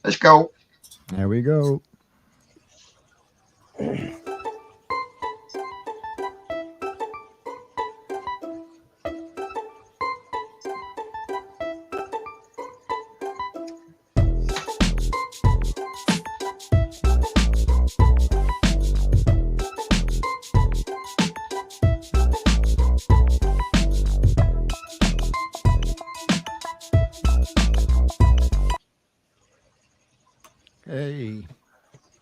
Let's go. There we go.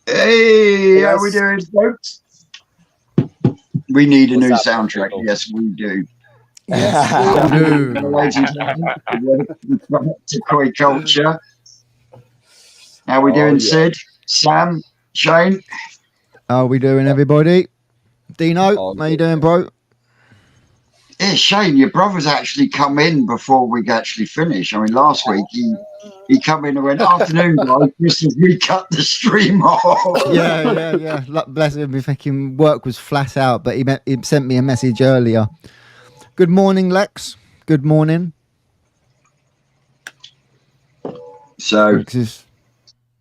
Hey, how we doing, folks? We need a new soundtrack. Yes, we do. Yes, we do. Ladies and gentlemen, welcome to Koi Culture. How we doing, Sid, Sam, Shane? How we doing, everybody? Dino, how you doing, bro? Yeah, Shane, your brother's actually come in before we actually finish. I mean, last week he come in and went, "Afternoon, guys. Just as we cut the stream off." Yeah. Bless him. His fucking work was flat out, but he sent me a message earlier. Good morning, Lex. Good morning. So,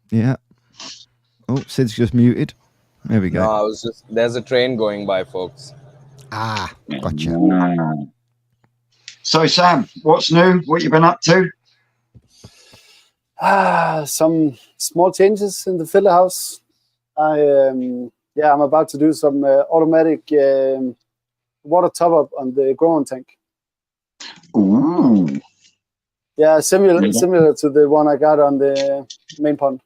yeah. Oh, Sid's just muted. There we go. No, I was just. There's a train going by, folks. Ah, gotcha. So, Sam, what's new? What you been up to? Some small changes in the filler house. I'm about to do some automatic water top up on the growing tank. Ooh. Yeah, similar to the one I got on the main pond.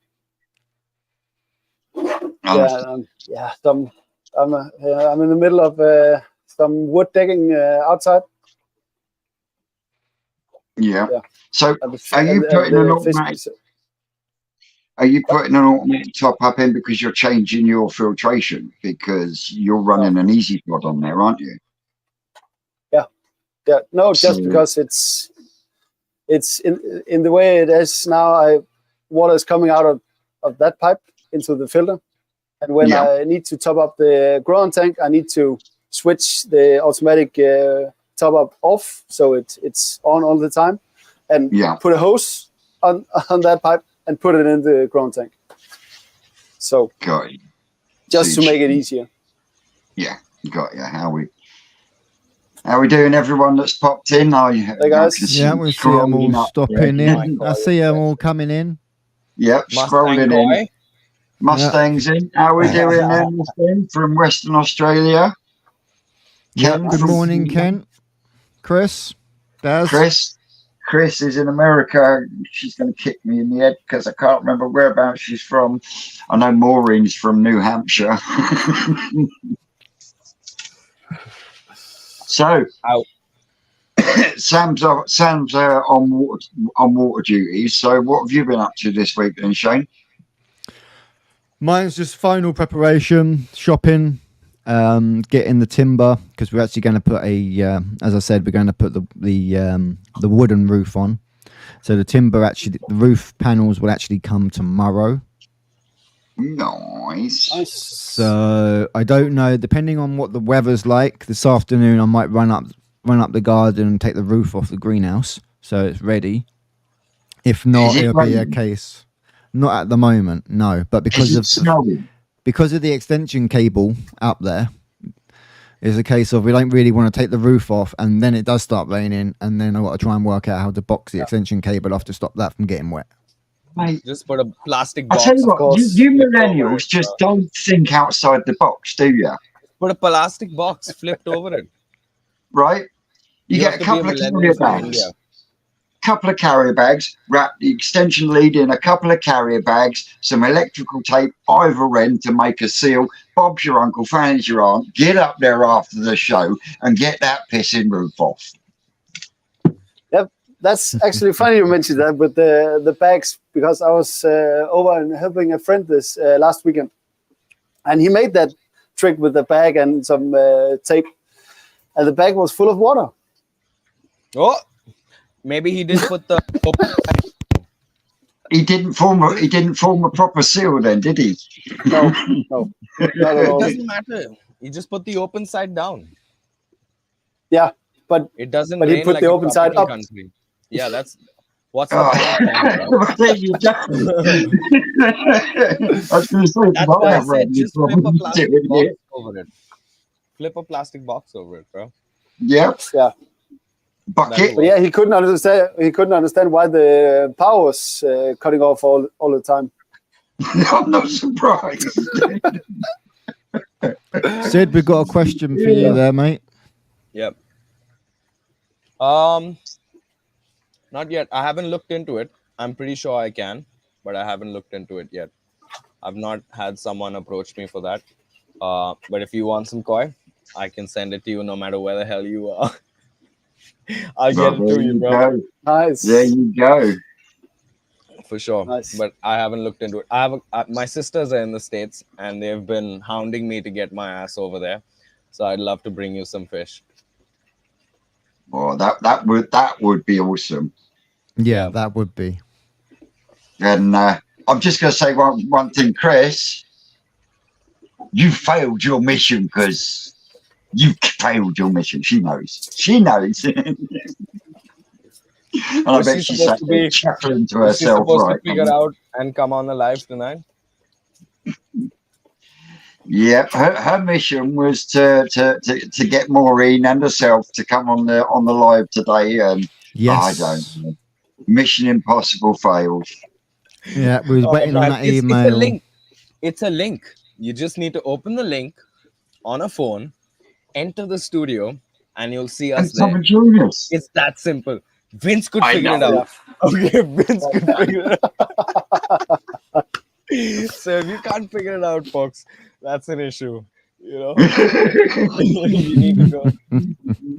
I'm in the middle of some wood decking outside. Yeah. So, are you putting an automatic top up in because you're changing your filtration because you're running an easy pod on there, aren't you? Yeah. No, just because it's in the way it is now. Water is coming out of that pipe into the filter, and when I need to top up the growing tank, I need to switch the automatic top up off, so it's on all the time, and put a hose on that pipe and put it in the growing tank. So just to make it easier. Yeah, got you. How we doing, everyone that's popped in? Hey guys. Yeah, we see them all stopping in. I see them all coming in. Yep, scrolling in. Mustang's in. How we doing then, Mustang, from Western Australia? Ken, good morning, Ken. Chris, Daz. Chris is in America. She's going to kick me in the head because I can't remember whereabouts she's from. I know Maureen's from New Hampshire. So, Sam's on water duties. So, what have you been up to this week, then, Shane? Mine's just final preparation, shopping, getting the timber because we're actually going to put as I said, we're going to put the wooden roof on. So the the roof panels will actually come tomorrow. Nice. So I don't know, depending on what the weather's like. This afternoon, I might run up the garden and take the roof off the greenhouse so it's ready. If not, it'll be a case. Not at the moment, no. But because of the extension cable up there, it's a case of we don't really want to take the roof off, and then it does start raining, and then I've got to try and work out how to box the extension cable off to stop that from getting wet. Mate, just put a plastic box. I tell you what, you millennials just don't think outside the box, do you? Put a plastic box flipped over it. Right? You get a couple of carrier bags, wrap the extension lead in a couple of carrier bags, some electrical tape either end to make a seal. Bob's your uncle, Fanny's your aunt. Get up there after the show and get that pissing roof off. Yep, that's actually funny you mentioned that with the bags, because I was over and helping a friend this last weekend, and he made that trick with the bag and some tape, and the bag was full of water. Oh. Maybe he didn't put the. He didn't form a proper seal, then, did he? No, not at all. It doesn't matter. You just put the open side down. Yeah, but it doesn't. But he put the open side up. Country. Yeah, that's. What's the point? Well, there you go. I was going to say, That's well, I why I have said read just before flip a we plastic do box it. over it. Flip a plastic box over it, bro. Yep. Yeah. Bucket. But yeah, he couldn't understand. He couldn't understand why the power was cutting off all the time. I'm not surprised. Sid, we've got a question for you there, mate. Yep. Not yet. I haven't looked into it. I'm pretty sure I can, but I haven't looked into it yet. I've not had someone approach me for that. But if you want some koi, I can send it to you no matter where the hell you are. I'll get it to you, bro. Go. Nice. There you go. For sure. Nice. But I haven't looked into it. I have my sisters are in the States and they've been hounding me to get my ass over there. So I'd love to bring you some fish. Oh, that would be awesome. Yeah, that would be. And I'm just going to say one thing, Chris. You failed your mission because you failed your mission. She knows. She knows. And I bet she's chuckling to herself. She's supposed right. to figure out and come on the live tonight. Yeah, her mission was to get Maureen and herself to come on the live today, and Yes. I don't know. Mission impossible failed. Yeah, we was waiting on that email. It's a link. It's a link. You just need to open the link on a phone, enter the studio, and you'll see us there. It's that simple. Vince could figure it out. Okay, Vince could figure it out. So if you can't figure it out, folks, that's an issue. You know, you need to go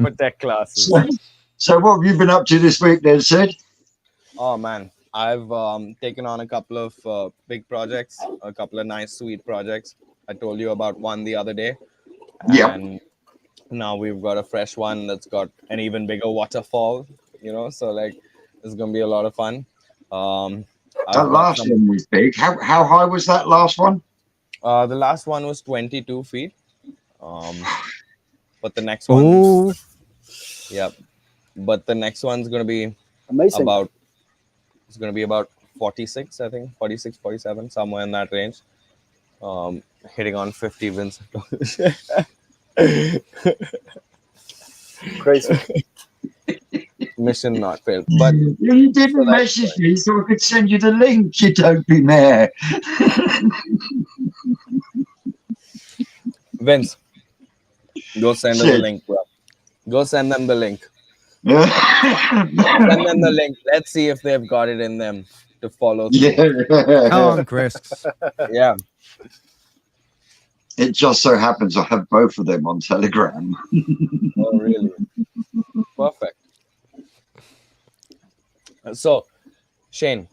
for tech classes. So what have you been up to this week, then, Sid? Oh man, I've taken on a couple of big projects, a couple of nice, sweet projects. I told you about one the other day. And now we've got a fresh one that's got an even bigger waterfall. You know, so like it's gonna be a lot of fun. That last one was big. How high was that last one? The last one was 22 feet. But the next one, but the next one's gonna be amazing. It's gonna be about 46, I think, 46, 47, somewhere in that range. Hitting on 50 wins. Crazy. Mission not failed. But you didn't message me so I could send you the link, you don't be mad. Vince, go send them the link, bro. Go send them the link. Send them the link. Let's see if they've got it in them to follow through. Come on, Chris. Yeah. It just so happens I have both of them on Telegram. Oh, really? Perfect. So, Shane.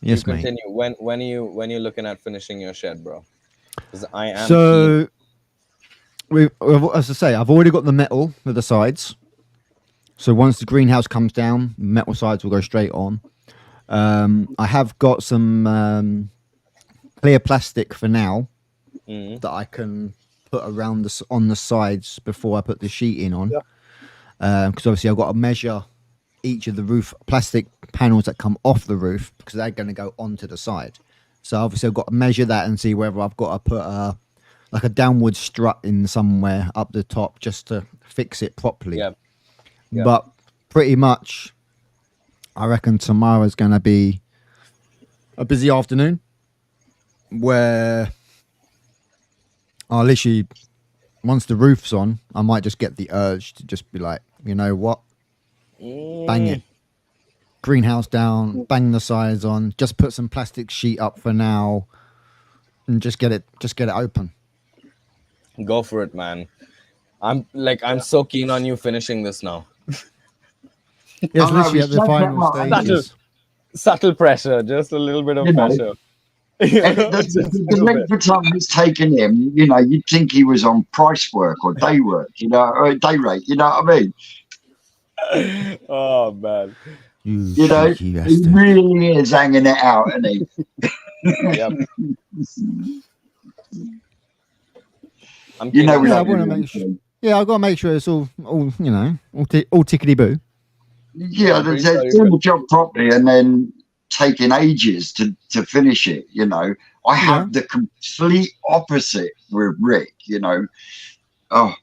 Yes, mate. Continue. When are you looking at finishing your shed, bro? Because I am. So, as I say, I've already got the metal with the sides. So once the greenhouse comes down, metal sides will go straight on. I have got some clear plastic for now that I can put around on the sides before I put the sheeting on. Because obviously I've got to measure each of the roof plastic panels that come off the roof because they're going to go onto the side. So obviously I've got to measure that and see whether I've got to put like a downward strut in somewhere up the top just to fix it properly. But pretty much I reckon tomorrow's going to be a busy afternoon where I'll literally, once the roof's on, I might just get the urge to just be like, you know what? Bang it. Greenhouse down, bang the sides on, just put some plastic sheet up for now and just get it open. Go for it, man. I'm so keen on you finishing this now. It's literally at the final stages. Subtle pressure, just a little bit of pressure. The length of time it's taken him, you know, you'd think he was on price work or day work, you know, or day rate, you know what I mean? Oh man. You know, he really is hanging it out, isn't he? Yep. You know, I want to make sure. Yeah, I've got to make sure it's all you know, all tickety boo. Yeah, I'm they're pretty sure you doing could. the job properly and then taking ages to finish it. I have the complete opposite with Rick. Oh,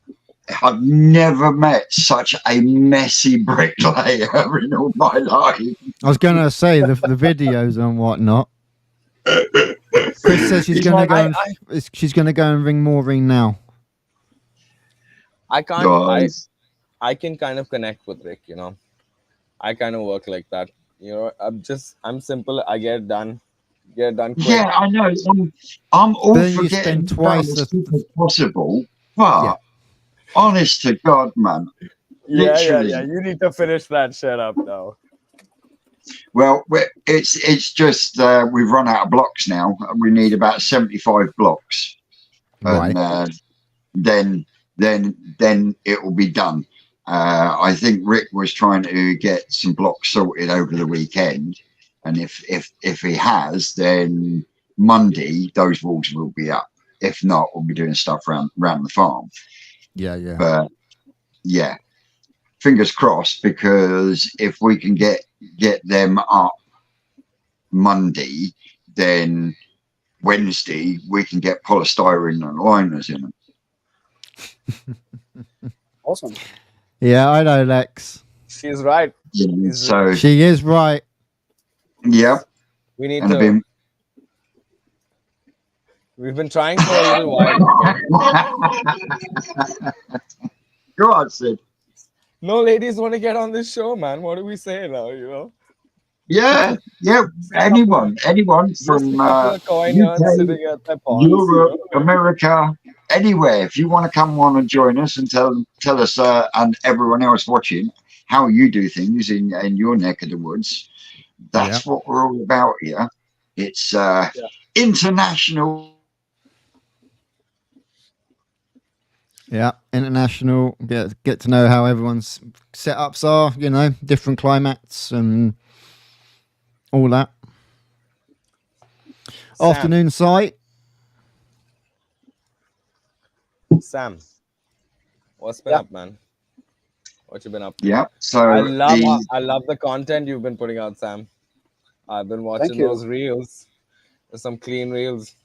I've never met such a messy bricklayer in all my life. I was going to say the videos and whatnot. Chris says she's It's going to like, go and she's going to go and ring Maureen now. I can't. guys, I can kind of connect with Rick. I kind of work like that. I'm simple. I get it done. Get it done quick. yeah, I know. I'm all Then for you getting spend twice as quick as possible, but honest to God, man, literally. Yeah. You need to finish that shit up now. Well, it's just we've run out of blocks now. We need about 75 blocks, Right. and then it will be done. I think Rick was trying to get some blocks sorted over the weekend, and if he has, then Monday those walls will be up. If not, we'll be doing stuff around the farm. Yeah. But yeah, fingers crossed, because if we can get them up Monday, then Wednesday we can get polystyrene and liners in them. Awesome. Yeah, I know, Lex. She's right. So she is right. Yeah. We need to. We've been trying for a little while. Go on, Sid. No ladies want to get on this show, man. What do we say now? Yeah. Anyone from UK, Europe, America, anywhere. If you want to come on and join us and tell us and everyone else watching how you do things in your neck of the woods, that's what we're all about here. It's international. Yeah, international. Get to know how everyone's setups are. Different climates and all that. Sam. Afternoon site. Sam, what's been up, man? What you been up to? Yeah. So I love the content you've been putting out, Sam. I've been watching those reels. There's some clean reels.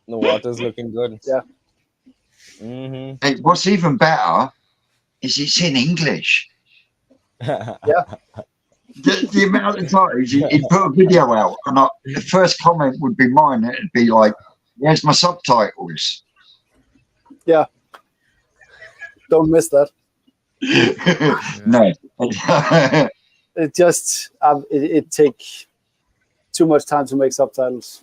The water's looking good. Yeah. Mm-hmm. Hey, what's even better is it's in English. Yeah. The amount of times he'd put a video out, and the first comment would be mine. It'd be like, "Where's my subtitles?" Yeah. Don't miss that. No. It just it take too much time to make subtitles.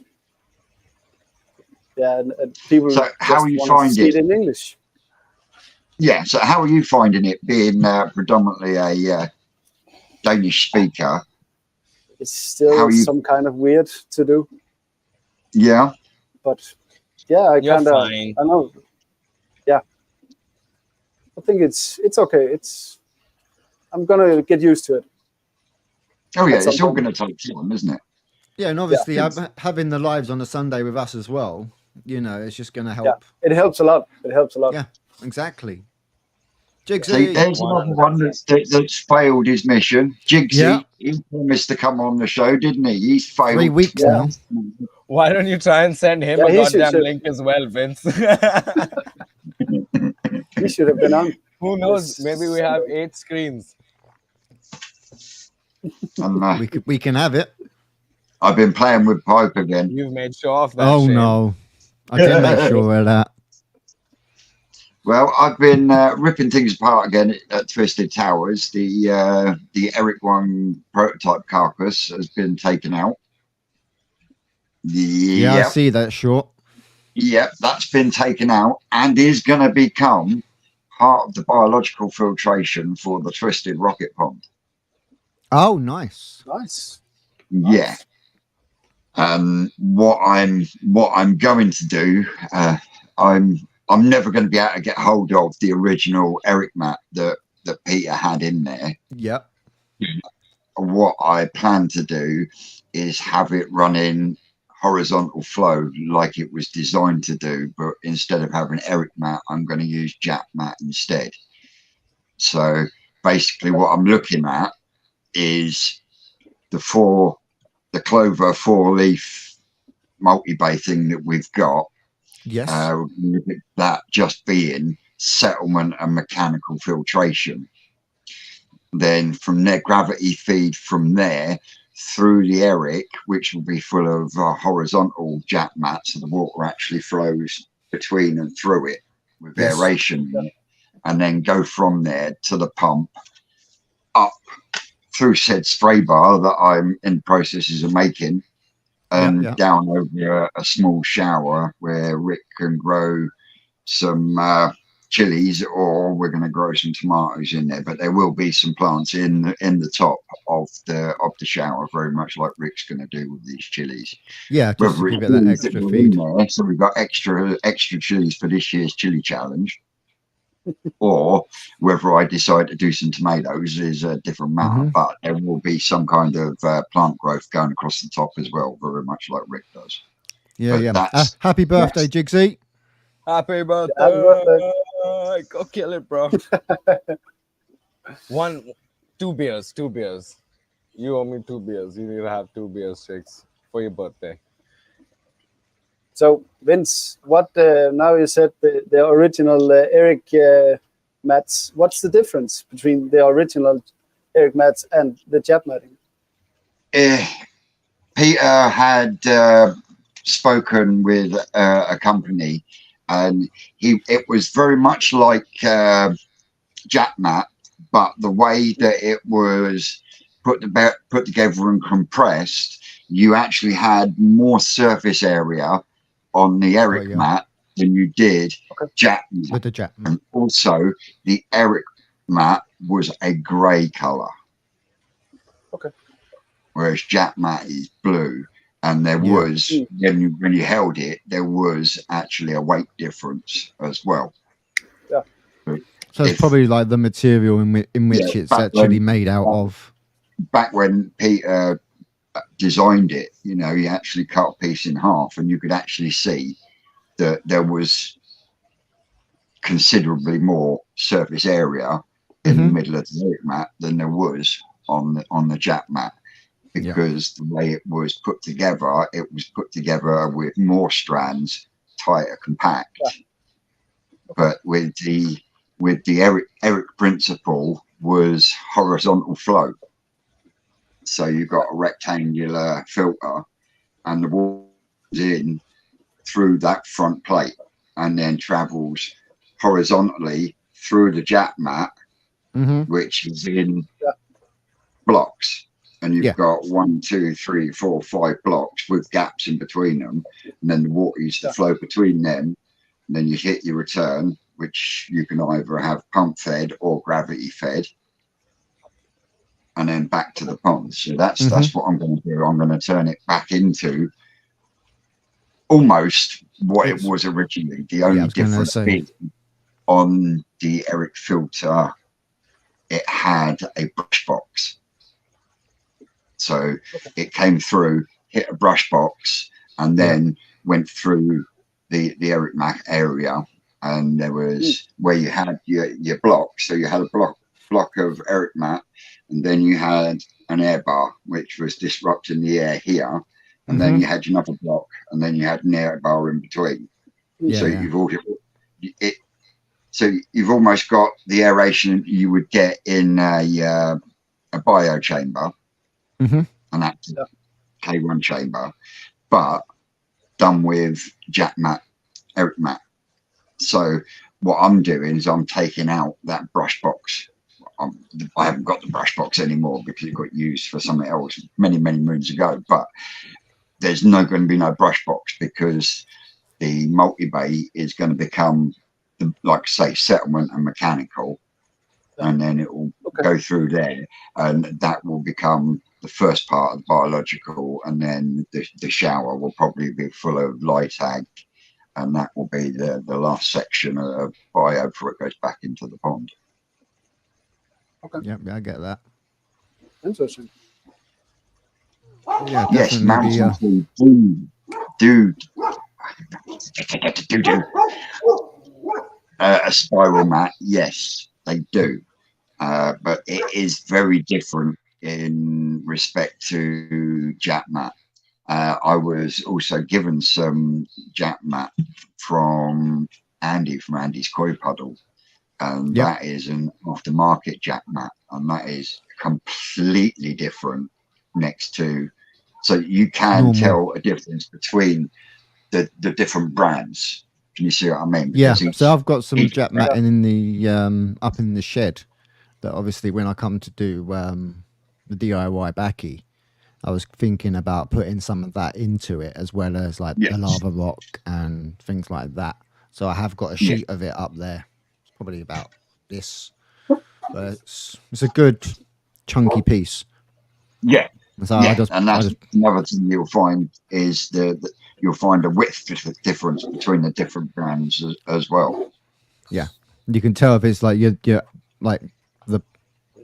Yeah, and people. So how are you finding it in English? Yeah. So how are you finding it, being predominantly a Danish speaker? It's still some kind of weird to do. Yeah. But yeah, I know. Yeah. I think it's okay. I'm gonna get used to it. Oh yeah, it's all gonna take time, isn't it? Yeah, and obviously having the lives on a Sunday with us as well, it's just gonna help. Yeah, it helps a lot. Yeah, exactly. Jigsy. See, there's another one that's failed his mission. Jigsy, he promised to come on the show, didn't he? He's failed 3 weeks now. Why don't you try and send him a goddamn link as well, Vince? He should have been on. Who knows? Maybe we have 8 screens. We can have it. I've been playing with pipe again. You've made sure of that. Oh no, I did make sure of that. Well, I've been ripping things apart again at Twisted Towers. The Eric One prototype carcass has been taken out. Yeah, I see that short. Yep, that's been taken out and is going to become part of the biological filtration for the Twisted Rocket Pond. Oh, nice. Yeah. What I'm going to do, I'm never going to be able to get hold of the original Eric mat that Peter had in there. Yep. What I plan to do is have it running horizontal flow like it was designed to do, but instead of having Eric mat, I'm going to use Jack mat instead. So basically what I'm looking at is the clover 4-leaf multi-bay thing that we've got. Yes. That just being settlement and mechanical filtration. Then from there, gravity feed from there through the Eric, which will be full of horizontal jet mats, so the water actually flows between and through it with aeration, and then go from there to the pump up through said spray bar that I'm in processes of making, and down over a small shower where Rick can grow some chilies, or we're going to grow some tomatoes in there. But there will be some plants in the top of the shower, very much like Rick's going to do with these chilies. Yeah, just to give it that extra feed. There, so we've got extra chilies for this year's chili challenge. Or whether I decide to do some tomatoes is a different matter, but there will be some kind of plant growth going across the top as well, very much like Rick does. Yeah. Happy birthday, Jigsy. Happy birthday. Happy birthday. Go kill it, bro. 2 beers. You owe me 2 beers. You need to have 2 beers, Jigs, for your birthday. So, Vince, what now you said the original Eric mats. What's the difference between the original Eric mats and the jet matting? Peter had spoken with a company, and it was very much like jet mat, but the way that it was put together and compressed, you actually had more surface area on the Eric mat than you did jet mat. With the jet mat. And also the Eric mat was a grey colour. Okay. Whereas jet mat is blue. And there was, when you held it, there was actually a weight difference as well. Yeah. So it's probably like the material in which it's actually made out of. Back when Peter designed it, he actually cut a piece in half, and you could actually see that there was considerably more surface area in the middle of the Eric mat than there was on the jet mat, because the way it was put together with more strands, tighter, compact. But with the Eric principle was horizontal flow. So you've got a rectangular filter, and the water in through that front plate, and then travels horizontally through the jet mat, which is in blocks. And you've got 1, 2, 3, 4, 5 blocks with gaps in between them, and then the water used to flow between them. And then you hit your return, which you can either have pump fed or gravity fed, and then back to the pond. So that's what I'm going to do. I'm going to turn it back into almost what it was originally. The only difference being on the Eric filter, it had a brush box. So it came through, hit a brush box, and then went through the Eric mat area. And there was where you had your block. So you had a block of Eric mat, and then you had an air bar, which was disrupting the air here. And then you had another block, and then you had an air bar in between. So you've almost got the aeration you would get in a bio chamber, an active K1 chamber, but done with jet mat, Eric mat. So what I'm doing is I'm taking out that brush box. I haven't got the brush box anymore because it got used for something else many moons ago, but there's not going to be no brush box because the multi-bay is going to become, like say, settlement and mechanical, and then it will go through there, and that will become the first part of the biological, and then the shower will probably be full of light ag, and that will be the last section of bio before it goes back into the pond. Okay. Yeah, I get that. Interesting. Yeah, yes, mountains do a spiral mat. Yes, they do. but it is very different in respect to Jap mat. I was also given some Jap mat from Andy's Koi Puddle, and Yep. that is an aftermarket Jap mat, and that is completely different next to. So you can Normal. tell a difference between the different brands. Can you see what I mean? Yeah. Because So I've got some each- Jap matting in the up in the shed. That obviously when I come to do the DIY backy, I was thinking about putting some of that into it as well as like Yes. the lava rock and things like that. So I have got a sheet of it up there. It's probably about this, but it's a good chunky piece. Yeah. So Yeah, I just another thing you'll find is you'll find a width difference between the different brands as well. Yeah, you can tell if it's like you're like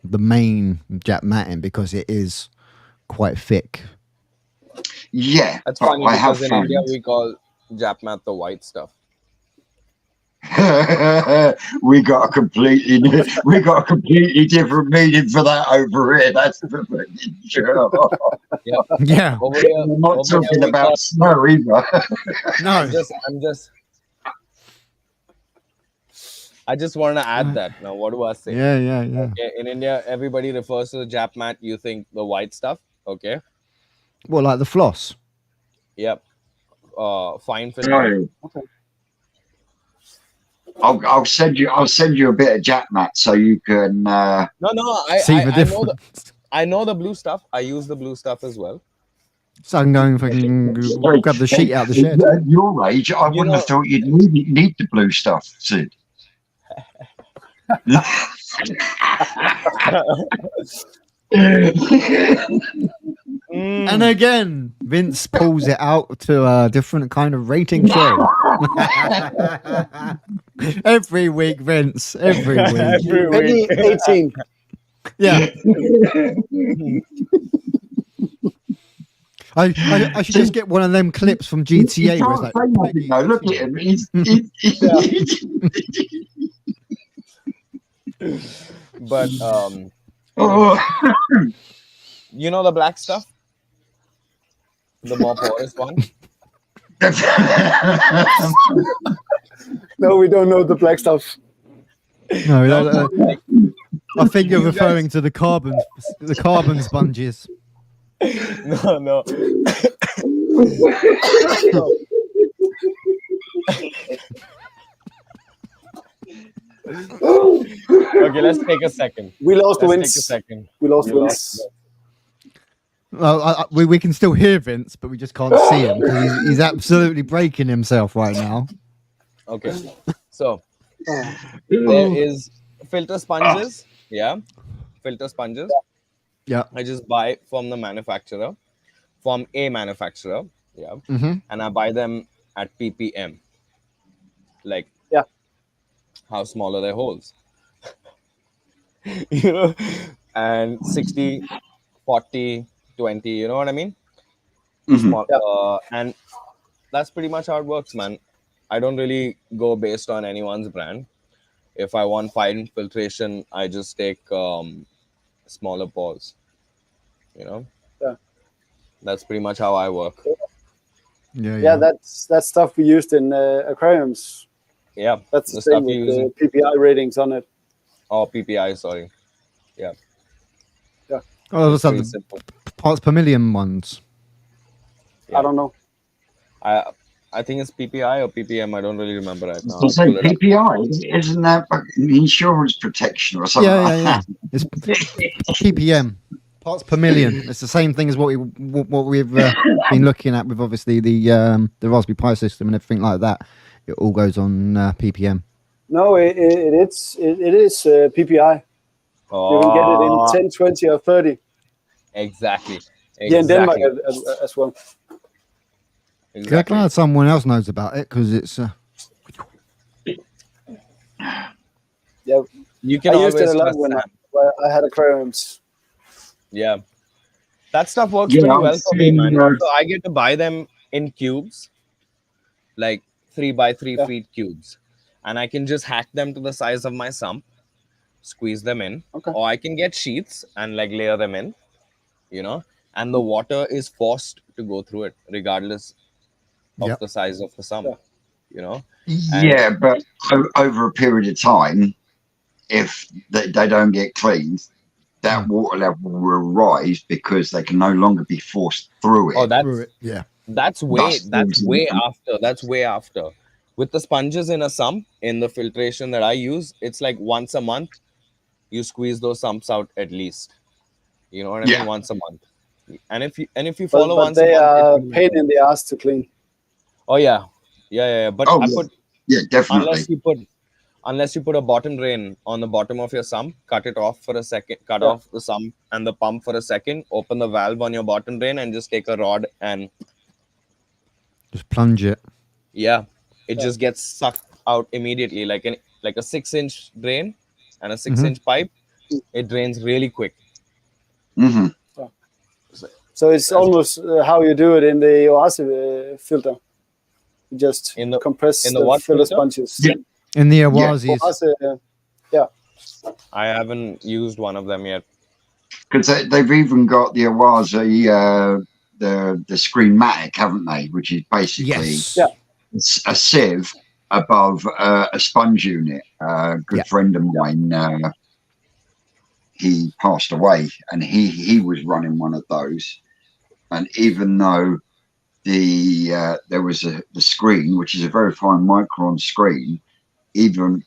the main Jap matting because it is quite thick. Yeah, That's but funny I have because in India we call Jap mat the white stuff. we got a completely different meaning for that over here. That's for sure. Yeah, Over here, I'm not over here talking we about call, snow either. no, I just want to add that. Now, what do I say? yeah. Okay, in India, everybody refers to the Jap mat. You think the white stuff, okay? Well, like the floss. Yep. Fine filter. No. Okay. I'll send you a bit of Jap mat so you can No, See the I know difference. I know the blue stuff. I use the blue stuff as well. So I'm going fucking grab the sheet out of the shed. At your age, I wouldn't have thought you'd need the blue stuff, Sid. And again, Vince pulls it out to a different kind of rating show. Every week, Vince. Every week. Penny 18. Yeah. I should just get one of them clips from GTA where it's like, Say nothing, though. Look at him. But Oh. you know the black stuff, the more porous one. No, we don't know the black stuff. no, I think you're referring to the carbon sponges. No. Okay, let's take a second. We lost Let's Vince. take a second. We lost Vince. Well, we can still hear Vince, but we just can't see him because he's absolutely breaking himself right now. Okay, so there is filter sponges. Yeah, filter sponges. Yeah. I just buy from the manufacturer, from a manufacturer. Yeah, and I buy them at ppm. Like, Yeah. how small are their holes? You know, and 60, 40, 20. You know what I mean? Small, and that's pretty much how it works, man. I don't really go based on anyone's brand. If I want fine filtration, I just take smaller pores. You know, that's pretty much how I work. Yeah, that's stuff we used in aquariums. Yeah, That's the the same stuff with you the use. PPI ratings on it. Oh, PPI, sorry. Yeah, Oh, it's those are pretty the simple. parts per million ones. I don't know. I think it's PPI or PPM. I don't really remember right now. To I'll say pull it up. PPI, isn't that fucking insurance protection or something? Yeah. It's ppm, parts per million. It's the same thing as what we've been looking at with obviously the Raspberry Pi system and everything like that. It all goes on ppm. No, it is PPI. You can get it in 10, 20, or 30. Exactly. Yeah, in Denmark as well. Exactly. Glad someone else knows about it because it's. Yeah, You can I used always it a lot trust when Sam. I had aquariums. Yeah, that stuff works Yeah, pretty I've well for me, seen, man. So I get to buy them in cubes, like 3 by 3 feet cubes, and I can just hack them to the size of my sump, squeeze them in, Okay. or I can get sheets and like layer them in, and the water is forced to go through it regardless of Yep. the size of the sump, and Yeah, but over a period of time, if they don't get cleaned, that water level will rise because they can no longer be forced through oh, it. that's way after. With the sponges in a sump, in the filtration that I use, it's like once a month you squeeze those sumps out at least. You know what I mean? Once a month. And if you follow But once a they month, are pain in the ass to clean. oh yeah. But Oh, I put definitely. unless you put a bottom drain on the bottom of your sump, cut it off for a second, cut off the sump and the pump for a second, open the valve on your bottom drain and just take a rod and just plunge it. It just gets sucked out immediately, like a 6-inch drain and a 6-inch pipe. It drains really quick. Mm-hmm. So it's almost how you do it in the Oase filter. You just compress in the what filter filter? sponges. Yeah. In the Oasis. Oase, I haven't used one of them yet. Because they've even got the Oase, the Screenmatic, haven't they? Which is basically a sieve above a sponge unit. A good friend of mine, he passed away, and he was running one of those. And even though there was the screen, which is a very fine micron screen, even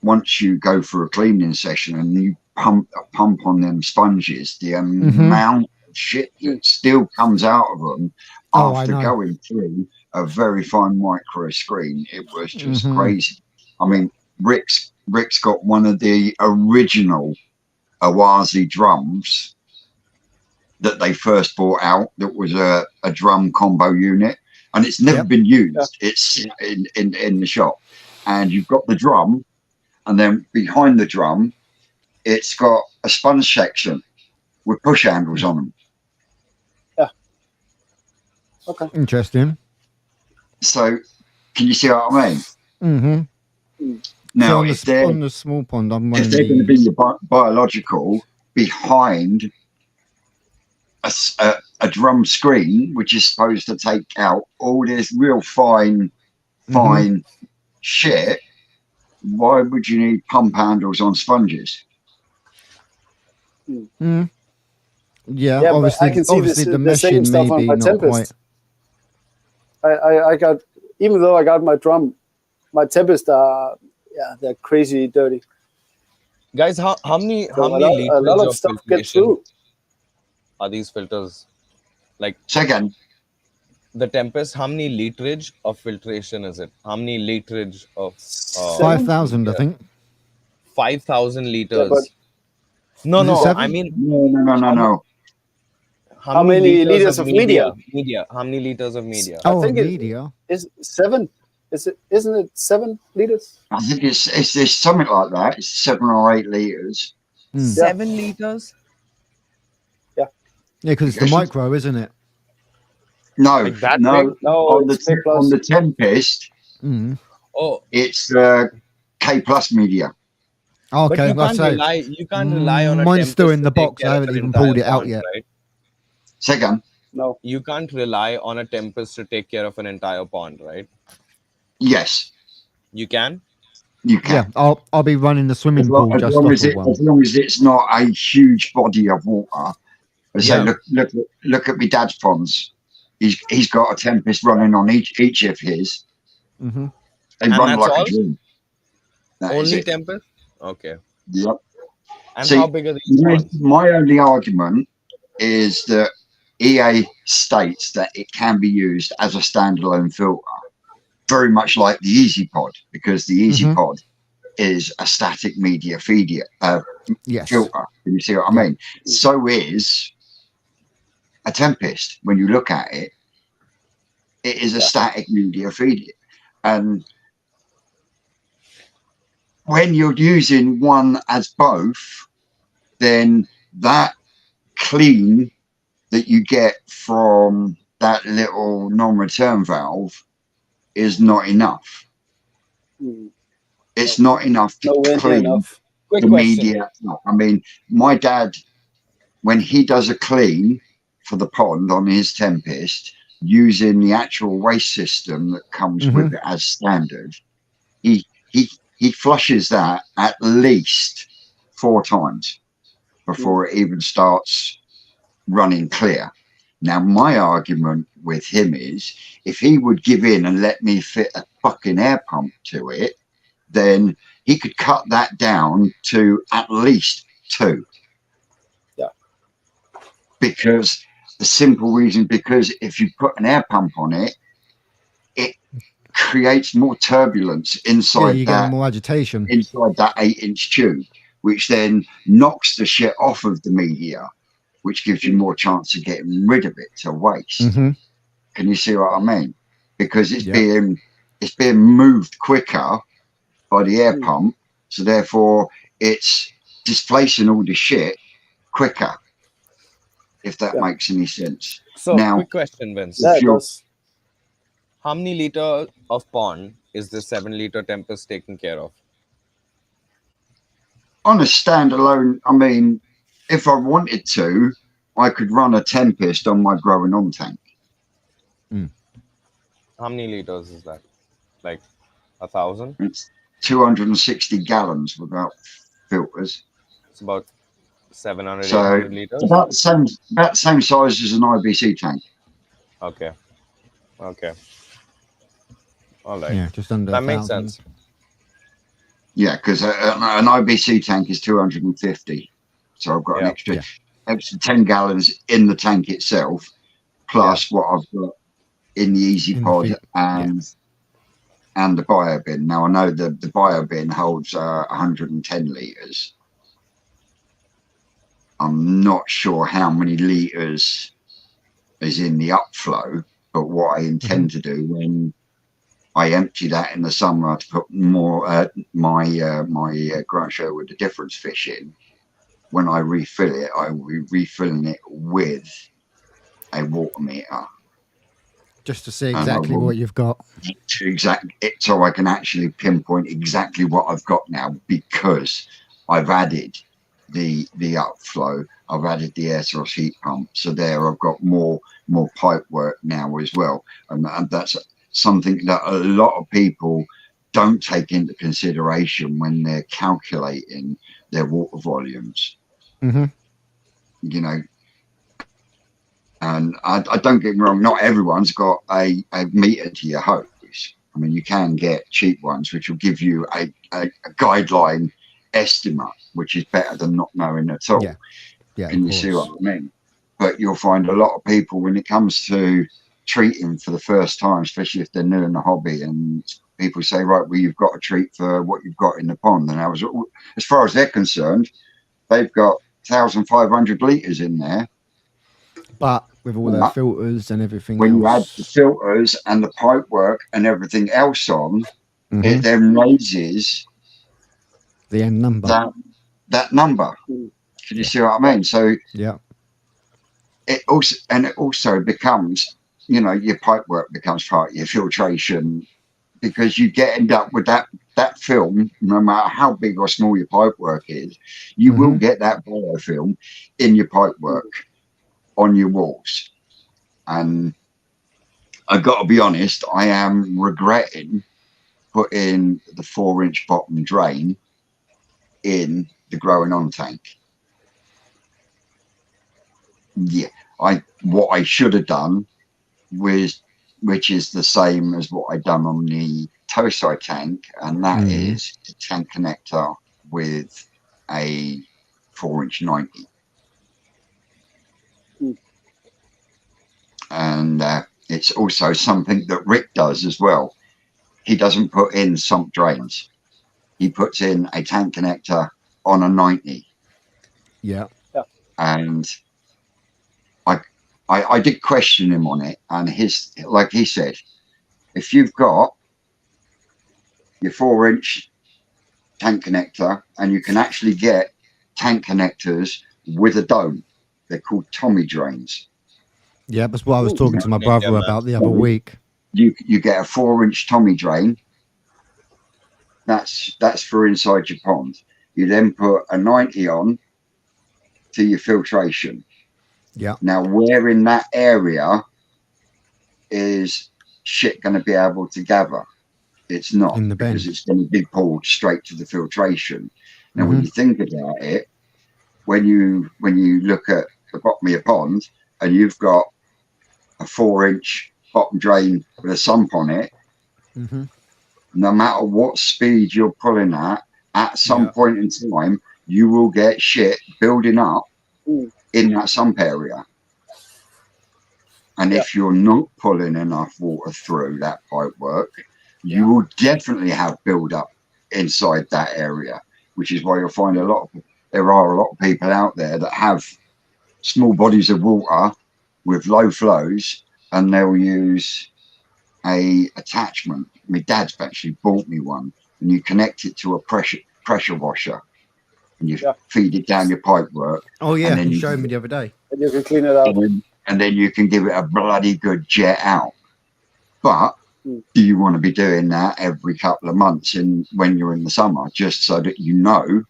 once you go for a cleaning session and you pump on them sponges, the amount of shit that still comes out of them after going through a very fine micro screen, it was just crazy. I mean, Rick's got one of the original Oase drums that they first brought out, that was a drum combo unit, and it's never been used. It's in the shop, and you've got the drum, and then behind the drum it's got a sponge section with push handles on them. Interesting. So can you see what I mean? Now, so on the small pond, if they're going to be biological behind a drum screen, which is supposed to take out all this real fine shit, why would you need pump handles on sponges? Yeah, obviously, I can see the same stuff on my Tempest. I got, even though I got my drum, my Tempest they're crazy dirty. Guys, how many liters a lot of of stuff filtration gets through. are these filters? Like, second, the Tempest, how many literage of filtration is it? How many literage of 5,000, I think. 5,000 liters. No, I mean no. How many liters of media? How many liters of media? Oh, I think media is 7. Isn't it 7 liters? I think it's something like that. It's 7 or 8 liters. 7 liters? Yeah, because it's the micro, isn't it? No, like that no. big? No, on the Tempest, it's K plus media. Okay, but you can't rely on a mine's Tempest still in the to take box. care I of haven't an even pulled entire it out pond, yet. right? Second, no, you can't rely on a Tempest to take care of an entire pond, right? yes, You can. you can. Yeah, I'll be running the swimming pool as just long off as of one. as long as it's not a huge body of water. I say, look at my dad's ponds. He's got a Tempest running on each of his. They And run that's like all? a dream. Only Tempest? Okay. Yep. And See, how big are these ponds? my only argument is that EA states that it can be used as a standalone filter, very much like the Easy Pod, because the Easy Pod is a static media filter. You see what I mean? So is a Tempest. When you look at it, it is a static media feeder. And when you're using one as both, then that clean that you get from that little non-return valve is not enough. It's not enough to clean. Quick the question. media. I mean, my dad, when he does a clean for the pond on his Tempest, using the actual waste system that comes with it as standard, he he flushes that at least 4 times before it even starts running clear. Now, my argument with him is, if he would give in and let me fit a fucking air pump to it, then he could cut that down to at least 2. Yeah. Because the simple reason, because if you put an air pump on it, it creates more turbulence inside you that, get more agitation inside that 8-inch tube, which then knocks the shit off of the media, which gives you more chance of getting rid of it to waste. Can you see what I mean? Because it's being moved quicker by the air pump, so therefore it's displacing all the shit quicker, if that makes any sense. So, now, quick question, Vince. Yeah, it does. How many liter of pond is the 7-liter Tempest taking care of? On a standalone, I mean, if I wanted to, I could run a Tempest on my growing on tank. How many liters is that? Like 1,000? It's 260 gallons without filters. It's about 700, So 800 liters? about the same size as an IBC tank. Okay. All right. Yeah, just under that makes 1,000. sense. Yeah, because an IBC tank is 250. So I've got an extra 10 gallons in the tank itself, plus what I've got in the Easy Pod and the bio bin. Now, I know the bio bin holds 110 litres. I'm not sure how many litres is in the upflow, but what I intend to do when I empty that in the summer to put more my ground show with the difference fish in, when I refill it, I will be refilling it with a water meter. Just to see exactly what you've got. So I can actually pinpoint exactly what I've got now, because I've added the upflow, I've added the air source heat pump, so there I've got more pipe work now as well, and that's something that a lot of people don't take into consideration when they're calculating their water volumes. You know, and I don't get me wrong, not everyone's got a meter to your hose. I mean, you can get cheap ones which will give you a guideline estimate, which is better than not knowing at all. Can you see what I mean? But you'll find a lot of people, when it comes to treating for the first time, especially if they're new in the hobby, and people say, right, well, you've got to treat for what you've got in the pond. And as far as they're concerned, they've got 1,500 litres in there. But with all their filters and everything when else. you add the filters and the pipe work and everything else on, it then raises the end number. That number. Can you see what I mean? So it also becomes, you know, your pipe work becomes part of your filtration, because you end up with that film, no matter how big or small your pipe work is, you will get that biofilm in your pipe work on your walls. And I've got to be honest, I am regretting putting the 4-inch bottom drain in the growing on tank. What I should have done was, which is the same as what I done on the toe side tank, and that is a tank connector with a 4-inch 90. And it's also something that Rick does as well. He doesn't put in sump drains. He puts in a tank connector on a 90. And I did question him on it, and like he said, if you've got your 4-inch tank connector, and you can actually get tank connectors with a dome, they're called Tommy drains. Yeah, that's what I was talking to my brother about the other week. You get a 4-inch Tommy drain. That's for inside your pond. You then put a 90 on to your filtration. Yeah. Now, where in that area is shit going to be able to gather? It's not, In the bin. because it's going to be pulled straight to the filtration. Now, when you think about it, when you look at the bottom of your pond and you've got a 4-inch bottom drain with a sump on it, no matter what speed you're pulling at some point in time, you will get shit building up in that sump area. And if you're not pulling enough water through that pipe work, you will definitely have build up inside that area, which is why you'll find there are a lot of people out there that have small bodies of water with low flows, and they'll use a attachment. My dad's actually bought me one, and you connect it to a pressure washer, and you feed it down your pipe work. Oh yeah, and then you showed me the other day. And you can clean it out. And then you can give it a bloody good jet out. But do you want to be doing that every couple of months when you're in the summer, just so that you know?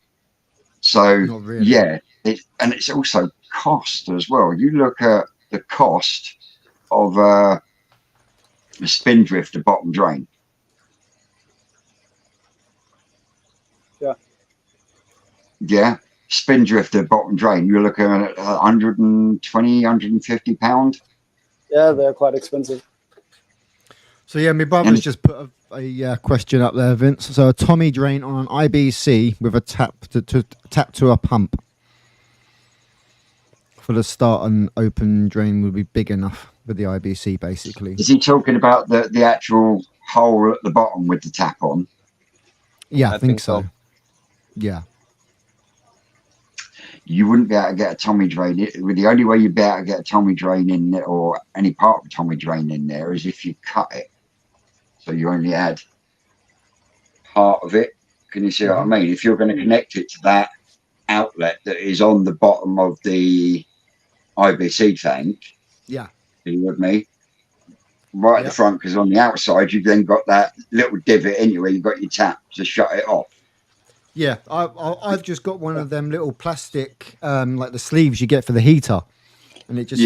So Not really. yeah, and it's also cost as well. You look at the cost of a spindrifter bottom drain. Yeah, spindrifter bottom drain. You're looking at 120, 150 pound. Yeah, they're quite expensive. So yeah, my brother's just put a question up there, Vince. So a Tommy drain on an IBC with a tap to a pump for the start, and open drain would be big enough with the IBC, basically. Is he talking about the actual hole at the bottom with the tap on? Yeah, I think so. Yeah. You wouldn't be able to get a Tommy drain. The only way you'd be able to get a Tommy drain in there, or any part of a Tommy drain in there, is if you cut it. So you only add part of it. Can you see what I mean? If you're going to connect it to that outlet that is on the bottom of the IBC tank, are you with me? Right at the front, because on the outside you've then got that little divot in you where you've got your tap to shut it off. Yeah, I've just got one of them little plastic, like the sleeves you get for the heater, and it just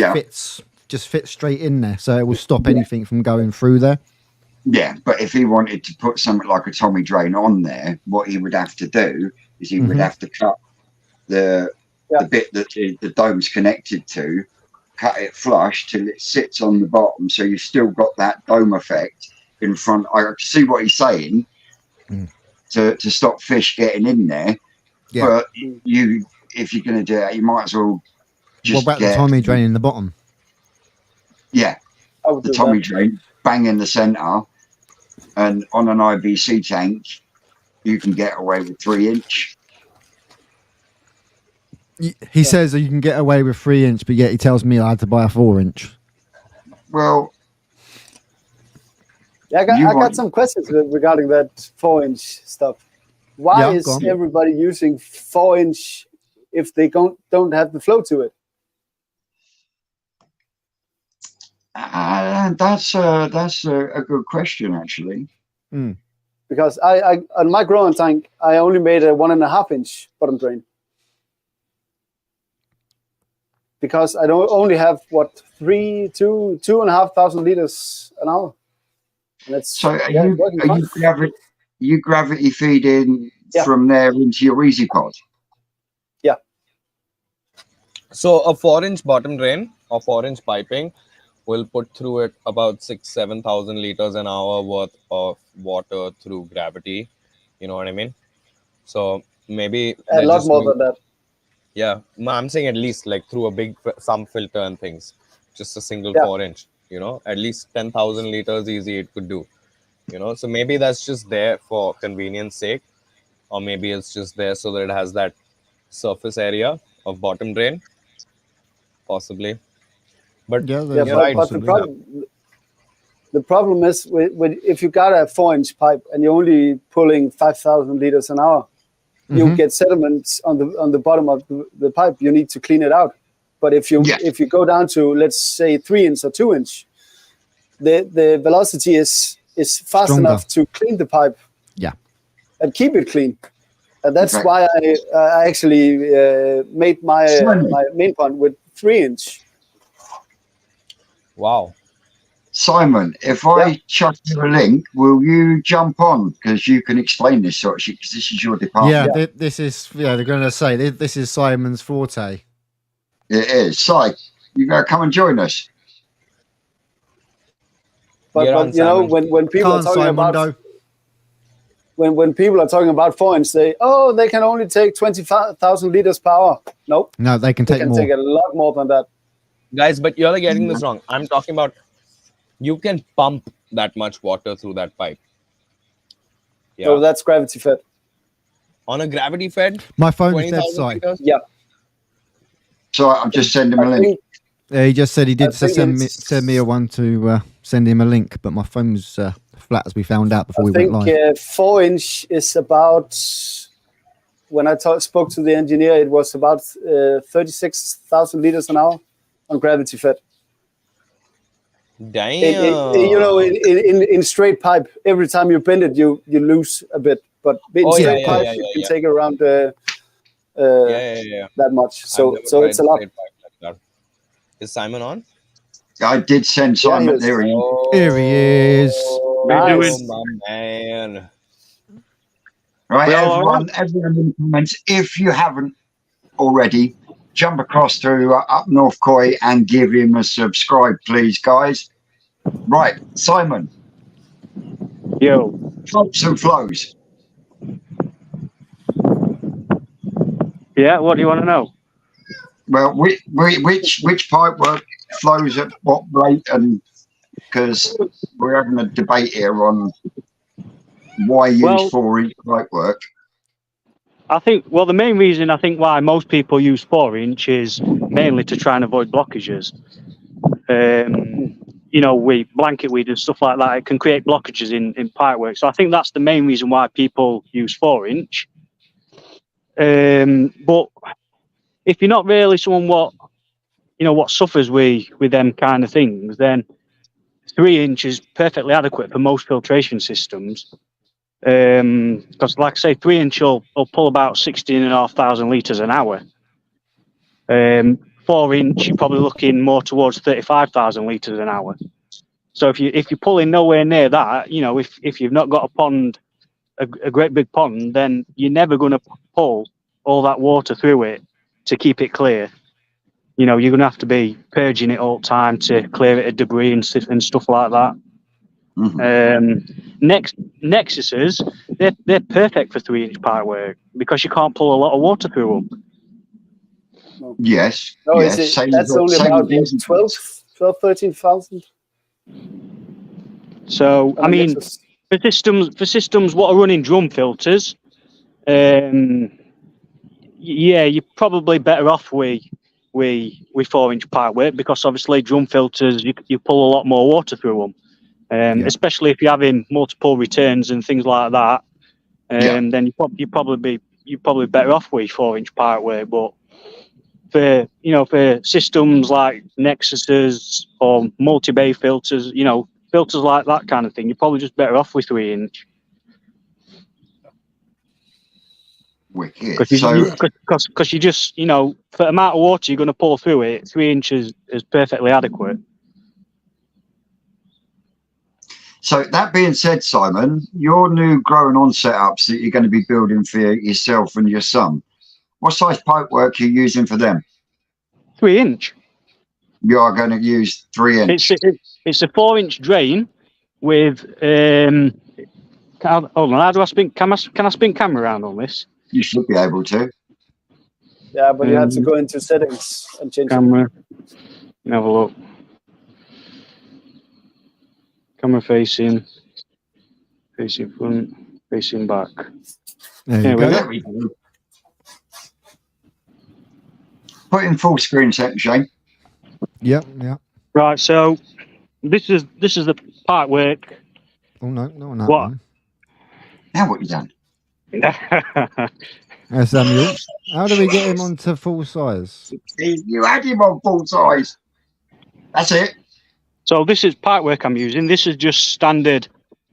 fits straight in there, so it will stop anything from going through there. Yeah, but if he wanted to put something like a Tommy drain on there, what he would have to do is he would have to cut the bit that the dome's connected to, cut it flush till it sits on the bottom, so you've still got that dome effect in front. I see what he's saying. To stop fish getting in there, but if you're going to do that, you might as well just what about the Tommy drain in the bottom? Yeah, the Tommy drain, bang in the centre, and on an IBC tank, you can get away with 3-inch. He says that you can get away with 3-inch, but yet he tells me I had to buy a 4-inch. Well. Yeah, I got some questions regarding that 4-inch stuff. Why is everybody using 4-inch if they don't have the flow to it? That's a good question, actually. Because I on my growing tank, I only made a 1.5-inch bottom drain. Because I don't only have 2,500 liters an hour. So are you gravity feeding from there into your easy pod? Yeah. So a 4-inch bottom drain or 4-inch piping will put through it about 6,000-7,000 liters an hour worth of water through gravity. You know what I mean? So maybe a lot more than that. Yeah, I'm saying at least like through a big sump filter and things, just a single 4-inch. You know, at least 10,000 liters easy it could do, you know. So maybe that's just there for convenience sake, or maybe it's just there so that it has that surface area of bottom drain, possibly. But but the problem is if you got a 4-inch pipe and you're only pulling 5,000 liters an hour, you get sediments on the bottom of the pipe. You need to clean it out. But if you go down to, let's say, 3-inch or 2-inch, the velocity is fast enough to clean the pipe. Yeah. And keep it clean. And that's Okay. why I actually made my main point with 3-inch. Wow. Simon, if I chuck you a link, will you jump on? Because you can explain this sort of shit, because this is your department. Yeah, this is, they're going to say, this is Simon's forte. It is. Si, you got to come and join us. But you know, when people are talking about when people are talking about 4-inch, they can only take 20,000 liters per hour. Nope. No, they can take more. Take a lot more than that. Guys, but you're getting this wrong. I'm talking about you can pump that much water through that pipe. Yeah. So that's gravity fed. On a gravity fed? My phone is dead, Si. Yeah. So I'm just sending him a link. Yeah, he just said he did send me a one to send him a link, but my phone was flat, as we found out before we went live. 4-inch is about, when I spoke to the engineer, it was about 36,000 liters an hour on gravity fed. Damn. You know, in straight pipe, every time you bend it, you lose a bit. But in straight pipe, you can take around that much. So it's a lot. Is Simon on? I did send Simon. There he is. Here he is. Nice. Oh, my man. Right, everyone in the comments, if you haven't already, jump across to Up North Koi and give him a subscribe, please, guys. Right, Simon. Yo. Floats and flows. Yeah, what do you want to know? Well, which pipe work flows at what rate? And because we're having a debate here on why use 4-inch pipe work. I think, well, the main reason I think why most people use 4-inch is mainly to try and avoid blockages. You know, with blanket weed and stuff like that, it can create blockages in pipe work. So I think that's the main reason why people use 4-inch. But if you're not really someone what suffers with them kind of things, then 3-inch is perfectly adequate for most filtration systems. Because, like I say, 3-inch will pull about 16,500 litres an hour. 4-inch, you're probably looking more towards 35,000 litres an hour. So if you're pulling nowhere near that, you know, if you've not got a pond, a great big pond, then you're never going to pull all that water through it to keep it clear. You know, you're going to have to be purging it all the time to clear it of debris and stuff like that. Mm-hmm. Nexuses, they're perfect for 3-inch pipe work because you can't pull a lot of water through them. Yes. No, yes. That's only about 13,000. So I mean, for systems what are running drum filters, yeah, you're probably better off with 4-inch pipe work because obviously drum filters you pull a lot more water through them. Especially if you're having multiple returns and things like that, then you're probably better off with 4-inch pipe work. But for systems like Nexuses or multi-bay filters, you know, filters like that kind of thing, you're probably just better off with 3-inch. Wicked. Because you just, you know, for the amount of water you're going to pour through it, 3-inch is perfectly adequate. So that being said, Simon, your new growing on setups that you're going to be building for yourself and your son, what size pipe work are you using for them? 3-inch. You are going to use 3-inch. It's a 4-inch drain with hold on. How do I spin? Can I spin camera around on this? You should be able to. Yeah, but you have to go into settings and change camera. Have a look. Camera facing front, facing back. There we go. Put in full screen set, Shane. Yeah. Right, so this is the pipe work. Oh no, not on that what? one. Now what you done? Samuel, how do we get him onto full size? You had him on full size. That's it. So this is pipe work I'm using. This is just standard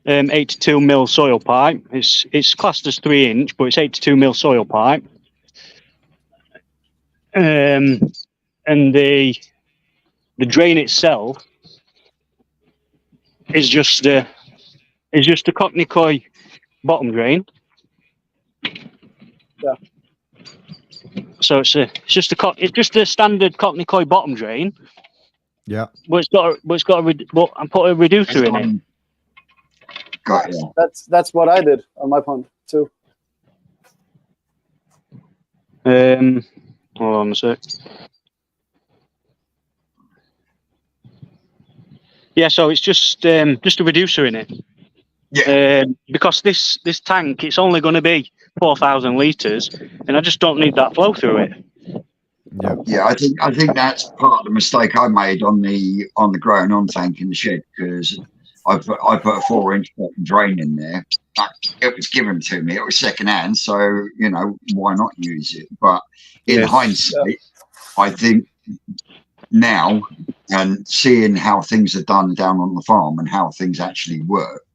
82 mil soil pipe. It's classed as 3-inch, but it's 82 mil soil pipe. And the drain itself is just a Cockney Koi bottom drain. Yeah. So it's just a standard Cockney Koi bottom drain. Yeah. But I put a reducer in it. Got you. That's what I did on my pond too. Hold on a sec. Yeah, so it's just a reducer in it. Yeah. Because this tank, it's only going to be 4,000 litres, and I just don't need that flow through it. Yeah. Yeah, I think that's part of the mistake I made on the growing on tank in the shed, because I put a 4-inch bottom drain in there. It was given to me. It was second hand, so why not use it? But in hindsight, I think now, and seeing how things are done down on the farm and how things actually work,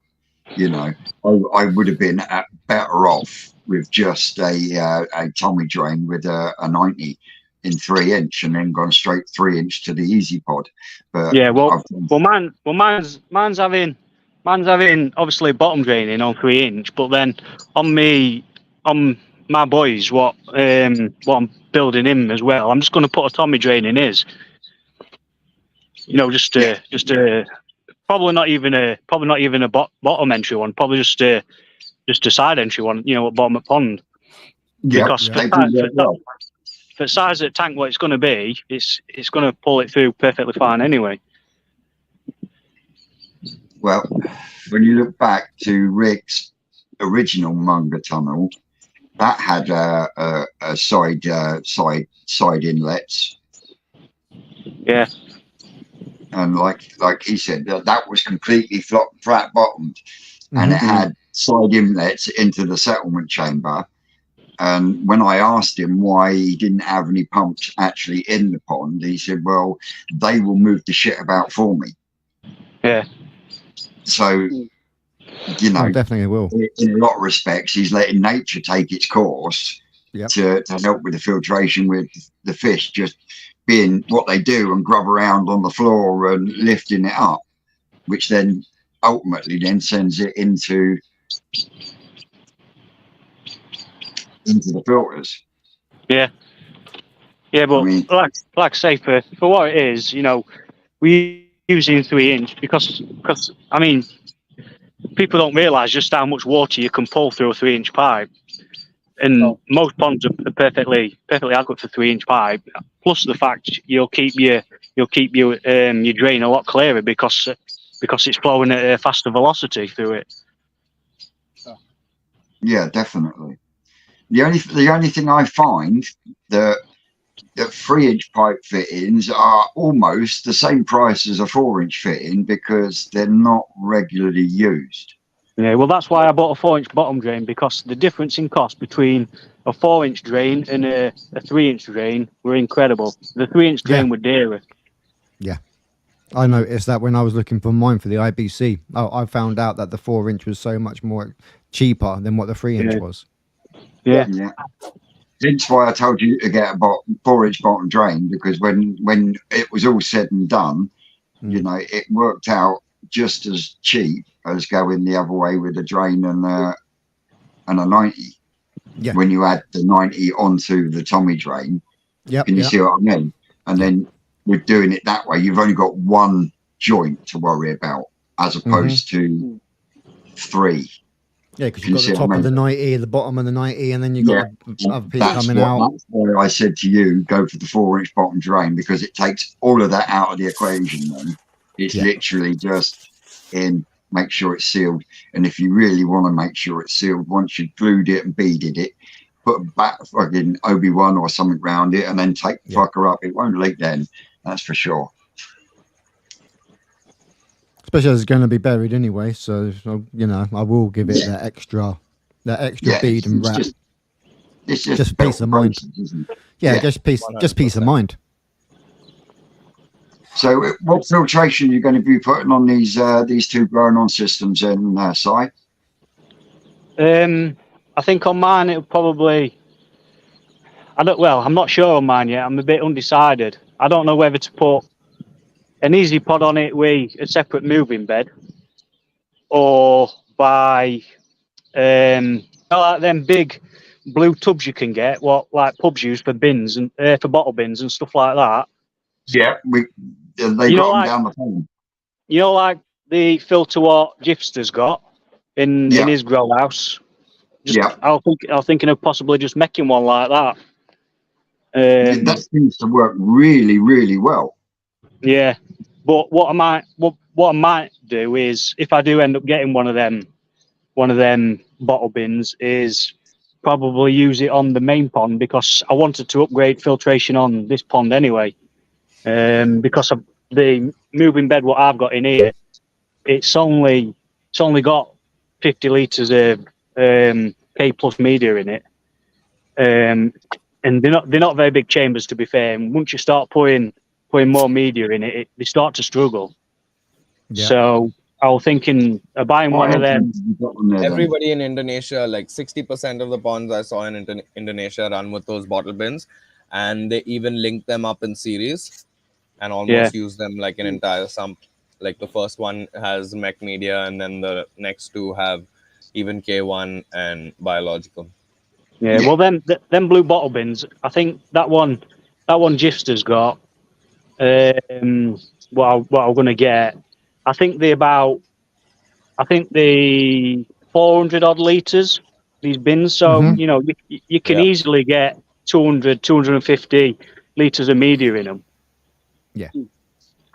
I would have been better off with just a Tommy drain with a 90 in 3-inch, and then gone straight 3-inch to the Easy Pod. But yeah, mine's having obviously bottom draining on 3-inch, but then on my boys, what I'm building him as well, I'm just going to put a Tommy drain in his. Probably not even a bottom entry one, probably just a side entry one, at bottom of pond. Because for the size of the tank, what it's going to be, it's going to pull it through perfectly fine anyway. Well, when you look back to Rick's original Munger tunnel, that had a side inlets. Yeah. And like he said, that was completely flat bottomed, and it had side inlets into the settlement chamber. And when I asked him why he didn't have any pumps actually in the pond, he said, well, they will move the shit about for me. Yeah. So, definitely will. In a lot of respects, he's letting nature take its course to help with the filtration with the fish just being what they do and grub around on the floor and lifting it up, which then ultimately then sends it into the filters. Yeah, but like I say, for what it is, we using 3-inch because I mean, people don't realise just how much water you can pull through a 3-inch pipe, and most ponds are perfectly adequate for 3-inch pipe. Plus the fact you'll keep your drain a lot clearer because it's flowing at a faster velocity through it. Yeah, definitely. The only thing I find that 3-inch pipe fittings are almost the same price as a 4-inch fitting because they're not regularly used. Yeah, well, that's why I bought a 4-inch bottom drain, because the difference in cost between a 4-inch drain and a 3-inch drain were incredible. The 3-inch drain were dearer. Yeah. I noticed that when I was looking for mine for the IBC. I found out that the 4-inch was so much more cheaper than what the 3-inch was. Yeah. That's why I told you to get a 4-inch bottom drain, because when it was all said and done, it worked out just as cheap as going the other way with a drain and a 90. Yeah. When you add the 90 onto the Tommy drain, can you see what I mean? And then with doing it that way, you've only got one joint to worry about as opposed to 3. Yeah, because you've got the top of the 90, the bottom of the 90, and then you've got the other piece coming out. That's why I said to you, go for the 4-inch bottom drain, because it takes all of that out of the equation then. It's literally just make sure it's sealed. And if you really want to make sure it's sealed, once you've glued it and beaded it, put a fucking Obi-Wan or something around it and then take the fucker up. It won't leak then, that's for sure. Especially as it's going to be buried anyway, so I will give it that extra bead and wrap. It's just peace of mind. Just peace of mind. So, what filtration are you going to be putting on these two growing on systems in Si? I think on mine it'll probably. I'm not sure on mine yet. I'm a bit undecided. I don't know whether to put an easy pod on it with a separate moving bed, or buy like them big blue tubs you can get, what like pubs use for bins and for bottle bins and stuff like that. Yeah, they got them down the phone. You know, like the filter what Gifster's got in his grow house. I was thinking of possibly just making one like that. That seems to work really, really well. Yeah, but what I might do is, if I do end up getting one of them bottle bins, is probably use it on the main pond, because I wanted to upgrade filtration on this pond anyway. Because of the moving bed what I've got in here, it's only got 50 litres of K plus media in it. And they're not very big chambers, to be fair. And once you start putting more media in it, they start to struggle. Yeah. So I was thinking of buying one of them. Everybody in Indonesia, like 60% of the ponds I saw in Indonesia run with those bottle bins, and they even link them up in series and almost use them like an entire sump. Like the first one has mech media, and then the next two have even K1 and biological. Yeah, well, them blue bottle bins, I think that one Gifster's got. What I'm going to get, I think the 400 odd litres, these bins. So, you know, you can easily get 250 litres of media in them. Yeah.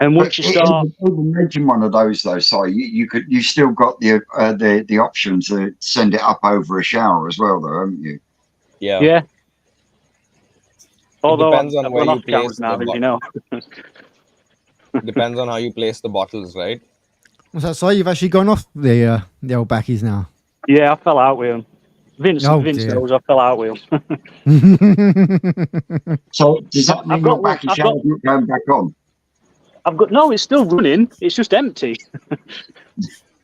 And once you start, imagine one of those though, so you still got the option to send it up over a shower as well, though, haven't you? Yeah. Yeah. Although depends on where you place now, you know. Depends on how you place the bottles, right? What's that? So you've actually gone off the old backies now? Yeah, I fell out with him. Vince knows I fell out with him. So does that mean your backy shower's not going back on? It's still running. It's just empty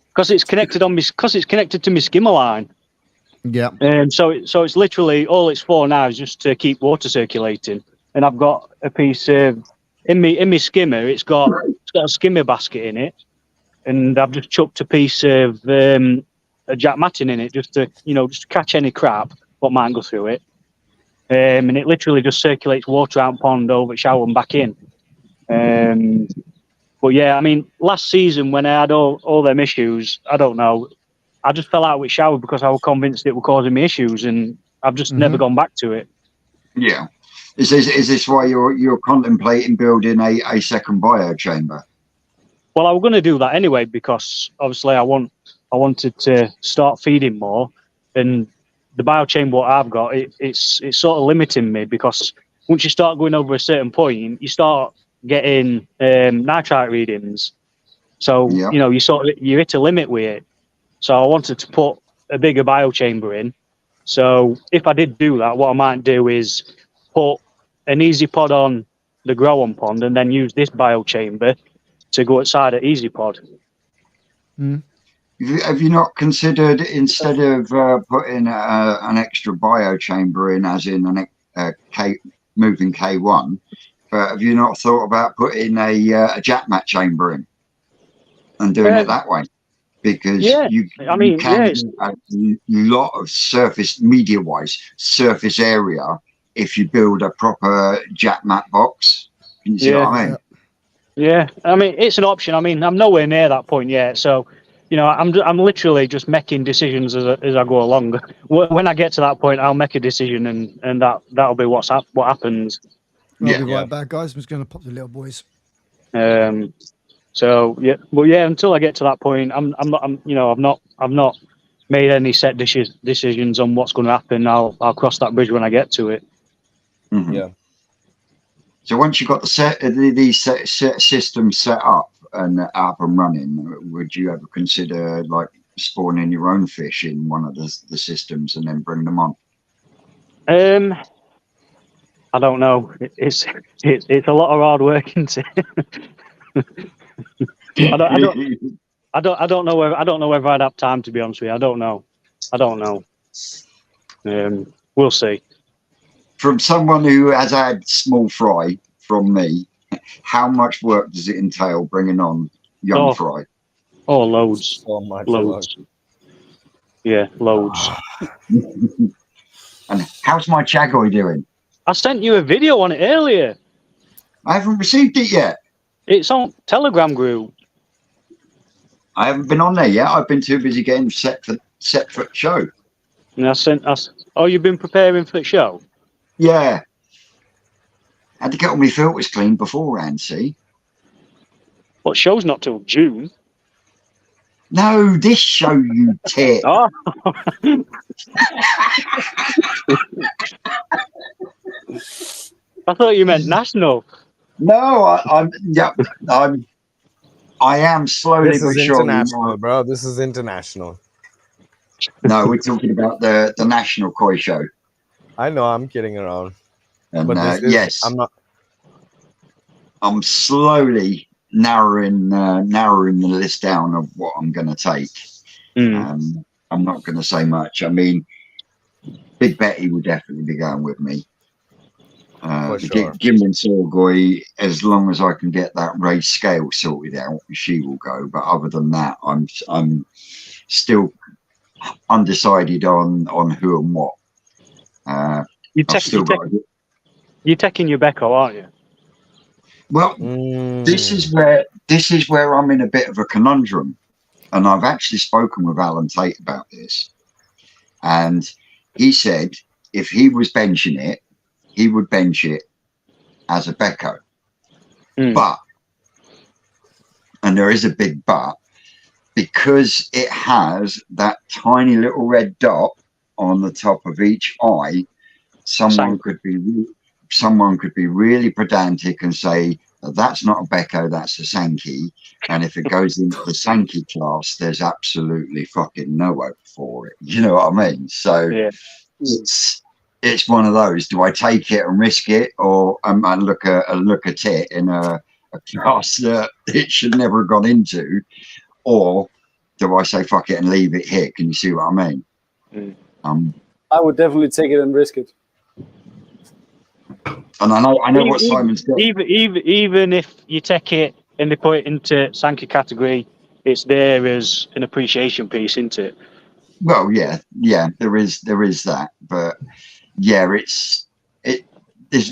because it's connected to my skimmer line. Yeah. So it's literally all it's for now is just to keep water circulating. And I've got a piece of in my skimmer. It's got a skimmer basket in it, and I've just chucked a piece of a jack matting in it just to catch any crap what might go through it. And it literally just circulates water out pond over the shower and back in. But yeah, I mean, last season when I had all them issues, I don't know, I just fell out with shower because I was convinced it was causing me issues, and I've just never gone back to it. Yeah. Is this why you're contemplating building a second bio chamber? Well, I was going to do that anyway because obviously I wanted to start feeding more, and the biochamber what I've got, it's sort of limiting me because once you start going over a certain point, you start getting nitrite readings. So you hit a limit with it. So I wanted to put a bigger biochamber in. So if I did do that, what I might do is put an easy pod on the grow on pond and then use this biochamber to go outside at easy pod. Have you not considered, instead of putting an extra biochamber in, as in moving K1, but have you not thought about putting a jack mat chamber in and doing it that way? Because you can get a lot of surface, media-wise, surface area if you build a proper jack mat box. Can you see what I mean? Yeah, I mean, it's an option. I mean, I'm nowhere near that point yet. So, I'm literally just making decisions as I go along. When I get to that point, I'll make a decision, and that'll be what happens. I'll be right back, guys. I'm just going to pop the little boys. So yeah, well, yeah. Until I get to that point, I've not made any set decisions on what's going to happen. I'll cross that bridge when I get to it. Mm-hmm. Yeah. So once you've got these systems set up and running, would you ever consider like spawning your own fish in one of the systems and then bring them on? I don't know. It's a lot of hard work, isn't it? I don't know whether I'd have time, to be honest with you. I don't know. We'll see. From someone who has had small fry from me, how much work does it entail bringing on young fry? Oh, loads. So much Loads. Yeah, loads. And how's my Chagoy doing? I sent you a video on it earlier. I haven't received it yet. It's on Telegram group. I haven't been on there yet. I've been too busy getting set for the show. And oh, you've been preparing for the show? Yeah. Had to get all my filters cleaned beforehand, see? Well, show's not till June. No, this show, you tit. Oh. I thought you meant national. No, I am slowly This but is surely. international, bro. This is international. No, we're talking about the national Koi show. I know, I'm kidding around. And But yes, I'm not. I'm slowly narrowing the list down of what I'm going to take. I'm not going to say much. I mean, Big Betty will definitely be going with me. For sure. Gimlin Sorgoy, as long as I can get that race scale sorted out, she will go. But other than that, I'm still undecided on who and what. You're taking your Becco, aren't you? Well, this is where I'm in a bit of a conundrum, and I've actually spoken with Alan Tate about this, and he said if he was benching it, he would bench it as a Becco. But, and there is a big but, because it has that tiny little red dot on the top of each eye, someone could be really pedantic and say that's not a Becco, that's a Sankey, and if it goes into the Sankey class, there's absolutely fucking no hope for it. You know what I mean? So it's one of those. Do I take it and risk it, or and look at it in a class that it should never have gone into, or do I say fuck it and leave it here? Can you see what I mean? I would definitely take it and risk it. And I know what Simon's got. Even if you take it and they put it into Sankey category, it's there as an appreciation piece, isn't it? Well, yeah, there is that, but yeah, it's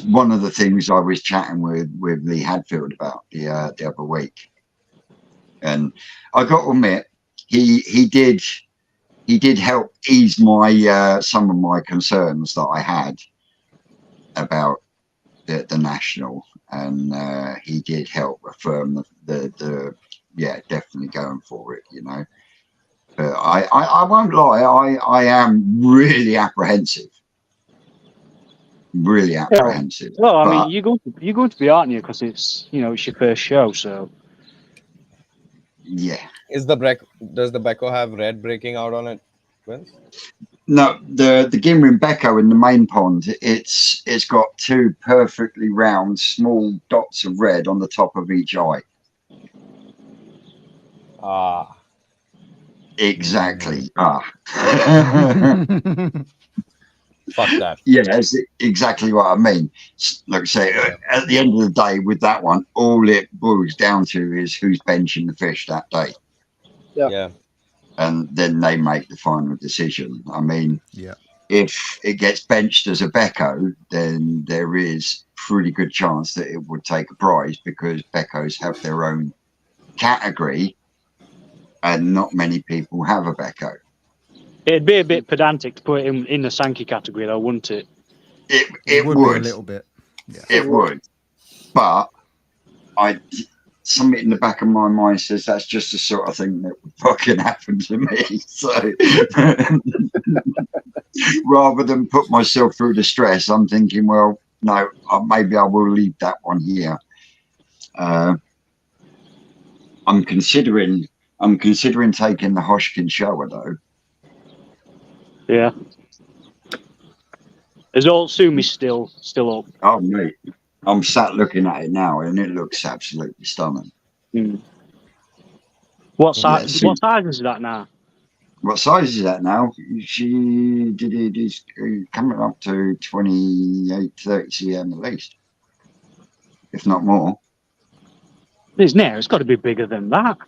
one of the things I was chatting with Lee Hadfield about the other week, and I got to admit, he did help ease my some of my concerns that I had about the national, and he did help affirm the definitely going for it, you know. But I won't lie, I am really apprehensive. Well, I mean, you're going to be, aren't you? Because it's it's your first show, so yeah. Does the Becco have red breaking out on it, Vince? No, the Gimrin Becco in the main pond, it's got two perfectly round small dots of red on the top of each eye. Exactly. Fuck that. Yeah, that's exactly what I mean. Like I say, at the end of the day, with that one, all it boils down to is who's benching the fish that day. Yeah. And then they make the final decision. I mean, if it gets benched as a Becco, then there is pretty good chance that it would take a prize, because Beccos have their own category and not many people have a Becco. It'd be a bit pedantic to put it in the Sankey category, though, wouldn't it? It would be a little bit. Yeah. It would. But something in the back of my mind says that's just the sort of thing that would fucking happen to me. So rather than put myself through the stress, I'm thinking, well, no, maybe I will leave that one here. I'm considering taking the Hoshkin shower though. Yeah. Is all Sumi still up? Oh mate, I'm sat looking at it now and it looks absolutely stunning. Mm. What size? Yeah, What size is that now? what size is that now? She did it is coming up to 28, 30 cm at least, if not more. It's near. It's got to be bigger than that.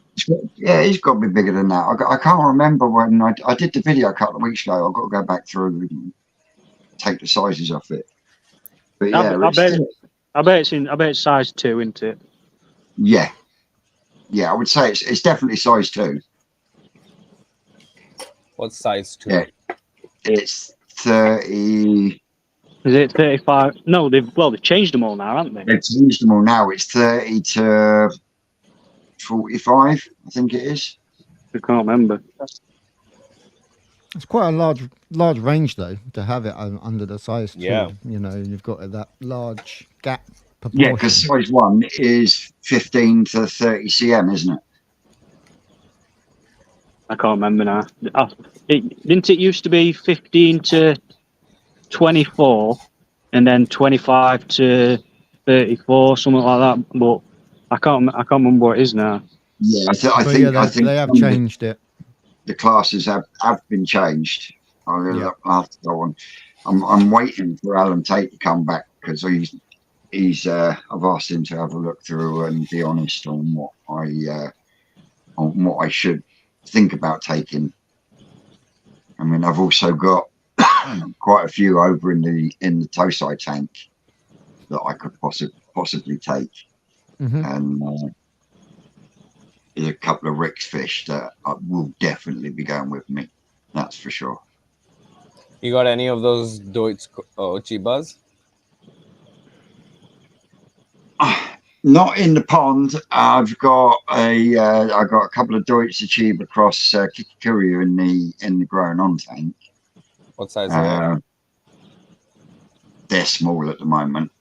Yeah, he's got to be bigger than that. I can't remember when I did the video a couple of weeks ago. I've got to go back through and take the sizes off it. But yeah, I bet it's size 2, isn't it? yeah, I would say it's definitely size 2. What's size 2? Yeah, it's 30. Is it 35? No, they've changed them all now, haven't they? They've changed them all now. It's 30 to 45, I think it is. I can't remember. It's quite a large range though to have it under the size 2. Yeah. You know, you've got that large gap. Yeah, because size 1 is 15 to 30 cm, isn't it? I can't remember now. Didn't it used to be 15 to 24, and then 25 to 34, something like that? But I can't remember what it is now. Yeah, I think they have changed it. The classes have been changed. I'll have to go on. I'm waiting for Alan Tate to come back because he's I've asked him to have a look through and be honest on what I should think about taking. I mean, I've also got quite a few over in the Tosai tank that I could possibly take, and there's a couple of Rick's fish that will definitely be going with me. That's for sure. You got any of those Deutsch Chibas? Not in the pond. I've got a couple of Deutsch Chiba across Kikikuru in the growing on tank. What size are they? They're small at the moment.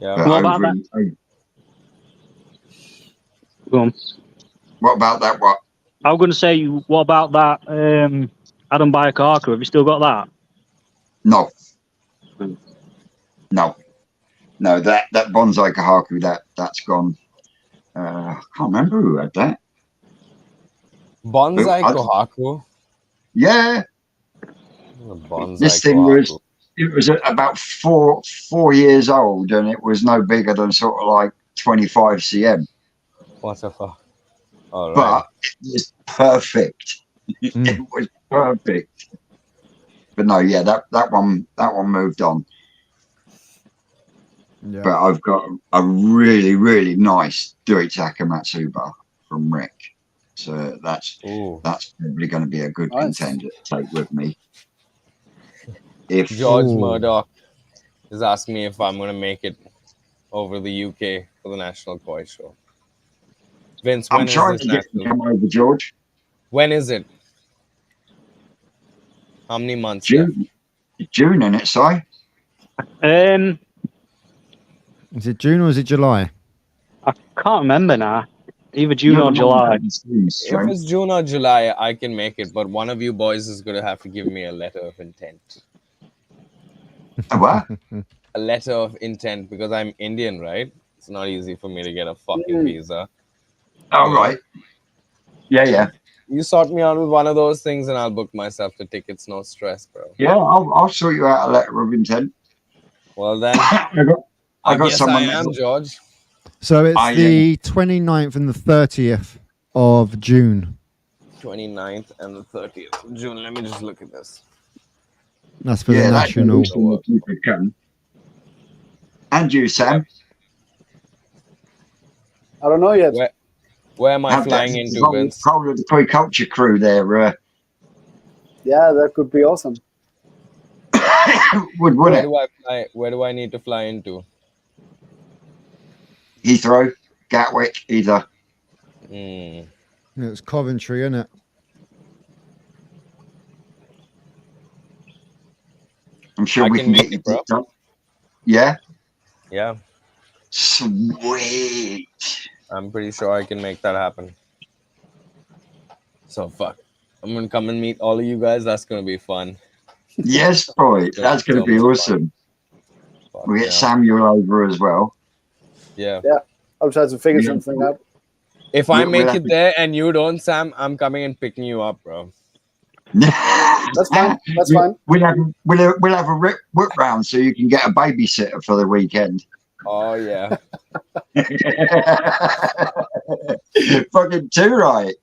Yeah. What about that? Go on. What about that? What? I was going to say, what about that Adam Bayakaku? Have you still got that? No. No, that Bonsai Kahaku, that's gone. I can't remember who had that. Bonsai Kohaku? Yeah. Bonsai this thing Kohaku. was about four years old, and it was no bigger than sort of like 25 cm. What the fuck? All right. But it was perfect. It was perfect. But no, yeah, that one moved on. Yeah. But I've got a really, really nice Duitaka Matsuba from Rick. So that's probably going to be a good contender to take with me. If George Murdoch is asking me if I'm going to make it over the UK for the National Koi Show. Vince, when I'm trying to get to come over, George. When is it? How many months? June, isn't it, Si? Is it June or is it July? I can't remember now. Either June or July. If it's June or July, I can make it, but one of you boys is going to have to give me a letter of intent. A what? A letter of intent, because I'm Indian, right? It's not easy for me to get a fucking visa. Oh, right. Yeah. You sort me out with one of those things and I'll book myself the tickets, no stress, bro. Yeah, I'll sort you out a letter of intent. Well, then, I got someone. I am, George. So it's the 29th and the 30th of June. 29th and the 30th of June. Let me just look at this. That's for the national. And you, Sam? I don't know yet. Where am I flying into, Vince? Probably the Koi Kulture crew there. Yeah, that could be awesome. Would it? Where do I need to fly into? Heathrow, Gatwick, either. It's Coventry, isn't it? I'm sure we can get you, bro. Yeah? Yeah. Sweet. I'm pretty sure I can make that happen. So, fuck. I'm going to come and meet all of you guys. That's going to be fun. Yes, boy. That's going to be awesome. We get Samuel over as well. Yeah. I'll try to figure something out. If I make it there and you don't, Sam, I'm coming and picking you up, bro. That's fine. That's fine. We'll have a whip round so you can get a babysitter for the weekend. Oh yeah. Fucking too right.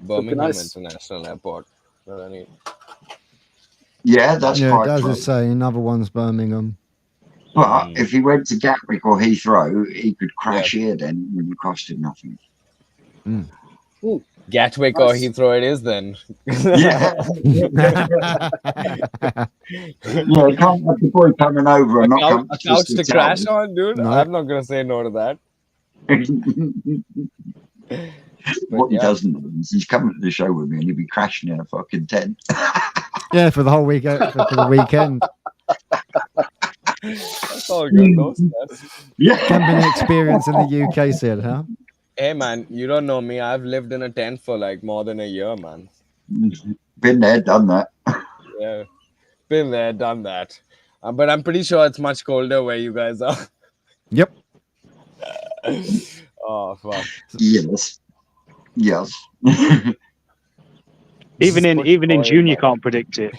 Birmingham nice. International Airport. Yeah, that's Yeah, quite it does close. just say another one's Birmingham. But if he went to Gatwick or Heathrow, he could crash here then. It wouldn't cost him nothing. Gatwick Nice. or Heathrow it is then. Yeah. Yeah, can't have the boy coming over and not come A couch to crash on, dude. No. I'm not gonna say no to that. What he doesn't know is he's coming to the show with me and he'll be crashing in a fucking tent. Yeah, for the whole weekend. For the weekend. That's all good, no stress. Yeah. Camping experience in the UK, Sid, huh? Hey man, you don't know me. I've lived in a tent for like more than a year, man. Been there, done that. Yeah, been there, done that. But I'm pretty sure it's much colder where you guys are. Yep. Oh fuck. Yes. Even in June, you can't predict it.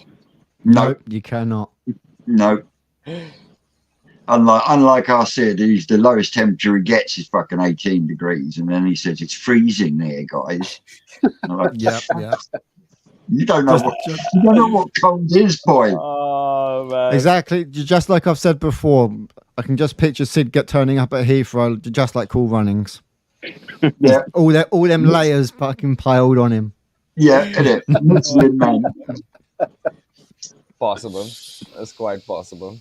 No, You cannot. no. Unlike our Sid, the lowest temperature he gets is fucking 18 degrees, and then he says it's freezing there, guys. I'm like, Yep. you don't know what cold is, boy. Oh man. Exactly. Just like I've said before, I can just picture Sid turning up at Heathrow, just like Cool Runnings. Yeah, All them layers fucking piled on him. yeah, it. Muslim man. Possible. That's quite possible.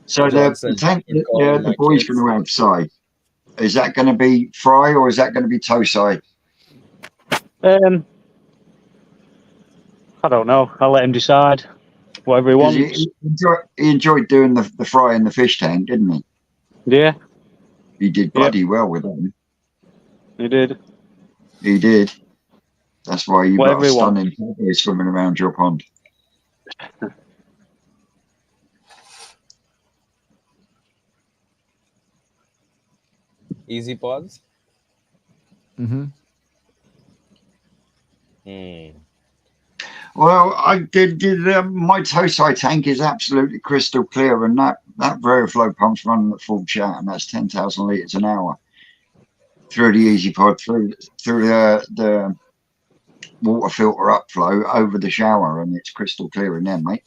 So Johnson, the tank good call, the my boys kids. going to have side. Is that going to be fry or is that going to be toe side? I don't know. I'll let him decide whatever he 'Cause wants. he enjoyed doing the fry in the fish tank, didn't he? Yeah, He did bloody well with them. he did. He did. That's why you got Whatever a he wants. stunning cowboy swimming around your pond. Easy pods. Mm-hmm. Well, I did. My toe side tank is absolutely crystal clear, and that Veriflow pump's running at full chat, and that's 10,000 litres an hour through the Easy Pod, through the water filter upflow over the shower, and it's crystal clear in there, mate.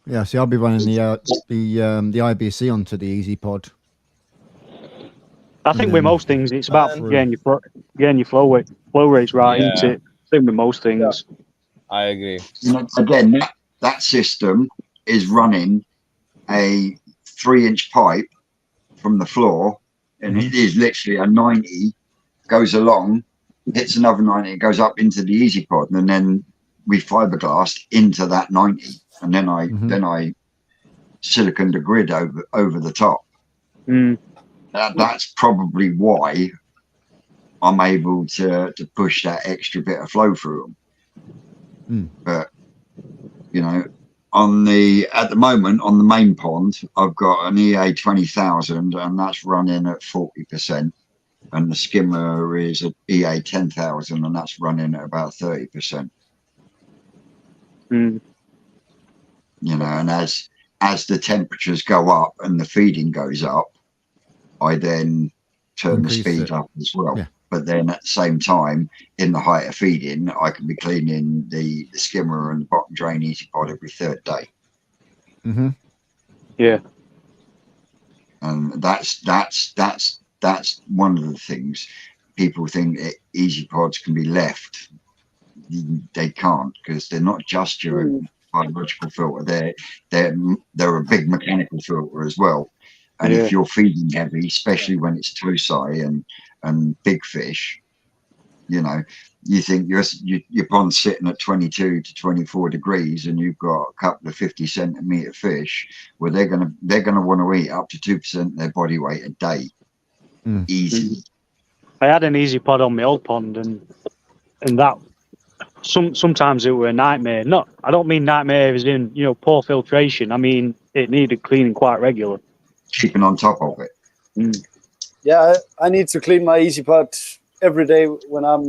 Yeah, see, I'll be running the IBC onto the Easy Pod. I think with most things, it's about Through. getting your flow rates right, Yeah. isn't it? Same with most things. I agree. Again, that system is running a 3-inch pipe from the floor, and it is literally a 90 goes along, hits another 90, it goes up into the Easy Pod, and then we fiberglassed into that 90, and then I siliconed the grid over the top. That's probably why I'm able to push that extra bit of flow through them. But you know, at the moment on the main pond, I've got an EA 20,000, and that's running at 40%, and the skimmer is an EA 10,000, and that's running at about 30%. You know, and as the temperatures go up and the feeding goes up, I then turn the speed up as well. Yeah. But then at the same time, in the height of feeding, I can be cleaning the skimmer and the bottom drain Easy Pod every third day. Yeah. And that's one of the things. People think that Easy Pods can be left. They can't, because they're not just your biological filter. They're a big mechanical filter as well. And if you're feeding heavy, especially when it's tosai and big fish, you know, you think your pond's sitting at 22 to 24 degrees, and you've got a couple of 50 centimeter fish. Well, they're gonna want to eat up to 2% of their body weight a day, easy. I had an Easy Pod on my old pond, and that sometimes it were a nightmare. I don't mean nightmare as in poor filtration. I mean it needed cleaning quite regular. Keeping on top of it. Yeah, I need to clean my Easy Pot every day when I'm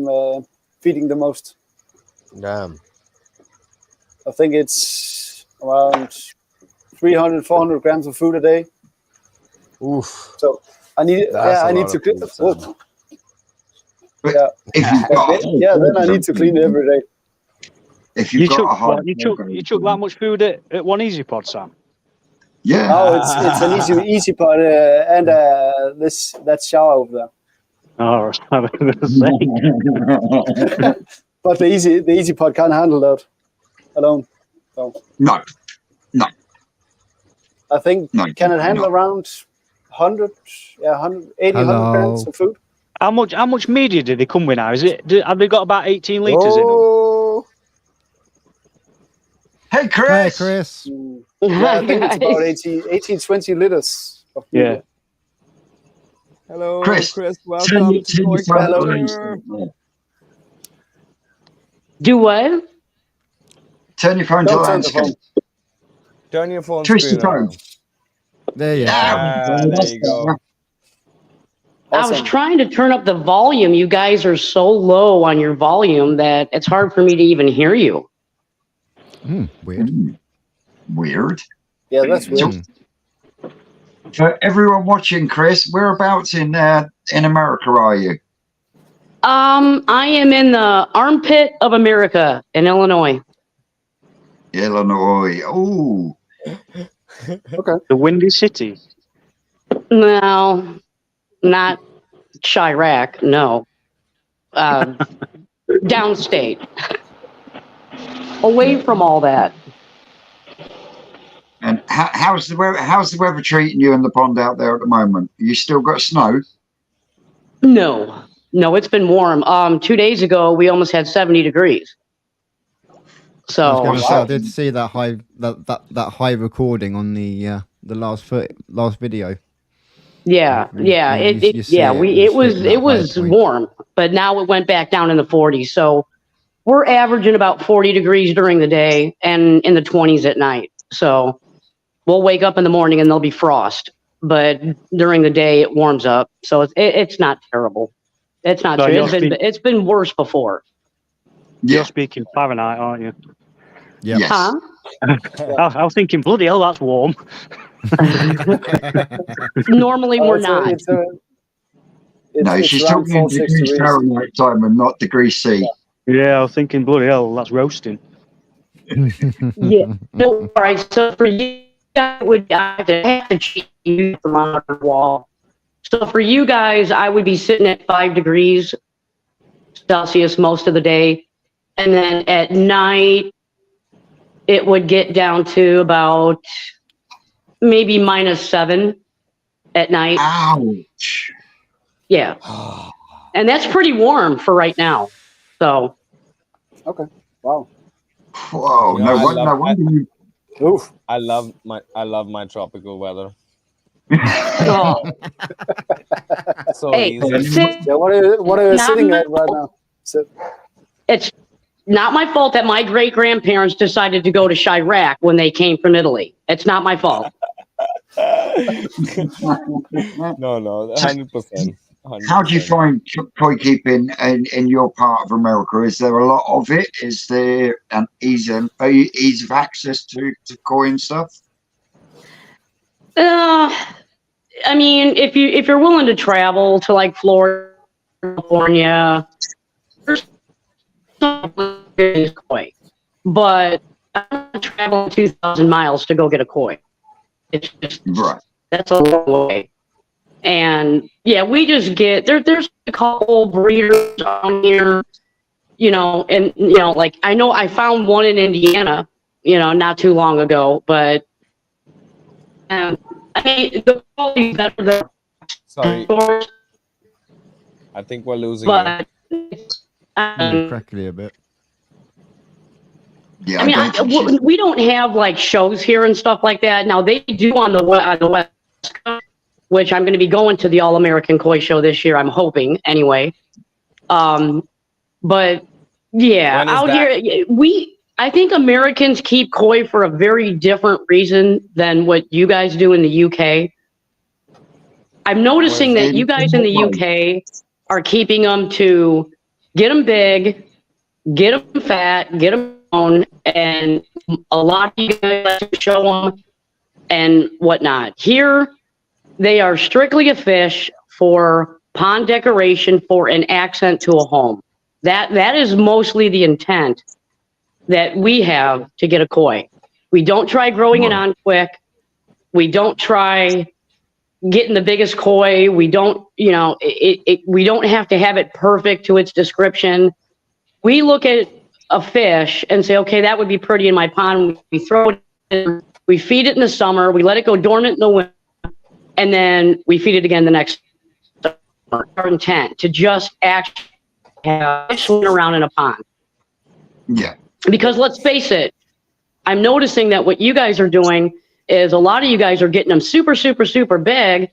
feeding the most. Damn. I think it's around 300, 400 grams of food a day. Oof. So I need, That's I a need lot to of clean. food, son. But Yeah, if you've got a whole then I need to clean it every day. if you've You got took a high what? You took that much food at one Easy Pod, Sam? yeah. No, it's an Easy Pot and that shower over there. Oh, I was going to say. But the Easy Pot can't handle that alone. So No, I think no. can it handle no. around 100, 180, 100 Hello. grams of food? How much media do they come with now? Have they got about 18 litres in them? Oh, Hey, Hey, Chris. Chris. Yeah, I think it's about 18, 20 liters of media. Yeah. hello, Chris, Chris. Turn Welcome your- to turn Koi your phone to Culture. landscape. Do what? Turn your phone to Don't turn the phone. landscape. Turn your phone Twist screen your phone. around. There you Yeah, go. there you go. I was Awesome. trying to turn up the volume. You guys are so low on your volume that it's hard for me to even hear you. Weird. Weird. Yeah, that's weird. Hmm. For everyone watching, Chris, whereabouts in America are you? I am in the armpit of America in Illinois. Illinois. Oh, The Windy City. No, not Chirac. No, downstate, away from all that. and how's the weather? How's the weather treating you in the pond out there at the moment? You still got snow? No, it's been warm. 2 days ago, we almost had 70 degrees. I was So going to say I did see that high recording on the last video. yeah, You see it was hitting that high point. warm, but now it went back down in the 40s. So we're averaging about 40 degrees during the day and in the 20s at night. So we'll wake up in the morning and there'll be frost, but during the day it warms up. So it's not terrible. It's not. No, it's been worse before. You're speaking Fahrenheit, aren't you? Yeah. Yes. Huh? I was thinking, bloody hell, that's warm. Normally we're not. No, she's around talking in 4, 6 degrees Fahrenheit time and not degrees C. Yeah, I was thinking, bloody hell, that's roasting. Yeah. No, all right. So for you, I have to cheat you the monitor wall. So for you guys, I would be sitting at 5 degrees Celsius most of the day, and then at night it would get down to about maybe -7 at night. Ouch. Yeah, and that's pretty warm for right now. So Okay. Wow. Whoa. You know, No wonder you. Oof. I love my tropical weather. oh, So hey, easy. Yeah. What are you Not sitting my at right now? it's not my fault that my great grandparents decided to go to Chirac when they came from Italy. It's not my fault. No, 100%. How do you find koi keeping in your part of America? Is there a lot of it? Is there an ease of access to koi and stuff? I mean, if you're willing to travel to like Florida, California, there's some koi, but I'm not traveling 2,000 miles to go get a koi. It's just Right. that's a long way. And yeah, we just get there's a couple breeders on here, and like I know I found one in Indiana, not too long ago, but I mean the quality's better than Sorry, stores, I think we're losing you. but Crackly a bit. Yeah. I mean, we don't have like shows here and stuff like that. Now they do on the West Coast, which I'm going to be going to the All American Koi Show this year. I'm hoping anyway. But yeah, When is out that? here I think Americans keep koi for a very different reason than what you guys do in the UK. I'm noticing that you guys in the UK are keeping them to get them big, get them fat, get them on, and a lot of you guys like to show them and whatnot. Here, they are strictly a fish for pond decoration, for an accent to a home. That is mostly the intent that we have to get a koi. We don't try growing it on quick. We don't try getting the biggest koi. We don't, you know, we don't have to have it perfect to its description. We look at a fish and say, okay, that would be pretty in my pond. We throw it in, we feed it in the summer, we let it go dormant in the winter, and then we feed it again the next summer. Our intent to just actually have fish swimming around in a pond. Yeah. Because let's face it, I'm noticing that what you guys are doing is a lot of you guys are getting them super, super, super big.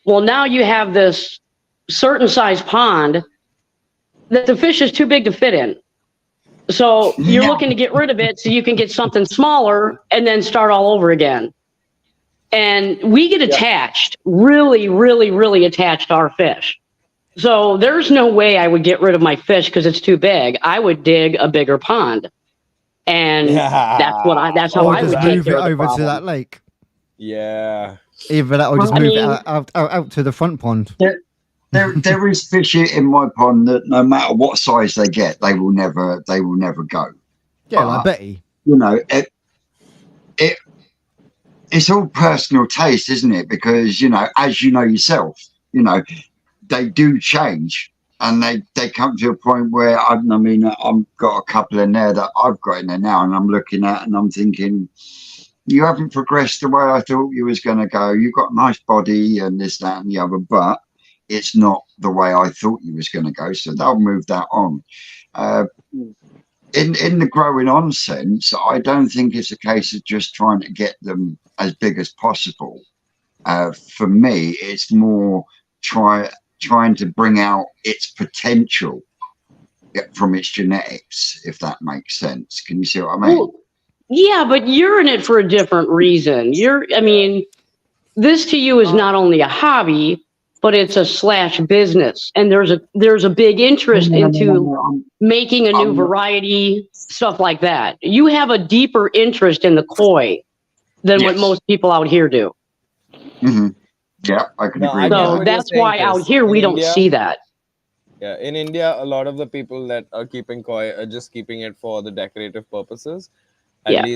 Well, now you have this certain size pond that the fish is too big to fit in. So you're looking to get rid of it so you can get something smaller and then start all over again. And we get attached, really, really, really attached to our fish. So there's no way I would get rid of my fish because it's too big. I would dig a bigger pond. And that's how I would move take it over to that lake. Yeah. Either that or just move it out to the front pond. There is fish in my pond that no matter what size they get, they will never go. Yeah, but, like Betty. You know, it's all personal taste, isn't it? Because, you know, as you know yourself, you know, they do change, and they come to a point where I've got a couple in there that I've got in there now, and I'm looking at and I'm thinking, you haven't progressed the way I thought you was going to go. You've got a nice body and this, that, and the other, but it's not the way I thought you was going to go. So they'll move that on. In the growing on sense, I don't think it's a case of just trying to get them as big as possible. For me, it's more trying to bring out its potential from its genetics, if that makes sense. Can you see what I mean? Well, yeah, but you're in it for a different reason. This to you is not only a hobby, but it's a / business. And there's a big interest into making a new variety, stuff like that. You have a deeper interest in the koi than what most people out here do. Mm-hmm. Yeah, I can agree. So that's why out here we don't see that. Yeah, in India, a lot of the people that are keeping koi are just keeping it for the decorative purposes. At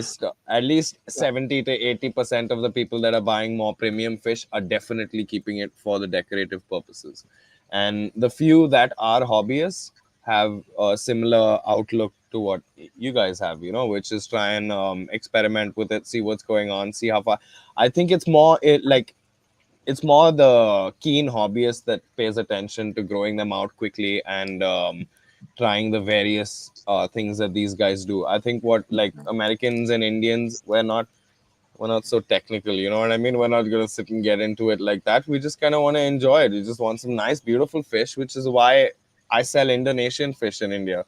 least 70 to 80% of the people that are buying more premium fish are definitely keeping it for the decorative purposes. And the few that are hobbyists have a similar outlook to what you guys have, you know, which is try and experiment with it, see what's going on, see how far. I think it's more it's more the keen hobbyist that pays attention to growing them out quickly and trying the various things that these guys do. I think what like Americans and Indians, we're not so technical, you know what I mean? We're not going to sit and get into it like that. We just kind of want to enjoy it. We just want some nice, beautiful fish, which is why I sell Indonesian fish in India,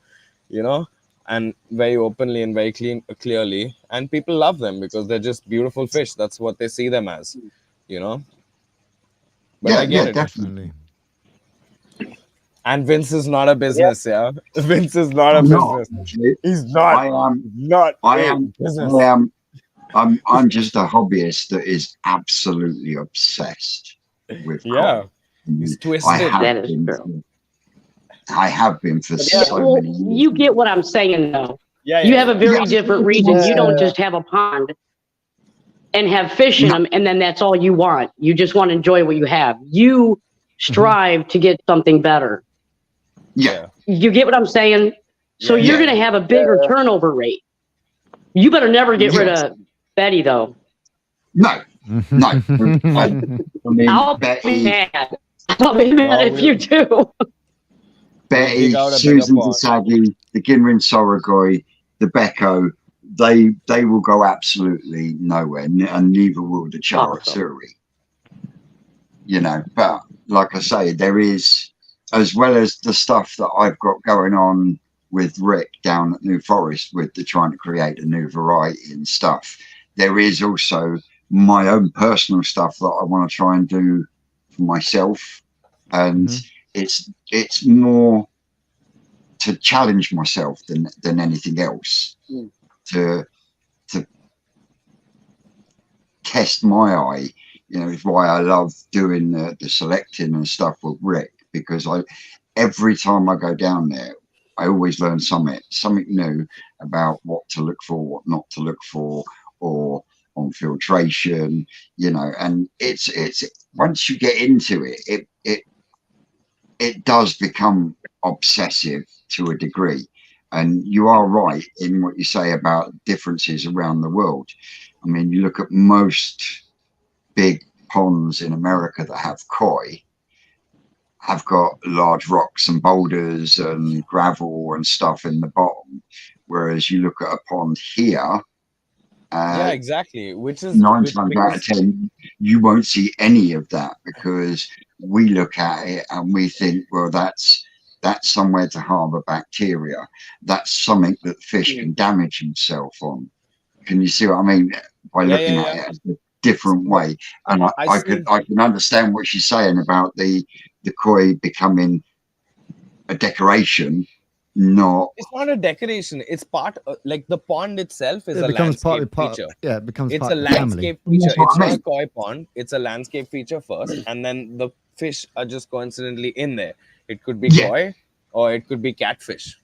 you know, and very openly and very clearly. And people love them because they're just beautiful fish. That's what they see them as, you know. But I get it. Definitely. And Vince is not a business, Vince is not a business. He's not. I'm just a hobbyist that is absolutely obsessed with koi. He's twisted. I have been for so many years. You get what I'm saying, though. You have a very different reason. You don't just have a pond and have fish in them, and then that's all you want. You just want to enjoy what you have. You strive to get something better. Yeah. You get what I'm saying? So you're going to have a bigger turnover rate. You better never get rid of Betty, though. No. I mean, I'll be mad. I'll be mad if you do. Betty, Susan Zasagi, the Ginrin Sorogoi, the Beko, they will go absolutely nowhere, and neither will the Charatsuri. You know, but like I say, there is, as well as the stuff that I've got going on with Rick down at New Forest with the trying to create a new variety and stuff, there is also my own personal stuff that I want to try and do myself, and it's more to challenge myself than anything else, to test my eye. It's why I love doing the selecting and stuff with Rick, because every time I go down there, I always learn something new about what to look for, what not to look for, or on filtration, and it's once you get into it, it does become obsessive to a degree. And you are right in what you say about differences around the world. I mean, you look at most big ponds in America that have koi, have got large rocks and boulders and gravel and stuff in the bottom, whereas you look at a pond here, yeah, exactly, which is 9 times out of 10 you won't see any of that, because we look at it and we think, well, that's somewhere to harbor bacteria, that's something that fish can damage himself on. Can you see what I mean? By looking at it as a different way. And I can understand what she's saying about the koi becoming a decoration. It's not a decoration. It's part like the pond itself is a landscape feature. Yeah, it becomes It's part a of the landscape family. feature. It's not a koi pond. It's a landscape feature first, and then the fish are just coincidentally in there. It could be koi, or it could be catfish,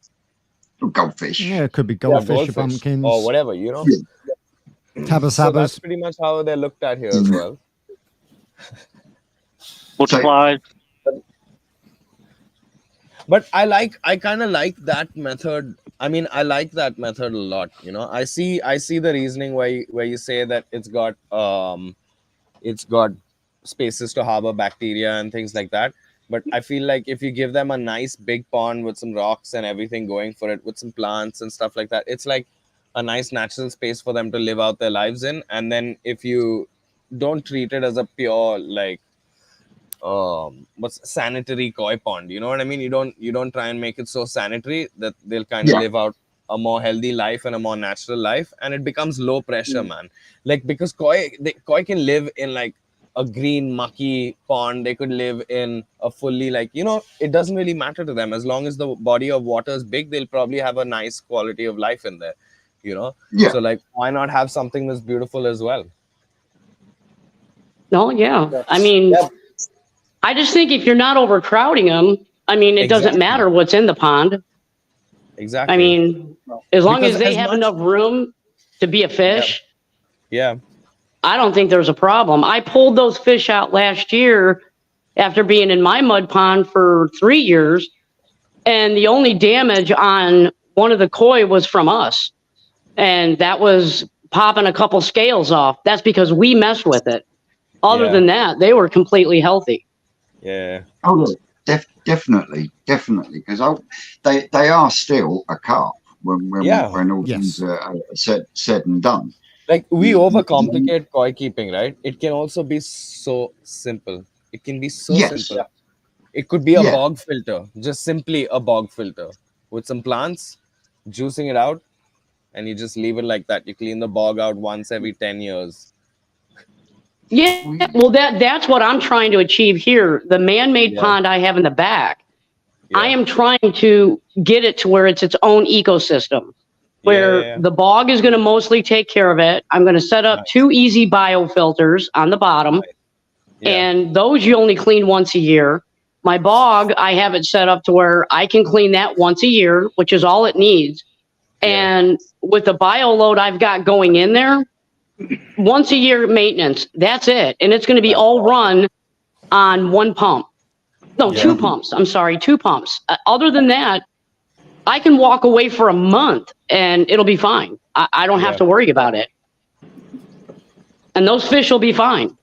or goldfish. Yeah, it could be goldfish, or pumpkins, or whatever. Tabba So sabbas. that's pretty much how they're looked at here as well. Butterflies. But I kind of like that method. I mean, I like that method a lot. I see the reasoning where you say that it's got spaces to harbor bacteria and things like that. But I feel like if you give them a nice big pond with some rocks and everything going for it, with some plants and stuff like that, it's like a nice natural space for them to live out their lives in. And then if you don't treat it as a pure like what's sanitary koi pond, you know what I mean? You don't try and make it so sanitary that they'll kind of live out a more healthy life and a more natural life, and it becomes low pressure, man. Like, because koi can live in like a green mucky pond, they could live in a fully like, it doesn't really matter to them. As long as the body of water is big, they'll probably have a nice quality of life in there, so like, why not have something that's beautiful as well? No, yeah. I mean, I just think if you're not overcrowding them, I mean, it doesn't matter what's in the pond. Exactly. I mean, as long Because as they have enough room to be a fish, yeah, I don't think there's a problem. I pulled those fish out last year after being in my mud pond for 3 years, and the only damage on one of the koi was from us, and that was popping a couple scales off. That's because we messed with it. Other than that, they were completely healthy. Yeah. Oh, definitely, because they are still a carp when all things are said and done. Like, we overcomplicate koi keeping, right? It can also be so simple. It can be so simple. It could be a bog filter, just simply a bog filter with some plants, juicing it out, and you just leave it like that. You clean the bog out once every 10 years. Yeah, well, that's what I'm trying to achieve here. The man-made pond I have in the back, I am trying to get it to where it's its own ecosystem, where the bog is going to mostly take care of it. I'm going to set up 2 easy biofilters on the bottom, and those you only clean once a year. My bog, I have it set up to where I can clean that once a year, which is all it needs. And with the bio load I've got going in there, once a year maintenance, that's it. And it's going to be all run on 1 pump. No, 2 pumps. I'm sorry, 2 pumps. Other than that, I can walk away for a month and it'll be fine. I don't have to worry about it. And those fish will be fine.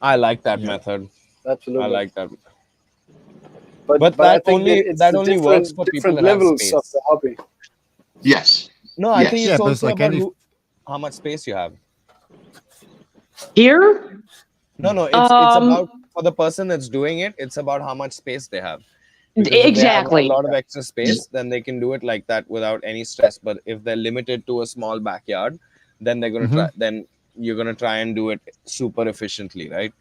I like that method. Absolutely. I like that. But that only works for people that have space. Of the hobby. Yes. No, I think it's also like about how much space you have. Here? No, it's about, for the person that's doing it, it's about how much space they have. Because exactly. If they have a lot of extra space, then they can do it like that without any stress. But if they're limited to a small backyard, then they're gonna try. Then you're gonna try and do it super efficiently, right?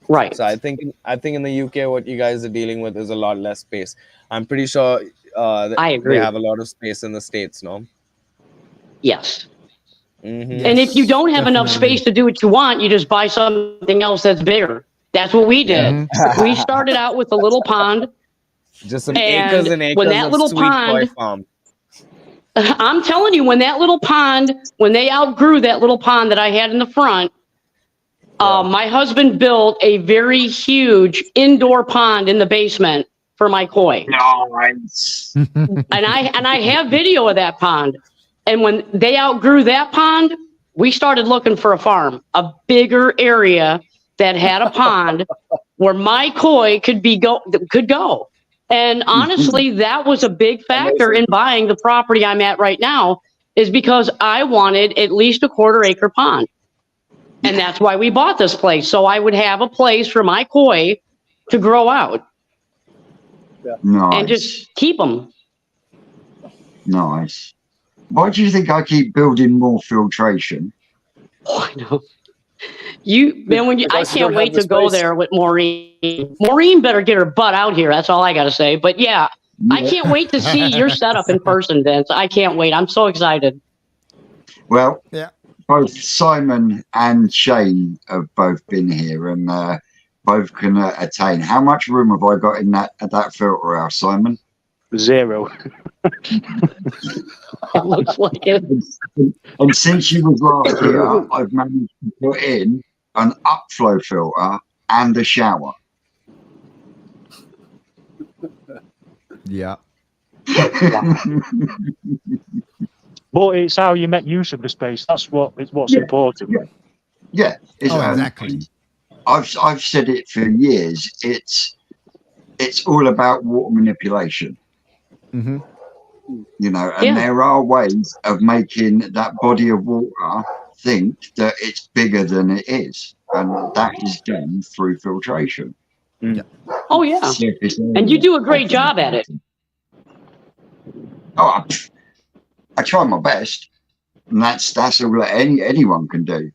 Right. So I think in the UK, what you guys are dealing with is a lot less space. I'm pretty sure I agree. they have a lot of space in the States, no? Yes. Mm-hmm. And if you don't have enough definitely. space to do what you want, you just buy something else that's bigger. That's what we did. Mhm. We started out with a little pond. Just some And acres and when acres that of little sweet koi pond, farm. I'm telling you, when that little pond, when they outgrew that little pond that I had in the front, my husband built a very huge indoor pond in the basement for my koi. Nice. And I have video of that pond. And when they outgrew that pond, we started looking for a farm, a bigger area that had a pond where my koi could go. And honestly, that was a big factor in buying the property I'm at right now, is because I wanted at least a 1/4 acre pond. And that's why we bought this place. So I would have a place for my koi to grow out Nice. and just keep them. Nice. Why do you think I keep building more filtration? Oh, I know. I can't wait to go there with Maureen. Maureen better get her butt out here. That's all I got to say. But yeah, I can't wait to see your setup in person, Vince. I can't wait. I'm so excited. Well, Yeah. both Simon and Shane have both been here and both can attain. How much room have I got in that filter house, Simon? 0. It looks like it. And since you was last here, I've managed to put in an upflow filter and a shower. Yeah. But it's how you make use of the space. That's what's important. Yeah, it's, exactly. I've said it for years. It's all about water manipulation. Mm-hmm. You know, and there are ways of making that body of water think that it's bigger than it is, and that is done through filtration. Yeah. Oh yeah, and you do a great job at it. Oh, I try my best, and that's all that anyone can do.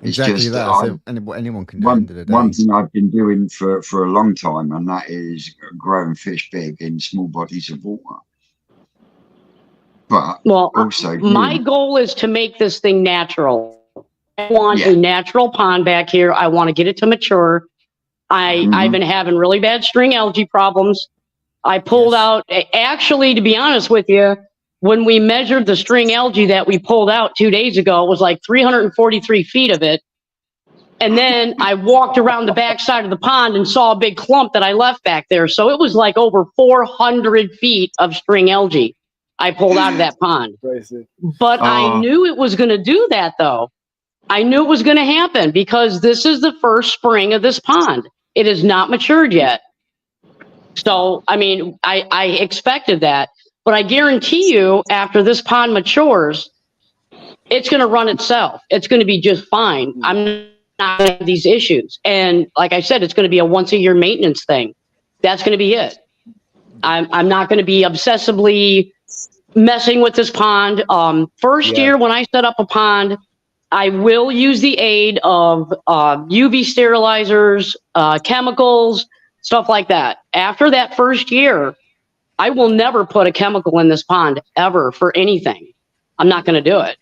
It's Exactly just that. Anyone can do. At the end of the day. One thing I've been doing for a long time, and that is growing fish big in small bodies of water. But also, my goal is to make this thing natural. I want a natural pond back here. I want to get it to mature. I've been having really bad string algae problems. I pulled out, actually, to be honest with you, when we measured the string algae that we pulled out 2 days ago, it was like 343 feet of it. And then I walked around the back side of the pond and saw a big clump that I left back there. So it was like over 400 feet of string algae I pulled out of that pond. Crazy. But I knew it was going to do that, though. I knew it was going to happen because this is the first spring of this pond. It is not matured yet. So, I mean, I expected that. But I guarantee you, after this pond matures, it's going to run itself. It's going to be just fine. I'm not going to have these issues. And like I said, it's going to be a once-a-year maintenance thing. That's going to be it. I'm not going to be obsessively messing with this pond. First year when I set up a pond, I will use the aid of UV sterilizers, chemicals, stuff like that. After that first year, I will never put a chemical in this pond ever for anything. I'm not going to do it.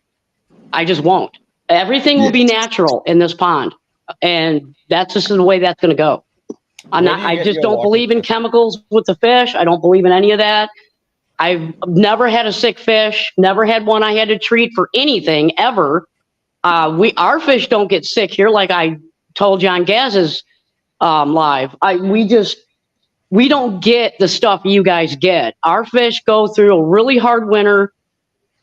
I just won't. Everything will be natural in this pond. And that's just the way that's going to go. I just don't believe in chemicals with the fish. I don't believe in any of that. I've never had a sick fish, never had one I had to treat for anything ever. Our fish don't get sick here, like I told John Gaz's live. We don't get the stuff you guys get. Our fish go through a really hard winter.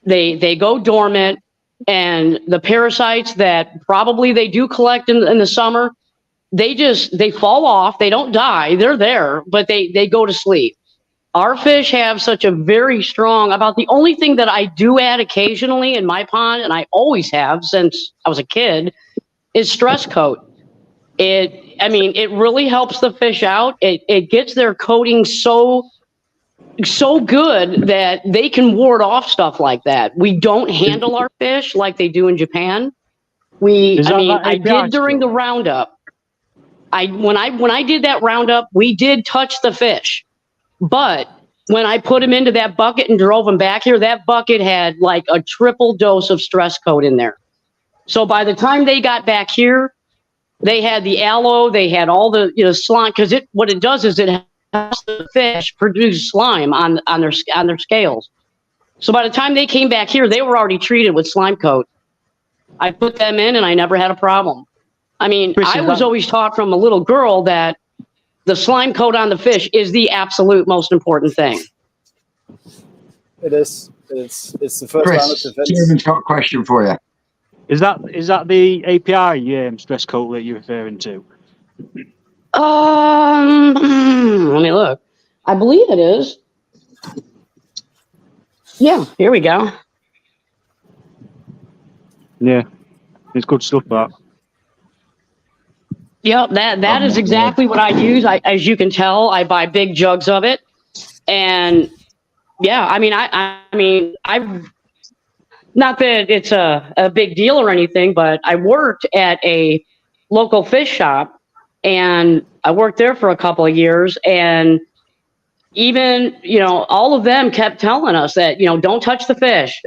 They go dormant, and the parasites that probably they do collect in the summer, they fall off. They don't die. They're there, but they go to sleep. Our fish have such a very strong, about the only thing that I do add occasionally in my pond, and I always have since I was a kid, is stress coat. It really helps the fish out. It gets their coating so good that they can ward off stuff like that. We don't handle our fish like they do in Japan. I did during the roundup. When I did that roundup, we did touch the fish, but when I put them into that bucket and drove them back here, that bucket had like a triple dose of stress coat in there. So by the time they got back here, they had the aloe, they had all the slime, because what it does is it helps the fish produce slime on their scales. So by the time they came back here, they were already treated with slime coat. I put them in and I never had a problem. I mean, I was always taught from a little girl that the slime coat on the fish is the absolute most important thing. It is. It's the first line of defense. Steven's got a question for you. Is that the API stress coat that you're referring to? Let me look. I believe it is. Yeah, here we go. Yeah, it's good stuff, that. Yep, that is exactly what I use. As you can tell, I buy big jugs of it, and yeah, I mean, I've not that it's a big deal or anything, but I worked at a local fish shop, and I worked there for a couple of years, and even all of them kept telling us that don't touch the fish.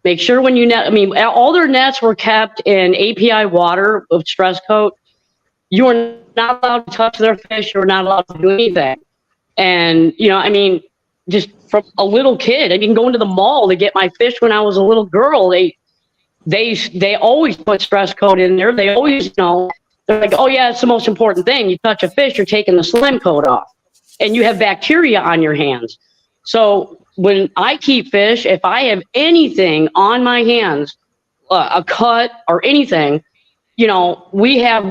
Make sure when you net. I mean, all their nets were kept in API water with stress coat. You are not allowed to touch their fish. You're not allowed to do anything. And, I mean, just from a little kid, I mean, going to the mall to get my fish when I was a little girl, they always put stress coat in there. They always, they're like, oh, yeah, it's the most important thing. You touch a fish, you're taking the slim coat off. And you have bacteria on your hands. So when I keep fish, if I have anything on my hands, a cut or anything, we have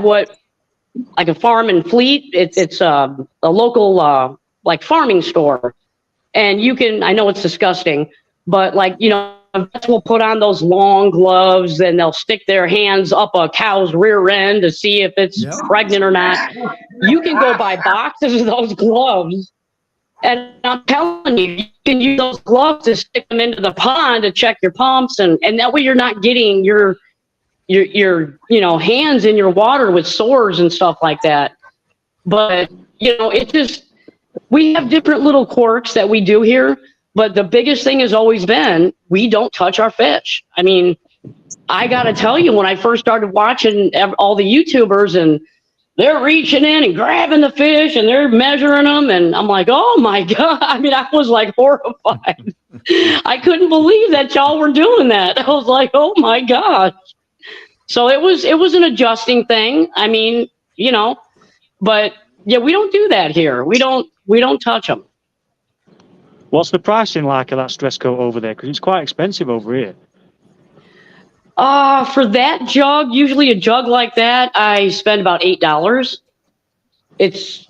like a farm in Fleet. It's a local like farming store, and I know it's disgusting, but like vets will put on those long gloves and they'll stick their hands up a cow's rear end to see if it's pregnant or not. You can go buy boxes of those gloves, and I'm telling you can use those gloves to stick them into the pond to check your pumps, and that way you're not getting your hands in your water with sores and stuff like that. But it just, we have different little quirks that we do here, but the biggest thing has always been we don't touch our fish. I mean, I gotta tell you, when I first started watching all the YouTubers and they're reaching in and grabbing the fish and they're measuring them, and I'm like, oh my God. I mean, I was like horrified. I couldn't believe that y'all were doing that. I was like, oh my God. So it was an adjusting thing. I mean, but yeah, we don't do that here. We don't touch them. What's the pricing like of that stress coat over there? Because it's quite expensive over here. For that jug, usually a jug like that, I spend about $8. It's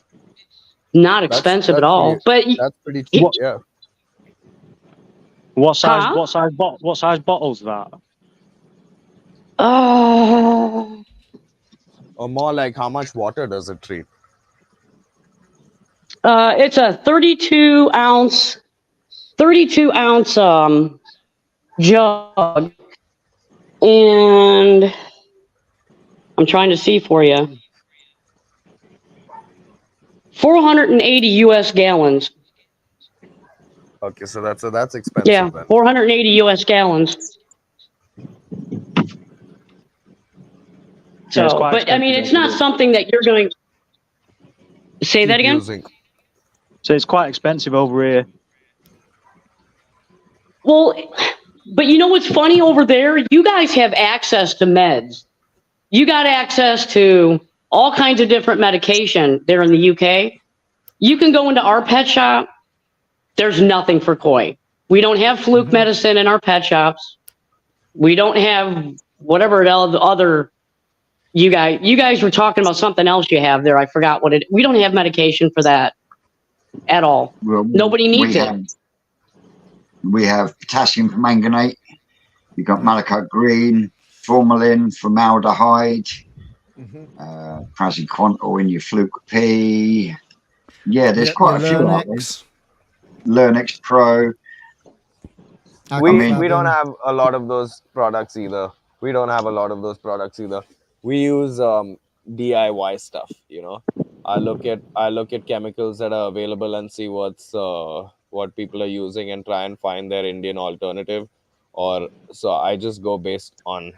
not expensive at all. But that's pretty cheap. Yeah. What size bottles are that? Or more like, how much water does it treat? It's a 32 ounce jug, and I'm trying to see for you. 480 US gallons. Okay, so that's expensive. Yeah, then. 480 US gallons. So, but I mean, it's not something that you're going to say that again. So it's quite expensive over here. Well, but what's funny over there? You guys have access to meds. You got access to all kinds of different medication there in the UK. You can go into our pet shop. There's nothing for koi. We don't have fluke medicine in our pet shops. We don't have whatever other. You guys were talking about something else you have there. I forgot what it. We don't have medication for that at all. Well, nobody needs it. We have potassium permanganate. You've got malachite green, formalin, formaldehyde, praziquantel in your fluke P. Yeah, there's quite a few out there. Lernex Pro. We don't have a lot of those products either. We use DIY stuff. I look at chemicals that are available and see what people are using and try and find their Indian alternative. Or so I just go based on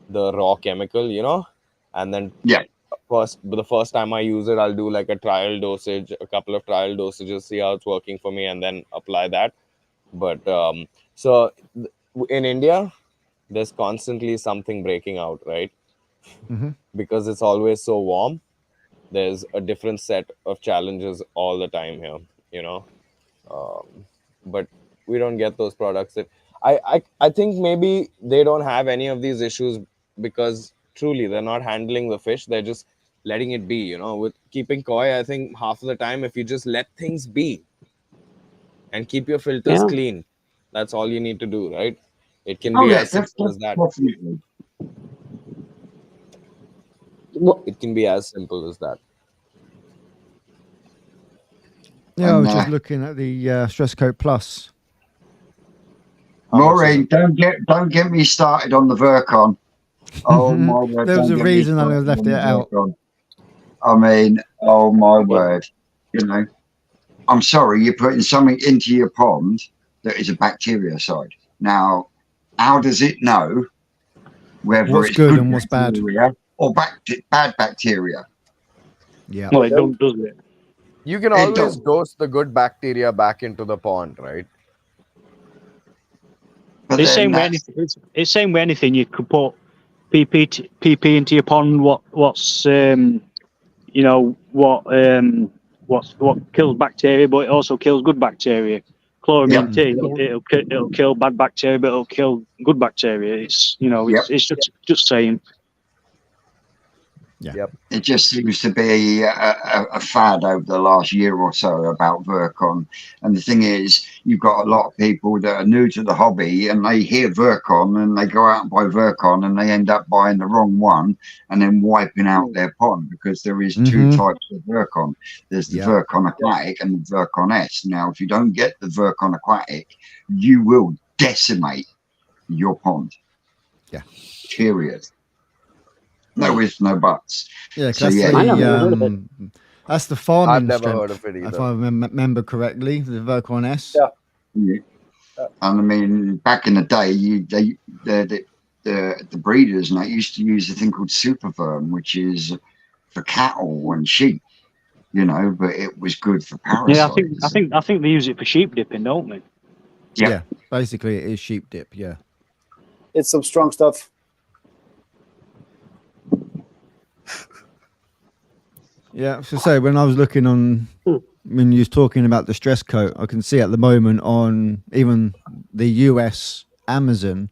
the raw chemical, and then the first time I use it, I'll do like a trial dosage, a couple of trial dosages, see how it's working for me, and then apply that. But so in India, there's constantly something breaking out, right? Because it's always so warm. There's a different set of challenges all the time here. But we don't get those products. I think maybe they don't have any of these issues because truly they're not handling the fish. They're just letting it be. With keeping koi, I think half of the time, if you just let things be and keep your filters clean, that's all you need to do, right? It can be as simple as that. Definitely. It can be as simple as that. Yeah, I was just looking at the Stress Coat Plus. Maureen, don't get me started on the Virkon. Oh my word! There was a reason I left it out. I mean, oh my word! I'm sorry, you're putting something into your pond that is a bactericide. Now, how does it know whether what's it's good and what's bad or bad bacteria? Yeah, well, it don't, does it? You can always dose the good bacteria back into the pond, right? But it's same way anything. You could put PP into your pond. What kills bacteria, but it also kills good bacteria. Chloramine T, it'll kill bad bacteria, but it'll kill good bacteria. It's it's just saying. Yeah. Yep. It just seems to be a fad over the last year or so about Virkon. And the thing is, you've got a lot of people that are new to the hobby and they hear Virkon and they go out and buy Virkon and they end up buying the wrong one and then wiping out their pond because there is two types of Virkon. There's the Virkon Aquatic and the Virkon S. Now, if you don't get the Virkon Aquatic, you will decimate your pond. Yeah. Period. No ifs, no buts. Yeah, so, that's the farming I've never strength, heard of it either. if I remember correctly, the Virkon S. Yeah. And I mean, back in the day, the breeders and they used to use a thing called Superverm, which is for cattle and sheep, but it was good for parasites. Yeah, I think they use it for sheep dipping, don't they? Yeah, basically it is sheep dip. Yeah, it's some strong stuff. Yeah, so when I was looking on, when you was talking about the stress coat, I can see at the moment on even the US Amazon,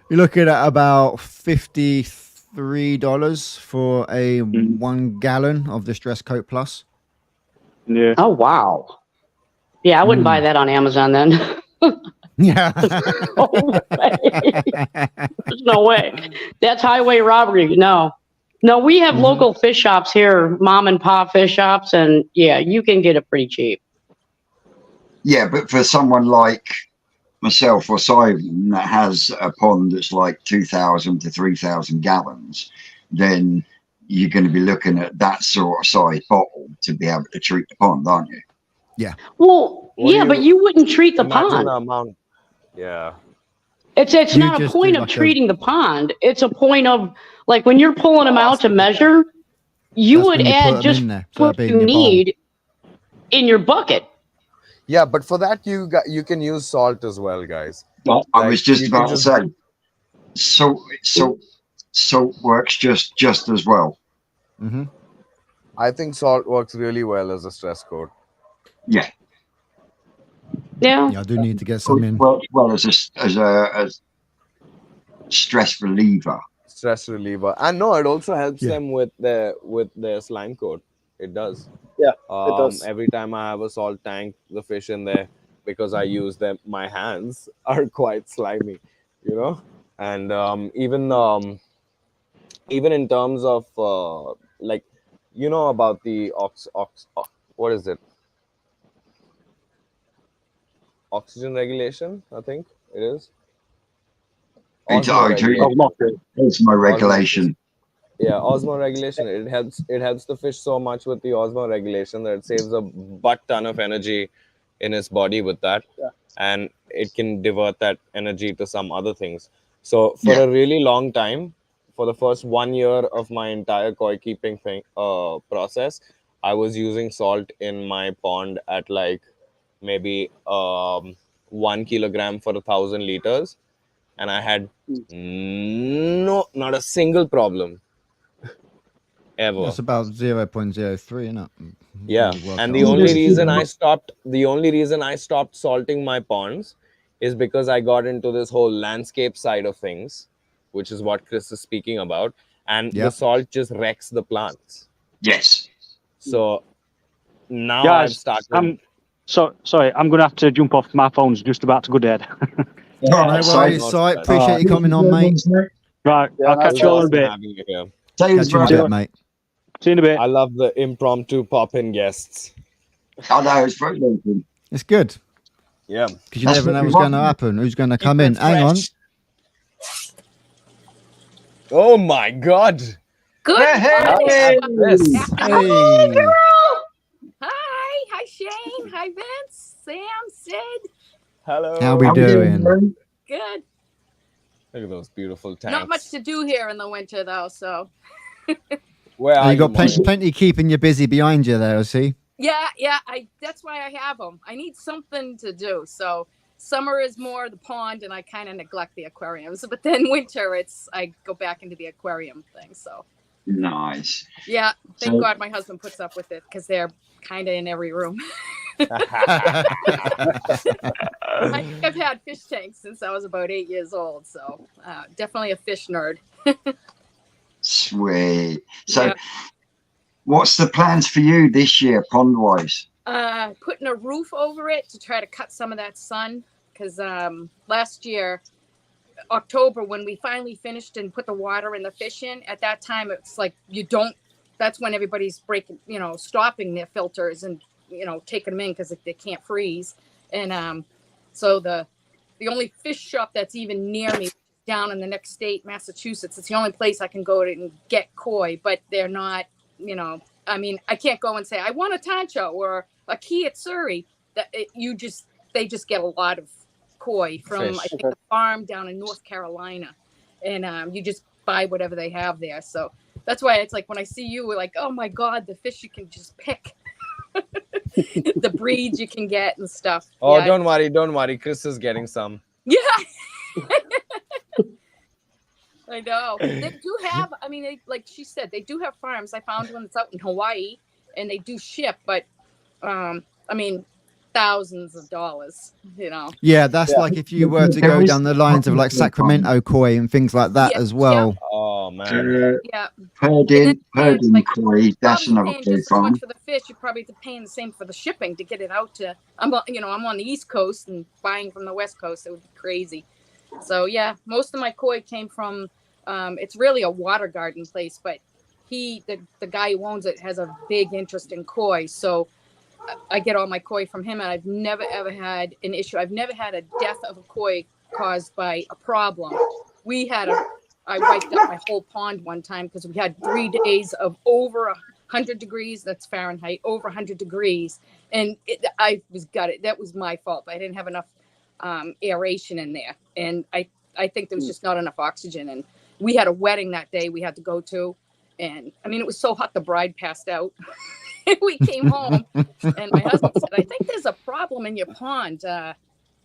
you're looking at about $53 for a 1 gallon of the Stress Coat Plus. Yeah. Oh wow. Yeah, I wouldn't buy that on Amazon then. Yeah. There's no way. That's highway robbery. No, we have local fish shops here, mom and pop fish shops, and yeah, you can get it pretty cheap. Yeah, but for someone like myself or Simon that has a pond that's like 2,000 to 3,000 gallons, then you're going to be looking at that sort of size bottle to be able to treat the pond, aren't you? Yeah. Well, yeah, but you wouldn't treat the pond. Yeah. It's not a point of treating the pond. It's a point of, like, when you're pulling them out to measure, you would add just what you need in your bucket. Yeah, but for that you can use salt as well, guys. Well, I was just about to say, salt works just as well. I think salt works really well as a stress coat. Yeah. Yeah. I do need to get some in. Well, as a stress reliever. Stress reliever, and no, it also helps them with their slime coat. It does. Yeah, it does. Every time I have a salt tank, the fish in there, because I use them, my hands are quite slimy, and even in terms of like, about the what is it? Oxygen regulation, I think it is. It's my regulation. osmoregulation. It helps the fish so much with the osmoregulation that it saves a butt ton of energy in his body with that. And it can divert that energy to some other things. So for a really long time, for the first 1 year of my entire koi keeping process, I was using salt in my pond at like maybe 1 kilogram for 1,000 liters, and I had not a single problem ever. That's about 0.03, isn't it? Yeah, and the only reason I stopped salting my ponds is because I got into this whole landscape side of things, which is what Chris is speaking about, and the salt just wrecks the plants. Yes. So now Guys, I've started. Sorry, I'm going to have to jump off. My phone's just about to go dead. No worries, Si. Appreciate you coming on, mate. Right, I'll catch you all in a bit. Having you here. Catch you in a bit, mate. See you in a bit. I love the impromptu pop-in guests. I know, it's very good. It's good. Yeah. Because you never know what's going to happen. Who's going to come in? Hang on. Oh my God. Good. Hey. Yes. Hey. Hi, Shane. Hi, Vince. Sam, Sid. Hello. How we doing? Good. Look at those beautiful tanks. Not much to do here in the winter, though. So. Where are You got Molly? plenty keeping you busy behind you there, I see. Yeah. That's why I have them. I need something to do. So summer is more the pond, and I kind of neglect the aquariums. But then winter, I go back into the aquarium thing. So. Nice. Yeah. Thank God my husband puts up with it because they're kind of in every room. I've had fish tanks since I was about 8 years old, so definitely a fish nerd. Sweet. So, what's the plans for you this year, pond-wise? Putting a roof over it to try to cut some of that sun, because last year, October, when we finally finished and put the water and the fish in, at that time it's like that's when everybody's stopping their filters and taking them in because they can't freeze. And so the only fish shop that's even near me, down in the next state, Massachusetts, it's the only place I can go to and get koi, but they're not, I can't go and say I want a tancho or a key at Surrey. They just get a lot of koi from I think a farm down in North Carolina, and you just buy whatever they have there. So that's why it's like when I see you, we're like, oh my God, the fish you can just pick. The breeds you can get and stuff. Oh, yeah. Don't worry. Chris is getting some. Yeah. I know. They do have, like she said, they do have farms. I found one that's out in Hawaii, and they do ship, but thousands of dollars, Yeah, that's like if you were to go down the lines of like Sacramento koi and things like that as well. Yeah. Oh man. Yeah. Perdin koi, that's another koi just so farm. much for the fish, you probably have to pay the same for the shipping to get it out to. I'm on the East Coast and buying from the West Coast. It would be crazy. So yeah, most of my koi came from. It's really a water garden place, but the guy who owns it has a big interest in koi, so I get all my koi from him, and I've never ever had an issue. I've never had a death of a koi caused by a problem. I wiped out my whole pond one time because we had 3 days of over 100 degrees. That's Fahrenheit, over 100 degrees, and I was gutted. That was my fault. I didn't have enough aeration in there, and I think there was just not enough oxygen. And we had a wedding that day we had to go to, and it was so hot the bride passed out. We came home, and my husband said, I think there's a problem in your pond.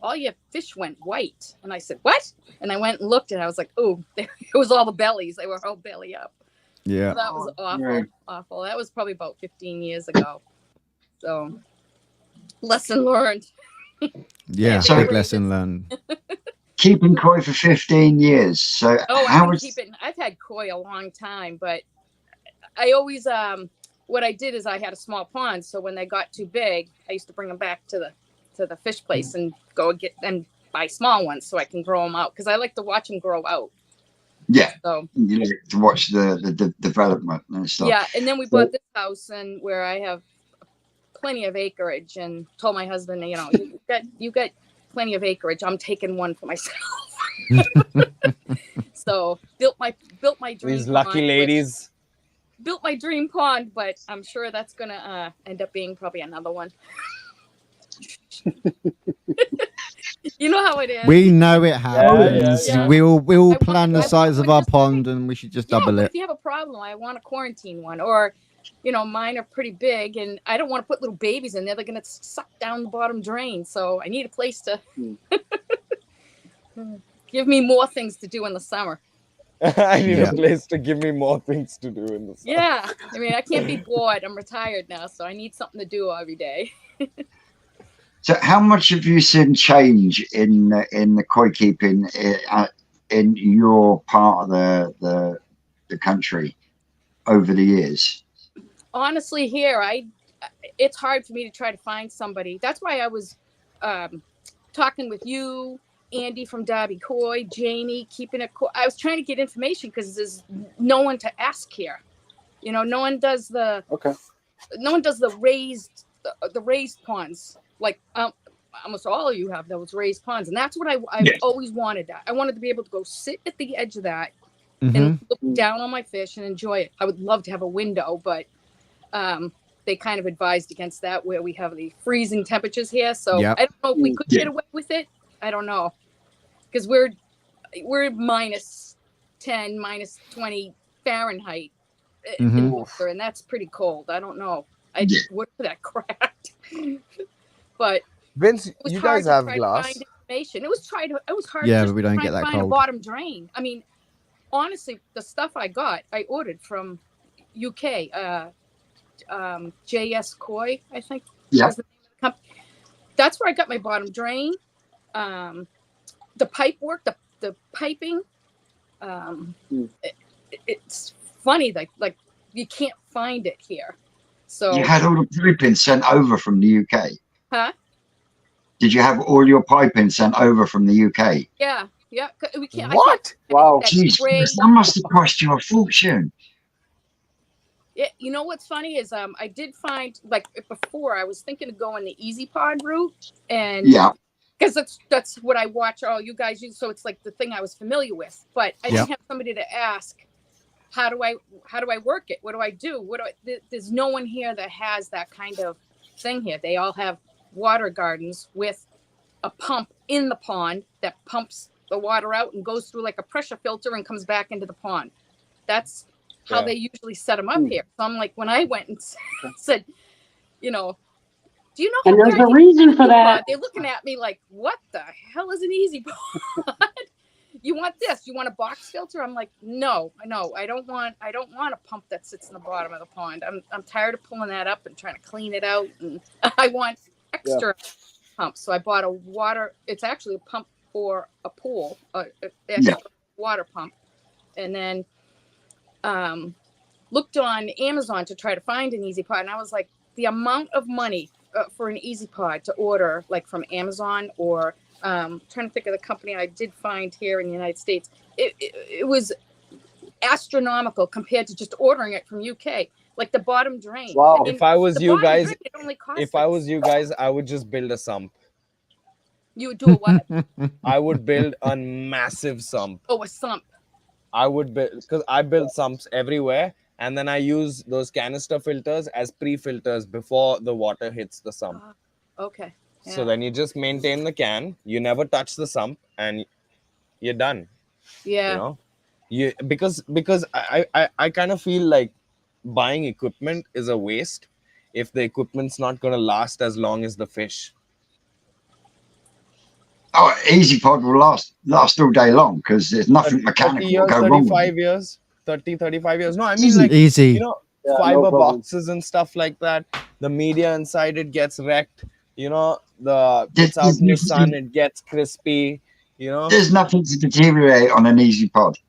All your fish went white. And I said, what? And I went and looked, and I was like, oh, it was all the bellies. They were all belly up. Yeah. So that was awful. That was probably about 15 years ago. So lesson learned. Yeah, So- big lesson learned. Keeping koi for 15 years. So, I've had koi a long time, but I always, what I did is I had a small pond. So when they got too big, I used to bring them back to the fish place and go get and buy small ones so I can grow them out, because I like to watch them grow out. Yeah. So You know, to watch the development and stuff. yeah, and then we bought this house and where I have plenty of acreage, and told my husband, you got plenty of acreage. I'm taking one for myself. So built my dream These lucky pond, ladies. built my dream pond, but I'm sure that's gonna end up being probably another one. You know how it is. We know it happens. yeah. We all plan the I size of would our just pond, and we should just double but it. if you have a problem, I want a quarantine one, or mine are pretty big, and I don't want to put little babies in there. They're gonna suck down the bottom drain. So I need a place to give me more things to do in the summer. I need a place to give me more things to do in the summer. Yeah, I mean, I can't be bored. I'm retired now, so I need something to do every day. So, how much have you seen change in the koi keeping in your part of the country over the years? Honestly, here, it's hard for me to try to find somebody. That's why I was talking with you, Andy from Derby Koi, Jamie, keeping it koi. I was trying to get information because there's no one to ask here. No one does the raised ponds. Like almost all of you have those raised ponds, and that's what I always wanted. That I wanted to be able to go sit at the edge of that and look down on my fish and enjoy it. I would love to have a window, but they kind of advised against that where we have the freezing temperatures here. So I don't know if we could get away with it. I don't know, because we're minus 10, minus 20 Fahrenheit in winter, and that's pretty cold. I don't know. I just worked for that cracked. But Vince, you guys have glass. It was hard. But we don't get that find cold. A bottom drain. I mean, honestly, the stuff I ordered from UK, JS Koi, I think. Yeah. Was the name of the company. That's where I got my bottom drain. The pipe work, the piping. It's funny that like you can't find it here. So you had all the piping sent over from the UK. Huh? Did you have all your piping sent over from the UK? Yeah. We can't. What? Wow. Jeez, that must have cost you a fortune. Yeah, you know what's funny is I did find, like, before I was thinking of going the Easy Pod route, and because that's what I watch all you guys use, so it's like the thing I was familiar with, but I didn't have somebody to ask how do I work it? What do I do? There's no one here that has that kind of thing here. They all have water gardens with a pump in the pond that pumps the water out and goes through like a pressure filter and comes back into the pond. That's how they usually set them up here. So I'm like, when I went and said, do you know how and there's a reason for that. They're looking at me like, what the hell is an Easy Pod? You want this? You want a box filter? I'm like, no, I don't want a pump that sits in the bottom of the pond. I'm tired of pulling that up and trying to clean it out, and I want extra pumps. So I bought a water. It's actually a pump for a pool, water pump, and then looked on Amazon to try to find an Easy Pod, and I was like, the amount of money for an Easy Pod to order, like from Amazon or trying to think of the company I did find here in the United States. It was astronomical compared to just ordering it from UK. Like the bottom drain. Wow. I mean, If I was you guys, I would just build a sump. You would do a what? I would build a massive sump. Oh, a sump. I would build, because I build sumps everywhere, and then I use those canister filters as pre-filters before the water hits the sump. Okay. Yeah. So then you just maintain the can, you never touch the sump, and you're done. Yeah. Because I kind of feel like buying equipment is a waste if the equipment's not going to last as long as the fish. Oh, Easy Pod will last all day long because there's nothing mechanical years, go wrong. 35 years, 35 years. No, I mean like easy. Fiber boxes and stuff like that. The media inside it gets wrecked. It's out in the sun, it gets crispy. There's nothing to deteriorate on an Easy Pod.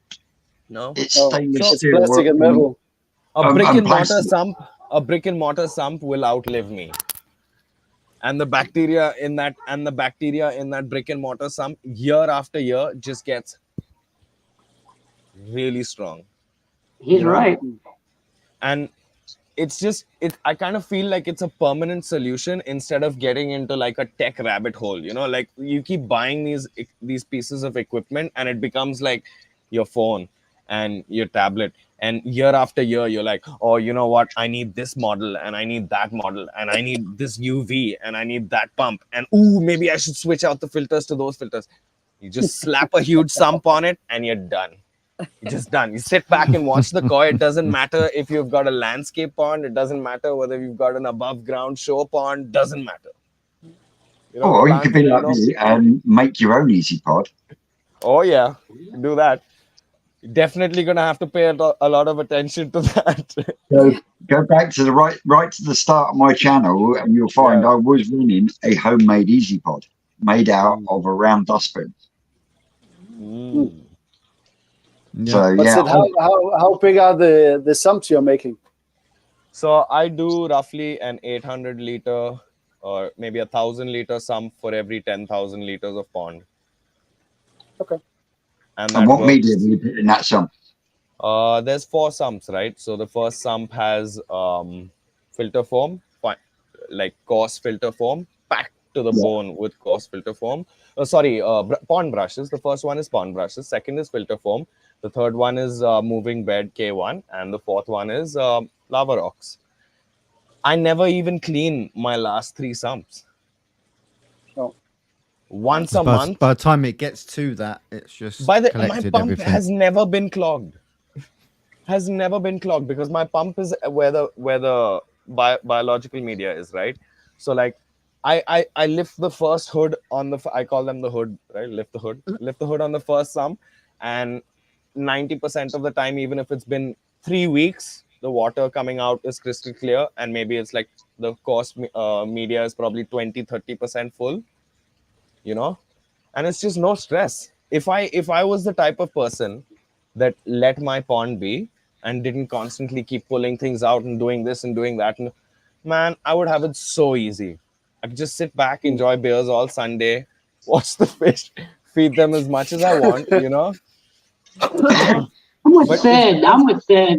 No, it's stainless steel, plastic and metal. A brick and mortar sump will outlive me. And the bacteria in that brick and mortar sump year after year just gets really strong. He's right. And it's just I kind of feel like it's a permanent solution instead of getting into like a tech rabbit hole. Like you keep buying these pieces of equipment and it becomes like your phone and your tablet, and year after year you're like, oh, you know what, I need this model and I need that model and I need this UV and I need that pump, and ooh, maybe I should switch out the filters to those filters. You just slap a huge sump on it and you're done. You're just done. You sit back and watch the koi. It doesn't matter if you've got a landscape pond. It doesn't matter whether you've got an above ground show pond. Doesn't matter. You know, Or you could be like me and make your own easy pod. Oh yeah, do that. You're definitely gonna have to pay a lot of attention to that. So go back to the right to the start of my channel, and you'll find I was running a homemade easy pod made out of a round dustbin. So but Sid, how big are the sumps you're making? So I do roughly an 800 liter or maybe 1,000 liter sump for every 10,000 liters of pond. Okay. And what media do you put in that sump? There's 4 sumps, right? So the first sump has filter foam, like coarse filter foam, packed to the bone with coarse filter foam. Pond brushes. The first one is pond brushes. Second is filter foam. The third one is moving bed K1, and the fourth one is lava rocks. I never even clean my last 3 sumps. Oh. Once a month. By the time it gets to that, it's just my collected pump everything. has never been clogged. Has never been clogged because my pump is where the biological media is, right? So like I lift the first hood on the, I call them the hood, right? Lift the hood on the first sump, and 90% of the time, even if it's been 3 weeks, the water coming out is crystal clear, and maybe it's like the coarse media is probably 20-30% full, you know, and it's just no stress. If I was the type of person that let my pond be and didn't constantly keep pulling things out and doing this and doing that, and man, I would have it so easy. I could just sit back, enjoy beers all Sunday, watch the fish, feed them as much as I want, you know. I'm with Sid.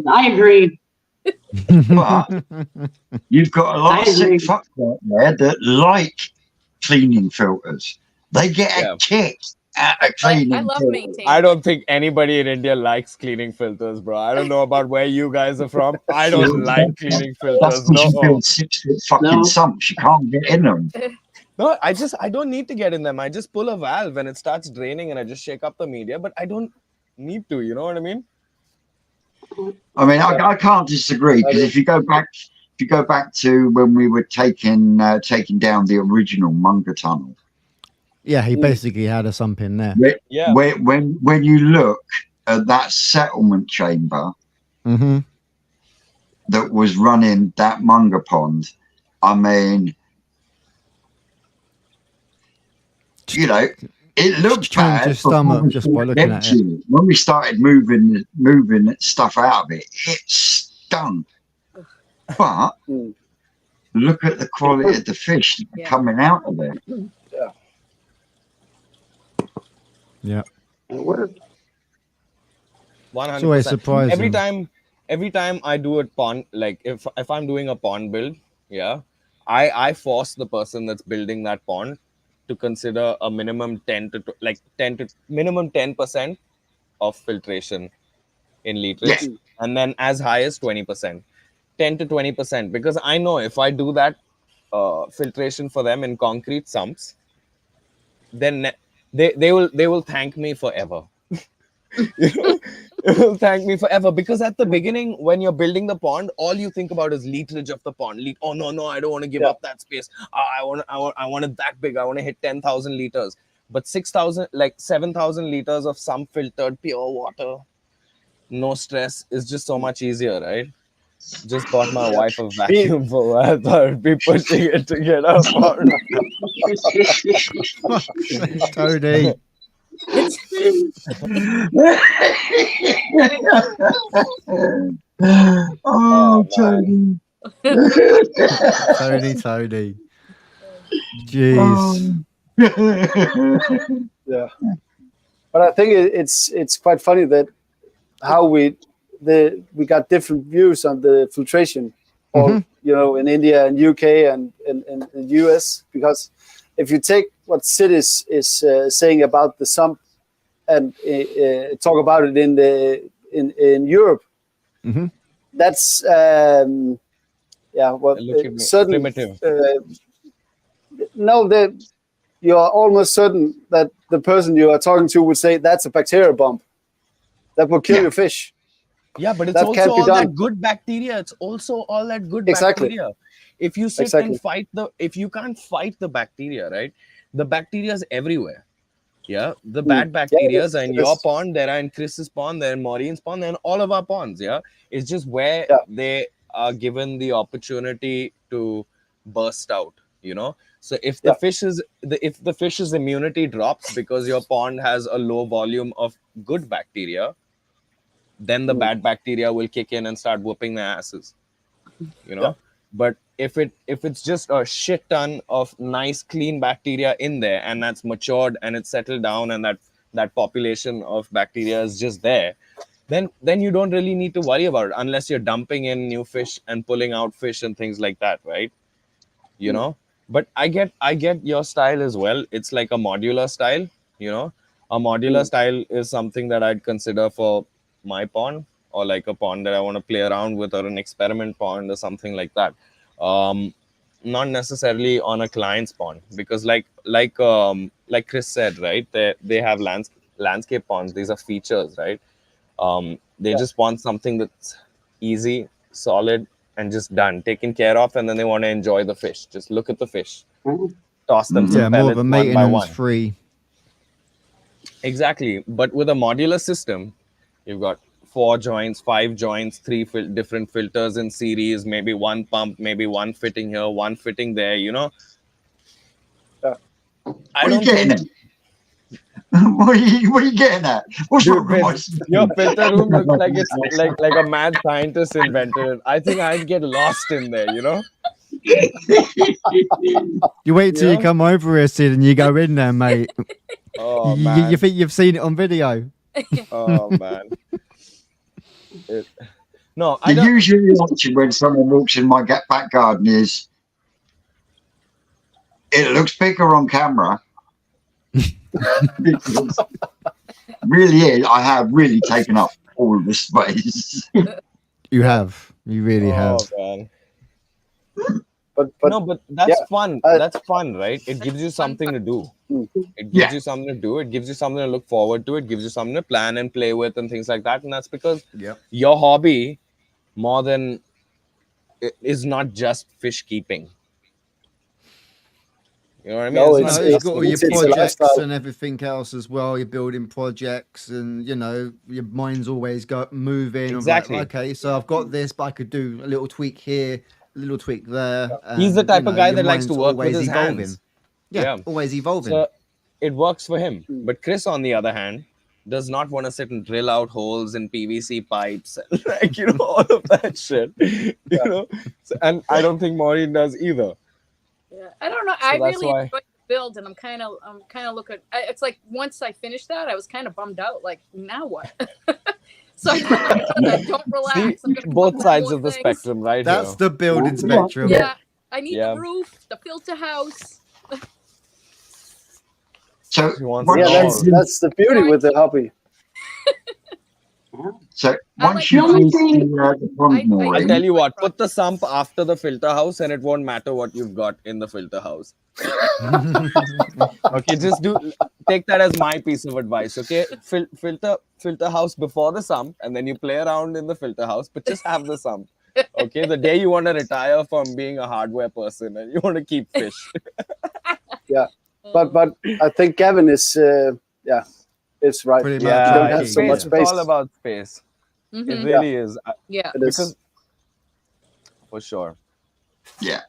I agree. But you've got a lot of sick fucks out there that like cleaning filters. They get a kick out of cleaning I love maintaining. I don't think anybody in India likes cleaning filters, bro. I don't know about where you guys are from. I don't like cleaning filters. That's because you build 6-foot fucking sumps. You can't get in them. No, I don't need to get in them. I just pull a valve and it starts draining and I just shake up the media, but I don't need to, you know what I mean? I mean, I can't disagree, because if you go back to when we were taking down the original Munger tunnel. Yeah, he basically had a sump in there. When you look at that settlement chamber that was running that Munger pond, I mean, you know, it looked bad your stomach just by looking at it. When we started moving stuff out of it, it stunk. But look at the quality of the fish that are coming out of it. Yeah. 100%. It's always surprising. Every time I do a pond, like if I'm doing a pond build, I force the person that's building that pond to consider a minimum 10% of filtration in literage, and then as high as 20%, 10 to 20%, because I know if I do that filtration for them in concrete sumps, then they will thank me forever. You know? It will thank me forever, because at the beginning, when you're building the pond, all you think about is literage of the pond. Oh no, I don't want to give up that space. I want it that big. I want to hit 10,000 liters. But 7,000 liters of some filtered pure water, no stress, is just so much easier, right? Just bought my wife a vacuum for her. I thought I'd be pushing it to get her pond. Tony. Oh, Tony. Tony. Jeez. Yeah. But I think it's quite funny that how we got different views on the filtration, or you know, in India and UK and in US, because if you take what Sid is saying about the sump and talk about it in Europe. Mm-hmm. That's certain. Primitive. No, you are almost certain that the person you are talking to would say that's a bacteria bomb that will kill your fish. Yeah, but it's That also can't be all done. that good bacteria. It's also all that good Exactly. bacteria. If you sit and if you can't fight the bacteria, right? The bacteria is everywhere. Yeah, the bad bacteria are in your pond, there are in Chris's pond, they're in Maureen's pond, they're in all of our ponds. Yeah, it's just where they are given the opportunity to burst out. You know, so if the fish's immunity drops because your pond has a low volume of good bacteria, then the bad bacteria will kick in and start whooping their asses. You know, but if it's just a shit ton of nice clean bacteria in there, and that's matured and it's settled down, and that population of bacteria is just there, then you don't really need to worry about it unless you're dumping in new fish and pulling out fish and things like that, right? You know, but I get your style as well. It's like a modular style. You know, a modular style is something that I'd consider for my pond, or like a pond that I want to play around with, or an experiment pond or something like that. Not necessarily on a client's pond, because like Chris said, right, they have landscape ponds. These are features, right? They just want something that's easy, solid, and just done, taken care of, and then they want to enjoy the fish. Just look at the fish, toss them some more of pellets a one by maintenance one. free. Exactly, but with a modular system, you've got 4 joints, 5 joints, 3 different filters in series, maybe one pump, maybe one fitting here, one fitting there. You know, I don't think. What are you getting at? What's wrong with my your filter room looks like it's like a mad scientist invented it. I think I'd get lost in there, you know? You wait till you come over here, Sid, and you go in there, mate. Oh, man. You think you've seen it on video? Oh, man. No, the usual reaction when someone walks in my back garden is, it looks bigger on camera. Really is. I have really taken up all of the space. You have. You really have. Man. But no, that's fun. That's fun, right? It gives you something to do. It gives you something to do. It gives you something to look forward to. It gives you something to plan and play with and things like that. And that's because your hobby, more than, is not just fish keeping. You know what I mean? No, you've got all your projects and everything else as well. You're building projects, and you know your mind's always moving. Exactly. Like, okay, so I've got this, but I could do a little tweak here, a little tweak there. He's the type of guy that likes to work with his hands. Yeah, always evolving. So it works for him. But Chris, on the other hand, does not want to sit and drill out holes in PVC pipes, and like, you know, all of that shit. You know, and I don't think Maureen does either. Yeah, I don't know. So I really enjoyed the build, and I'm kind of looking. It's like once I finished that, I was kind of bummed out. Like, now what? So I don't relax. See, both sides of the spectrum, right? That's the building spectrum. Yeah, I need the roof, the filter house. So that's the beauty with the hobby. So once you I tell you what, put the sump after the filter house, and it won't matter what you've got in the filter house. Okay, just take that as my piece of advice. Okay, filter house before the sump, and then you play around in the filter house, but just have the sump. Okay, the day you want to retire from being a hardware person and you want to keep fish. But I think Gavin is it's right. Pretty You much. don't have so much space. It's all about space. Mm-hmm. It really is. Yeah, it is. For sure. Yeah.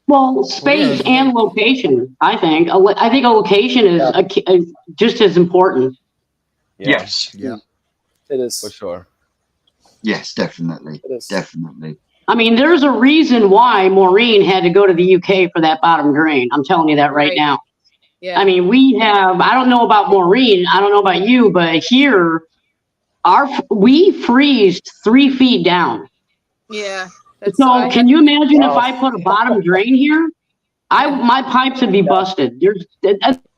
Well, space and location. I think a location is just as important. Yes. Yeah. It is for sure. Yes, definitely. It is. Definitely. I mean, there's a reason why Maureen had to go to the UK for that bottom drain. I'm telling you that right now. Yeah. I mean, I don't know about Maureen, I don't know about you, but here, we freezed 3 feet down. Yeah. So can you imagine if I put a bottom drain here? My pipes would be busted.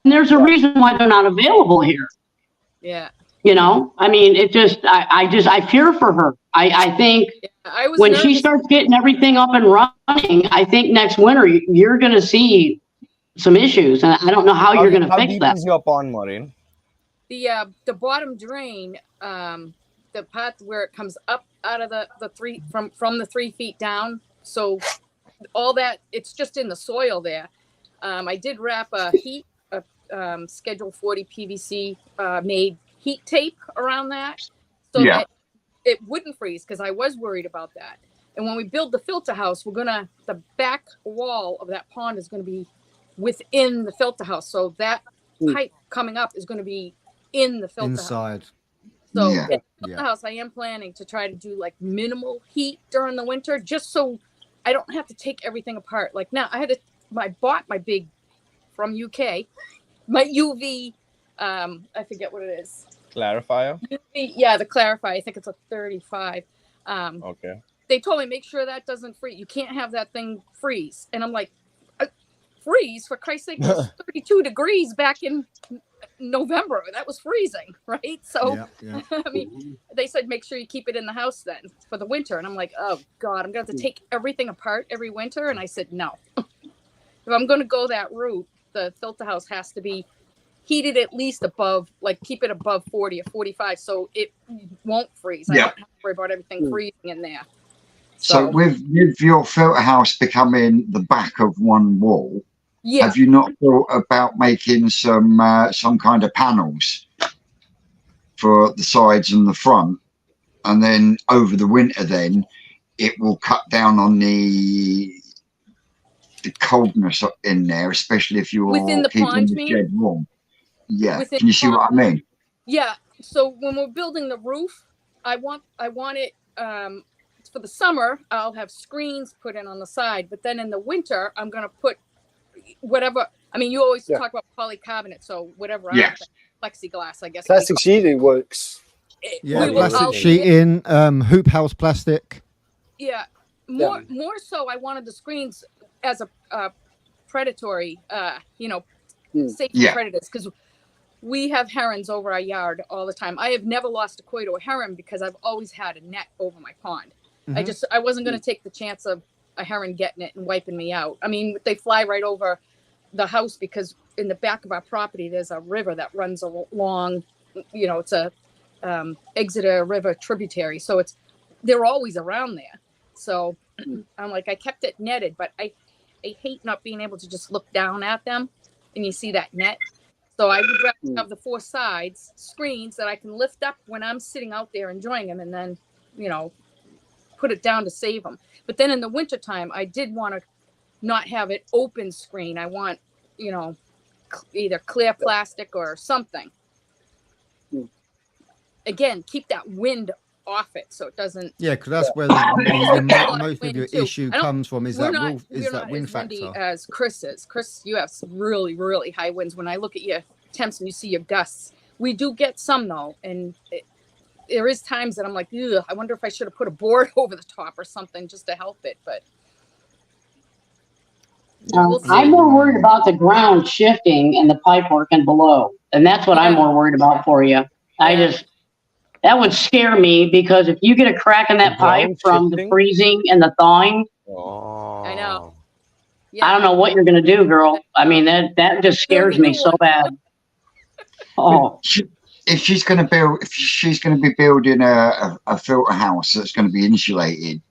There's a reason why they're not available here. Yeah. You know, I mean, it just, I fear for her. I think I was when nervous. she starts getting everything up and running, I think next winter you're going to see some issues, and I don't know how you're going to How fix deep that. is your pond, Maureen? The bottom drain, the part where it comes up out of the 3 from the 3 feet down. So all that, it's just in the soil there. I did wrap a Schedule 40 PVC made heat tape around that so that it wouldn't freeze, because I was worried about that. And when we build the filter house, the back wall of that pond is going to be within the filter house. So that pipe coming up is going to be in the filter inside. house. So Yeah. in the filter house, I am planning to try to do like minimal heat during the winter, just so I don't have to take everything apart. Like now, I bought my big from UK, my UV. I forget what it is. Clarifier? Yeah, the clarifier. I think it's a 35. Okay. They told me make sure that doesn't freeze. You can't have that thing freeze. And I'm like, freeze? For Christ's sake, it was 32 degrees back in November. That was freezing, right? So, I mean, they said make sure you keep it in the house then for the winter. And I'm like, oh God, I'm going to have to take everything apart every winter. And I said, no. If I'm going to go that route, the filter house has to be heated at least above, like keep it above 40 or 45 so it won't freeze. I don't have to worry about everything freezing in there. So with your filter house becoming the back of one wall, have you not thought about making some kind of panels for the sides and the front, and then over the winter then it will cut down on the coldness in there, especially if you're within the keeping pond, the shed warm? Yeah. Within Can you see what I mean? Yeah. So when we're building the roof, I want it for the summer. I'll have screens put in on the side, but then in the winter, I'm going to put whatever. I mean, you always talk about polycarbonate, so whatever. Plexiglass, I guess. Plastic sheeting works. Plastic sheeting, hoop house plastic. Yeah. More so, I wanted the screens as a predatory, safe for predators, because we have herons over our yard all the time. I have never lost a koi to a heron because I've always had a net over my pond. I wasn't going to take the chance of a heron getting it and wiping me out. I mean, they fly right over the house because in the back of our property, there's a river that runs along, it's a Exeter River tributary. So they're always around there. So I'm like, I kept it netted, but I hate not being able to just look down at them and you see that net. So I would rather have the 4 sides screens that I can lift up when I'm sitting out there enjoying them, and then, put it down to save them. But then in the wintertime, I did want to not have it open screen. I want, either clear plastic or something. Again, keep that wind off it so it doesn't. Yeah, because that's where most of your issue comes from. Is that wind factor? As Chris is. Chris, you have some really, really high winds. When I look at your temps and you see your gusts, we do get some though, and there is times that I'm like, ugh, I wonder if I should have put a board over the top or something just to help it. But I'm more worried about the ground shifting and the pipe working below, and that's what I'm more worried about for you. That would scare me, because if you get a crack in that pipe from the freezing and the thawing, I know. I don't know what you're going to do, girl. I mean, that just scares me so bad. Oh. If she's going to be building a filter house that's going to be insulated,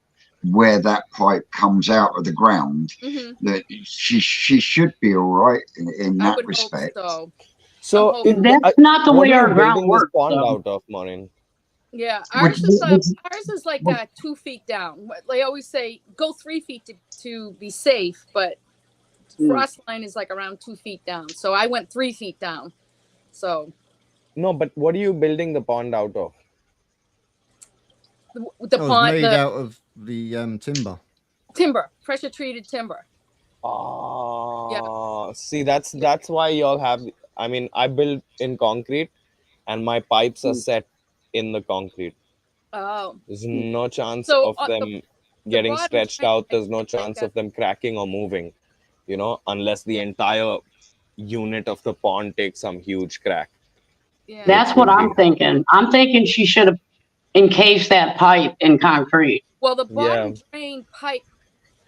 where that pipe comes out of the ground, that she should be all right in that respect. So that's not the way our ground works. Out of, Maureen? Yeah, ours is like 2 feet down. They always say go 3 feet to be safe, but frost line is like around 2 feet down. So I went 3 feet down. So no, but what are you building the pond out of? The pond made out of the timber, pressure treated timber. See, that's why y'all have. I mean, I build in concrete, and my pipes are set in the concrete. Oh, there's no chance of them getting stretched out. There's no chance of them cracking or moving, unless the entire unit of the pond takes some huge crack. Yeah. That's what I'm thinking. I'm thinking she should have encased that pipe in concrete. Well, the bottom drain pipe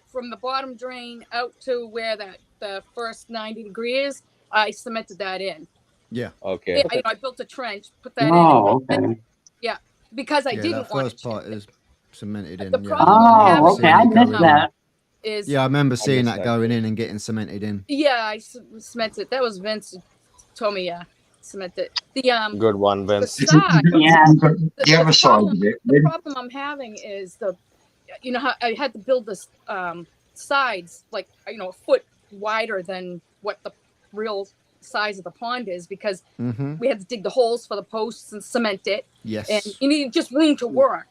from the bottom drain out to where the first 90 degrees, I cemented that in. Yeah. Okay. I built a trench, put that in. Oh, okay. Yeah, because I Yeah, didn't that want first part is cemented in. The Yeah, problem I I'm remember Oh, okay. seeing I it missed going in. that. is Yeah, I remember seeing missed that that. going in and getting cemented in. yeah, I cemented. That was Vince who told me cemented. The Good one, the Vince. side. Yeah. The other side of it. The problem I'm having is how I had to build this sides like a foot wider than what the real size of the pond is, because we had to dig the holes for the posts and cement it. Yes. And you need just room to work.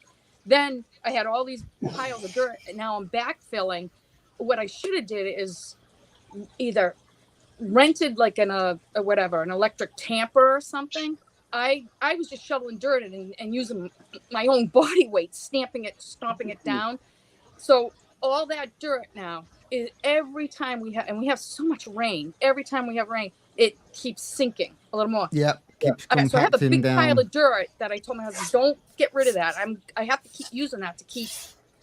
Then I had all these piles of dirt, and now I'm backfilling. What I should have did is either rented like an electric tamper or something. I was just shoveling dirt and using my own body weight, stomping it down. So all that dirt now is every time we have so much rain. Every time we have rain, it keeps sinking a little more. Yep. Keeps Okay, so I have a compacting big down. pile of dirt that I told my husband, don't get rid of that. I have to keep using that to keep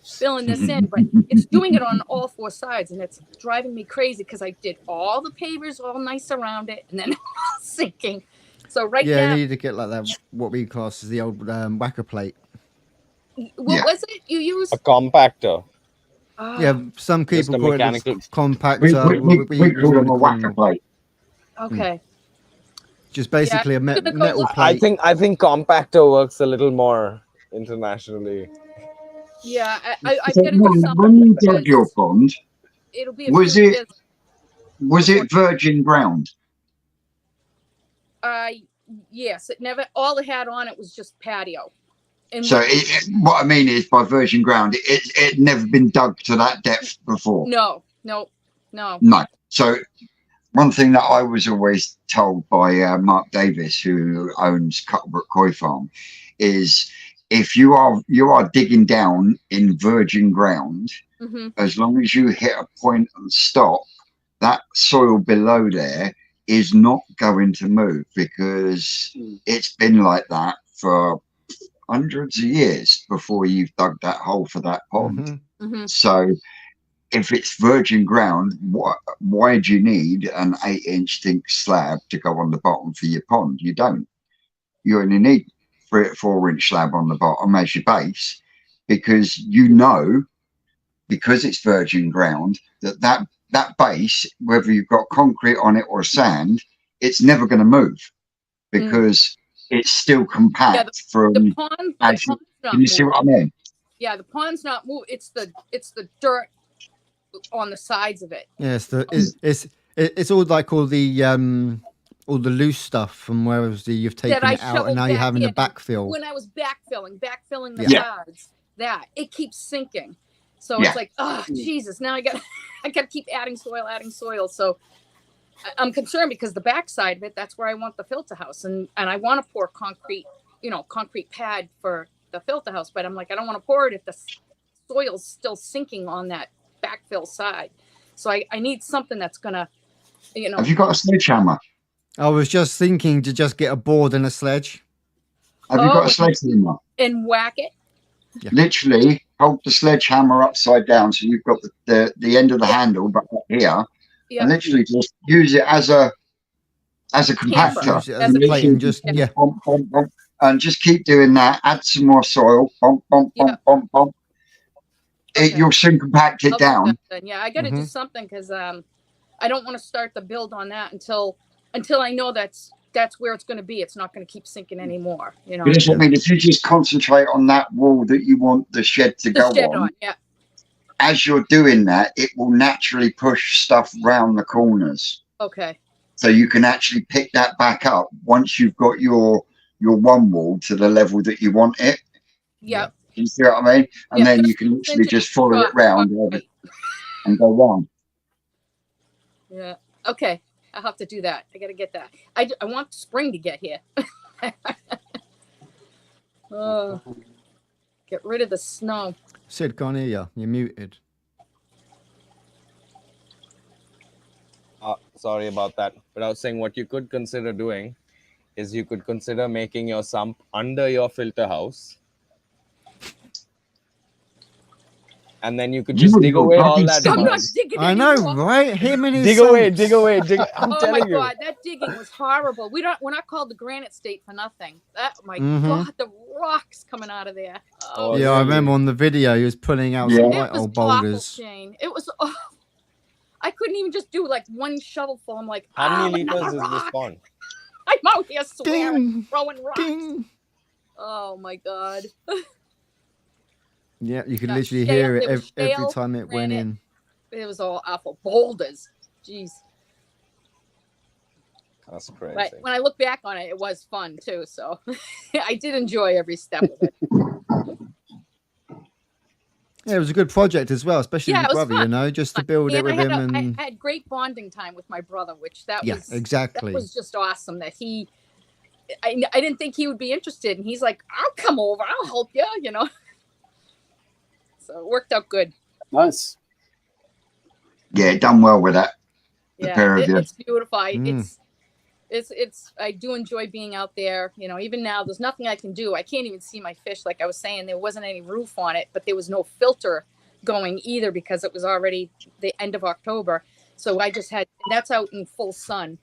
filling this in, but it's doing it on all four sides, and it's driving me crazy because I did all the pavers all nice around it, and then it's sinking. So now, you need to get like that, what we class as the old whacker plate. What was it you used? A compactor. Yeah, some Just people a call it a mechanical- compactor. We call them a whacker plate. Okay. Just basically a metal plate. I think compactor works a little more internationally. Yeah, I So, gotta do something. when you dug your pond, It'll be was years. was it virgin ground? Yes, it never. All it had on it was just patio. And So what I mean is, by virgin ground, it never been dug to that depth before. No. So one thing that I was always told by Mark Davis, who owns Cutbrook Koi Farm, is if you are digging down in virgin ground, as long as you hit a point and stop, that soil below there is not going to move, because it's been like that for hundreds of years before you've dug that hole for that pond. So if it's virgin ground, why do you need an 8-inch thick slab to go on the bottom for your pond? You don't. You only need 3 or 4-inch slab on the bottom as your base, because because it's virgin ground, that base, whether you've got concrete on it or sand, it's never going to move, because it's still compact the pond's not can you see what I mean? Yeah, the pond's not moving. It's the dirt on the sides of it. Yeah, it's all like all the loose stuff from where you've taken it out, and now you're having to backfill. When I was backfilling the sides, it keeps sinking. So it's like, oh Jesus! Now I got to keep adding soil. So I'm concerned, because the backside of it, that's where I want the filter house, and I want to pour concrete pad for the filter house, but I'm like, I don't want to pour it if the soil's still sinking on that backfill side. So I need something that's gonna, Have you got a sledgehammer? I was just thinking to just get a board and a sledge. Have you got a sledgehammer? And whack it? Yeah. Literally hold the sledgehammer upside down, so you've got the end of the handle but up here, and literally just use it as a compactor. Use it as a plate and just bump, bump, bump, and just keep doing that. Add some more soil. Bump, bump, bump, bump, bump. You'll soon compact it down. Yeah, I got to do something, because I don't want to start the build on that until I know that's where it's going to be. It's not going to keep sinking anymore. Because I mean, if you just concentrate on that wall that you want the shed to go on, as you're doing that, it will naturally push stuff round the corners. Okay. So you can actually pick that back up once you've got your one wall to the level that you want it. Yeah. You see what I mean? And then you can literally just follow it round and go on. Yeah. Okay. I'll have to do that. I got to get that. I want spring to get here. Oh, get rid of the snow. Sid, can't hear you. You're muted. Sorry about that. But I was saying, what you could consider doing is you could consider making your sump under your filter house. And then you could just dig away all that I'm mud. not digging I know, anymore. right? Him and his Dig away, dig away, dig. I'm Oh telling my you. God, that digging was horrible. We're not called the Granite State for nothing. My Mhm. God, the rocks coming out of there. Oh, Yeah, I really? remember on the video he was pulling out some Yeah. right It was old awful, boulders. Shane. It was awful. I couldn't even just do like one shovelful. I'm like, How many another liters is this rock. pond? I'm out here swearing, Ding, throwing rocks. ding. Oh my God. Yeah, you could Yeah, literally shale, hear it there was every shale, time it went granite. in. It was all awful. Boulders. Jeez. That's crazy. But when I look back on it, it was fun too. So I did enjoy every step of it. Yeah, it was a good project as well, especially Yeah, with it your was brother, fun. you know, just to build it And with him. And I had great bonding time with my brother, which that yeah, was exactly. that was just awesome. That I didn't think he would be interested, and he's like, "I'll come over, I'll help you," you know. So it worked out good. Nice. Yeah, done well with that. The Yeah, pair of you. it's beautiful. Mm. It's I do enjoy being out there. You know, even now, there's nothing I can do. I can't even see my fish. Like I was saying, there wasn't any roof on it, but there was no filter going either because it was already the end of October. So I just had, and that's out in full sun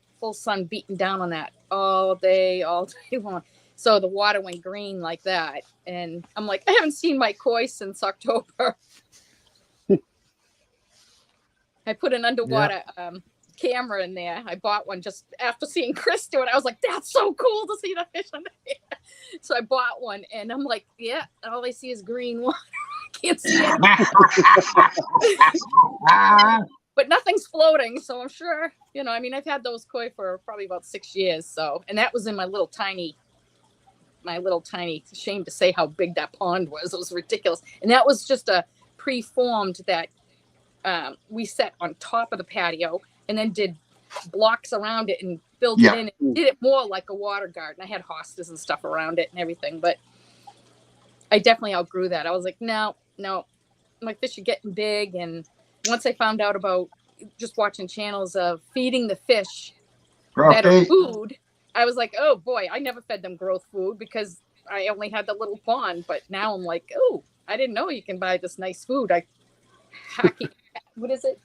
beating down on that all day long. So the water went green like that. And I'm like, I haven't seen my koi since October. I put an underwater camera in there. I bought one just after seeing Chris do it. I was like, that's so cool to see the fish under there. So I bought one and I'm like, yeah, all I see is green water. I can't see it. But nothing's floating. So I'm sure, you know, I mean, I've had those koi for probably about 6 years. So, and that was in my little tiny, shame to say how big that pond was. It was ridiculous. And that was just a preformed that we set on top of the patio and then did blocks around it and filled it in and did it more like a water garden. I had hostas and stuff around it and everything, but I definitely outgrew that. I was like, no, my fish are getting big. And once I found out about just watching channels of feeding the fish better food, I was like, oh boy, I never fed them growth food because I only had the little pond. But now I'm like, oh, I didn't know you can buy this nice food. What is it?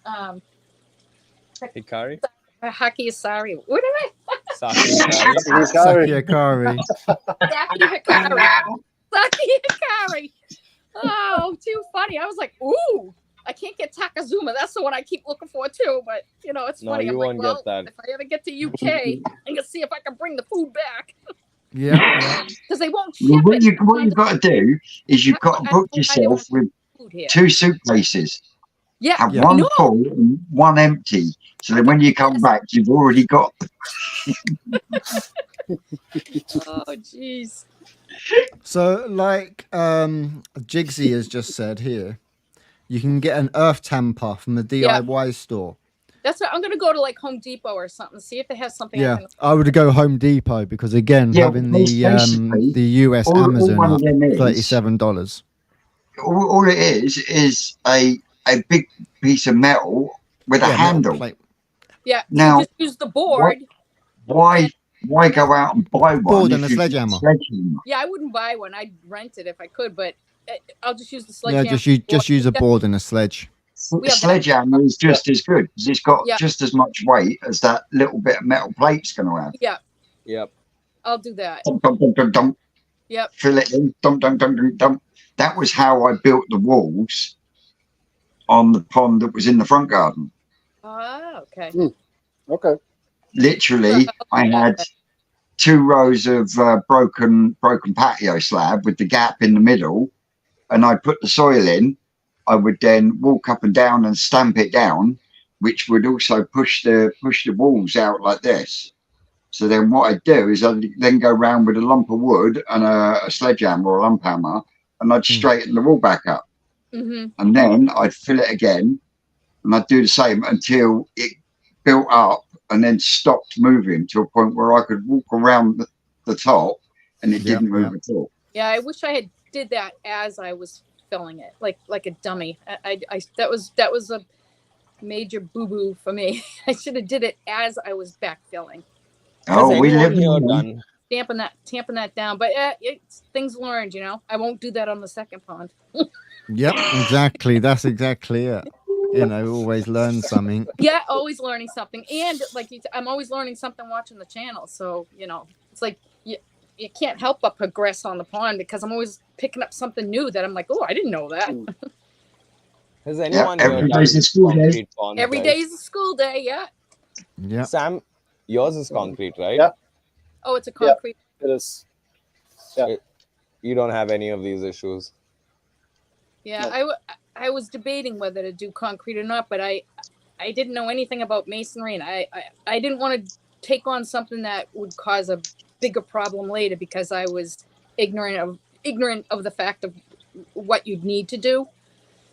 Hikari? Haki Asari. What am I? Saki Saki Hikari. Saki Hikari. Oh, too funny. I was like, ooh, I can't get Takazuma. That's the one I keep looking for too. But you know, it's funny. No, you won't get that. If I ever get to UK, I'm gonna see if I can bring the food back. Yeah. Because they won't ship What it. you've got to do is you've got to book yourself with 2 suitcases. Yeah, have one full and one empty. So then when you come back, you've already got Oh, jeez. So, like Jigsy has just said here, you can get an earth tamper from the DIY store. That's what I'm gonna go to like Home Depot or something, see if they have something. Yeah, I would go Home Depot because again, having the US Amazon up $37. All it is a big piece of metal with a handle. Yeah. Now, just use the board. Why go out and buy one? Board and a sledgehammer. Yeah, I wouldn't buy one. I'd rent it if I could, but I'll just use the sledgehammer. Yeah, just use a board and a sledge. A sledgehammer is just as good because it's got just as much weight as that little bit of metal plate's going to have. Yeah. Yep. I'll do that. Dump, dump, dump, dump, dump. Yep. Fill it in. Dump, dump, dump, dump, dump. That was how I built the walls on the pond that was in the front garden. Oh, okay. Okay. Literally, I had 2 rows of broken patio slab with the gap in the middle, and I put the soil in. I would then walk up and down and stamp it down, which would also push the walls out like this. So then what I'd do is I'd then go around with a lump of wood and a sledgehammer or a lump hammer, and I'd straighten the wall back up. And then I'd fill it again, and I'd do the same until it built up and then stopped moving to a point where I could walk around the top and it didn't move at all. Yeah, I wish I had did that as I was filling it, like a dummy. I that was a major boo-boo for me. I should have did it as I was backfilling. Oh, we live here done tamping that down. But it's things learned, you know. I won't do that on the second pond. Yep, exactly. That's exactly it. You know, always learn something. Yeah, always learning something, and like I'm always learning something watching the channel. So you know, it's like you can't help but progress on the pond because I'm always picking up something new that I'm like, oh, I didn't know that. Has anyone every here day's done a school day. concrete ponds? Every day is a school day. Yeah. Yeah. Sam, yours is concrete, right? Yeah. Oh, it's a concrete. It is. Yeah. You don't have any of these issues. Yeah, I was debating whether to do concrete or not, but I didn't know anything about masonry, and I didn't want to take on something that would cause a bigger problem later because I was ignorant of the fact of what you'd need to do.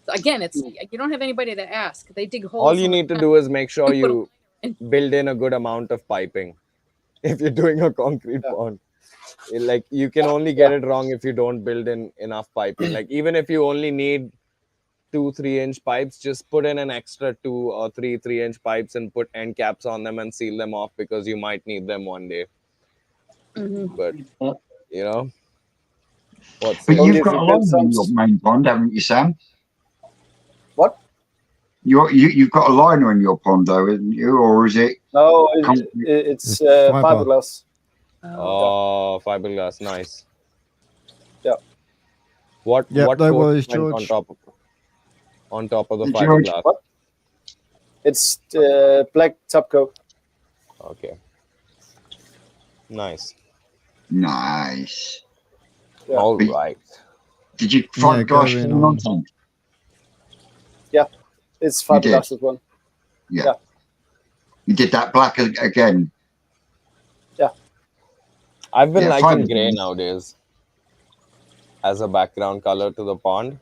Again, it's you don't have anybody to ask. They dig holes. All you need to do is make sure you build in a good amount of piping. If you're doing a concrete pond, like you can only get it wrong if you don't build in enough piping. Like even if you only need 2-3 inch pipes, just put in an extra 2 or 3-inch pipes and put end caps on them and seal them off because you might need them one day. But you know, but you've got a liner in your main pond, haven't you, Sam? What? You've got a liner in your pond, though, isn't you? Or is it? No, it's fiberglass. Oh, fiberglass, nice. Yeah. What there coat was went George. on top of the George, fiberglass? What? It's black top coat. Okay. Nice. Nice. Yeah. All right. Did you fiberglass going on on. top? Yeah, it's fiberglass as well. Yeah. You did that black again. Yeah. I've been liking fiberglass. gray nowadays as a background color to the pond.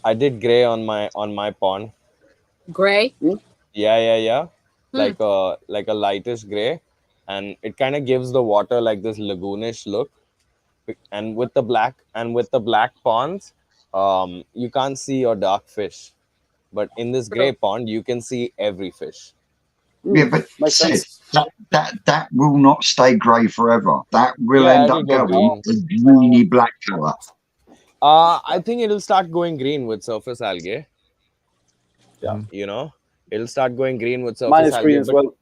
I did gray on my pond. Gray. Yeah. Like a lightish gray, and it kind of gives the water like this lagoonish look. And with the black ponds, you can't see your dark fish, but in this gray pond you can see every fish. Yeah, but Makes Sid, sense. that will not stay grey forever. That will end it'll up go going a greeny black colour. I think it'll start going green with surface algae. Yeah. You know, it'll start going green with surface Mine is algae. green as well.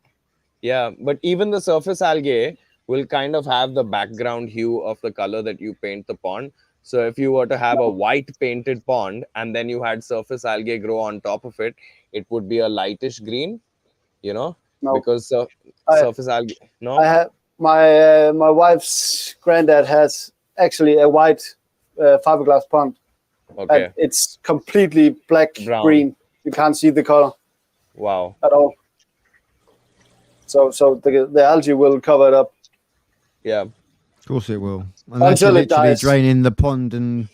Yeah, but even the surface algae will kind of have the background hue of the color that you paint the pond. So if you were to have a white painted pond and then you had surface algae grow on top of it, it would be a lightish green, you know, No. because surface algae. No, I have my wife's granddad has actually a white fiberglass pond. okay, And it's completely black Brown. green. You can't see the color wow. at all. So the algae will cover it up. Yeah, Of course it will. Unless Until you're it literally dies. draining the pond and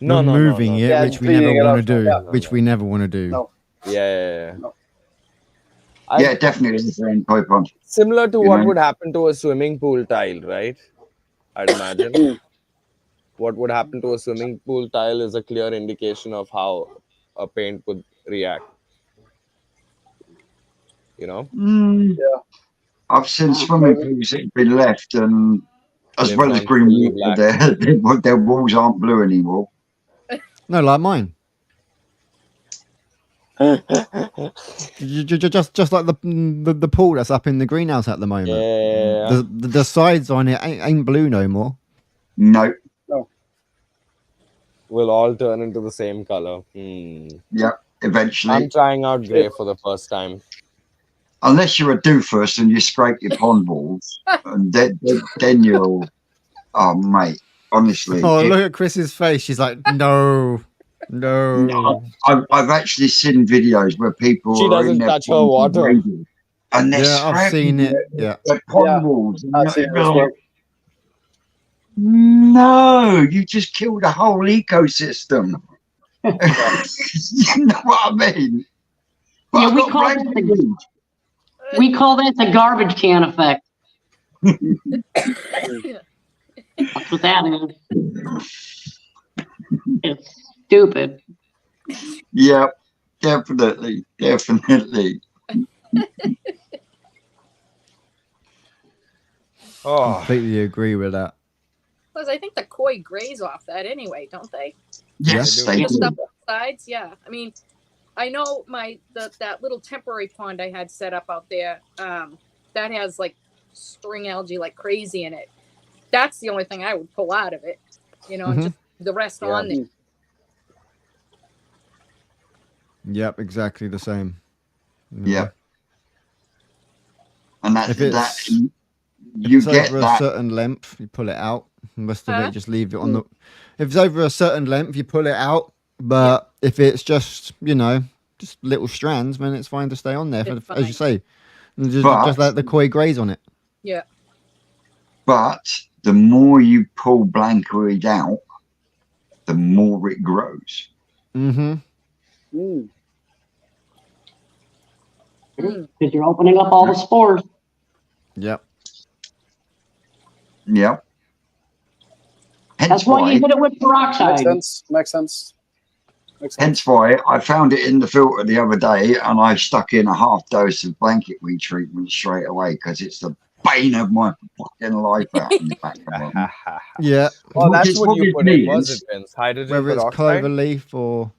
no, removing it, Yeah, which we cleaning never it want to up. do. Yeah. Which we never want to do. No. Yeah. No. Yeah, definitely for in koi pond. Similar to You what know? would happen to a swimming pool tile, right? I'd imagine. What would happen to a swimming pool tile is a clear indication of how a paint would react. You know? Yeah. I've seen swimming pools that have been left, and as They've well as gone green fully water, their walls aren't blue anymore. No, like mine. Just like the pool that's up in the greenhouse at the moment. Yeah. The sides on it ain't blue no more. No. Will all turn into the same color. Yeah, eventually. I'm trying out gray for the first time. Unless you're a doofus and you scrape your pond walls, and then you'll. Oh, mate, honestly. Oh, look at Chris's face. She's like, no. I've actually seen videos where people She are in doesn't their touch her ponds water. wading, and they're Yeah, I've seen scraping it. Yeah. their pond Yeah, walls. And I've seen it as well. No, you just killed a whole ecosystem. You know what I mean? But Yeah, I'm we not call blaming that you. the garbage can effect. That's what that is. It's stupid. Yeah, definitely. Oh, Completely agree with that. Plus, I think the koi graze off that anyway, don't they? Yes, Yeah, they The stuff do. on the sides, yeah. I mean, I know that little temporary pond I had set up out there, that has like string algae like crazy in it. That's the only thing I would pull out of it, and just the rest Yeah. on there. Yep, exactly the same. Yeah. And If that it's you get over a that. certain length, you pull it out. The rest of Huh? it, just leave it on the. If it's over a certain length, you pull it out. But if it's just just little strands, then it's fine to stay on there. It's As you fine. say, just But let the koi graze on it. Yeah. but the more you pull blankweed out, the more it grows. Mm-hmm. Because you're opening up all the spores. Yep. Yep. That's why you hit it with peroxide. Makes sense. Hence why I found it in the filter the other day, and I stuck in a half dose of blanket weed treatment straight away because it's the bane of my fucking life out in the back garden. Yeah. Oh, that's what you put in, was is, it, Vince? Hydrogen Whether it's peroxide? clover leaf or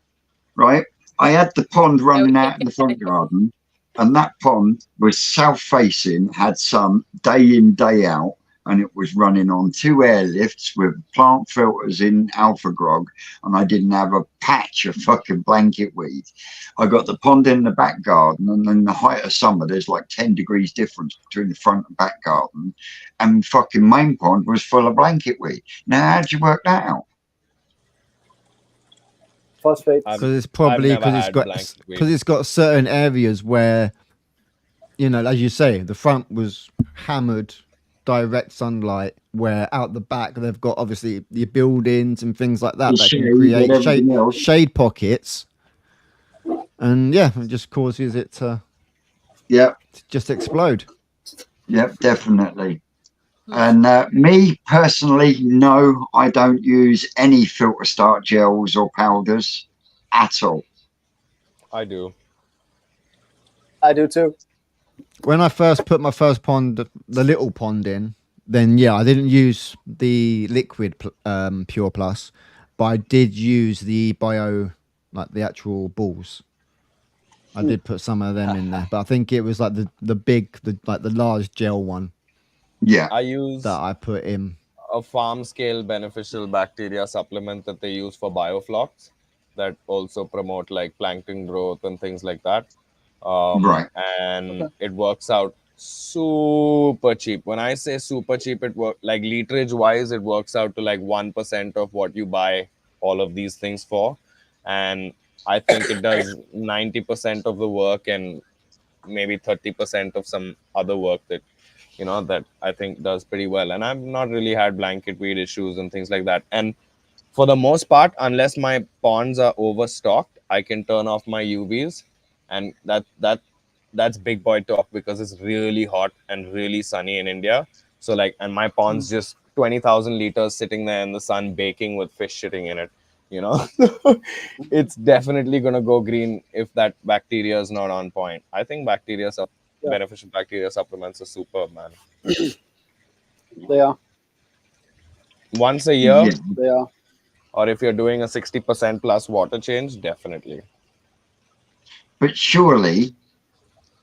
right? I had the pond running out in the front garden, and that pond was south facing, had sun day in, day out, and it was running on 2 airlifts with plant filters in alpha grog, and I didn't have a patch of fucking blanket weed. I got the pond in the back garden, and in the height of summer, there's like 10 degrees difference between the front and back garden, and fucking main pond was full of blanket weed. Now, how'd you work that out? Phosphate. because it's probably because it's got certain areas where as you say, the front was hammered direct sunlight, where out the back they've got obviously the buildings and things like that that can create shade pockets, and it just causes it to just explode. Yep, definitely. And me personally, no, I don't use any filter start gels or powders at all. I do. I do too. When I first put my first pond, the little pond in, then I didn't use the liquid Pure Plus, but I did use the bio, like the actual balls. I did put some of them in there, but I think it was like the large gel one. Yeah, I use that I put in a farm scale beneficial bacteria supplement that they use for bioflocks that also promote like plankton growth and things like that. Right. And it works out super cheap. When I say super cheap, it works like literage wise, it works out to like 1% of what you buy all of these things for. And I think it does 90% of the work and maybe 30% of some other work that that I think does pretty well. And I've not really had blanket weed issues and things like that. And for the most part, unless my ponds are overstocked, I can turn off my UVs, and that's big boy talk because it's really hot and really sunny in India. So and my pond's just 20,000 liters sitting there in the sun baking with fish shitting in it. It's definitely gonna go green if that bacteria is not on point. I think beneficial bacteria supplements are superb, man. They are. Once a year, they are. or if you're doing a 60% plus water change, definitely. But surely,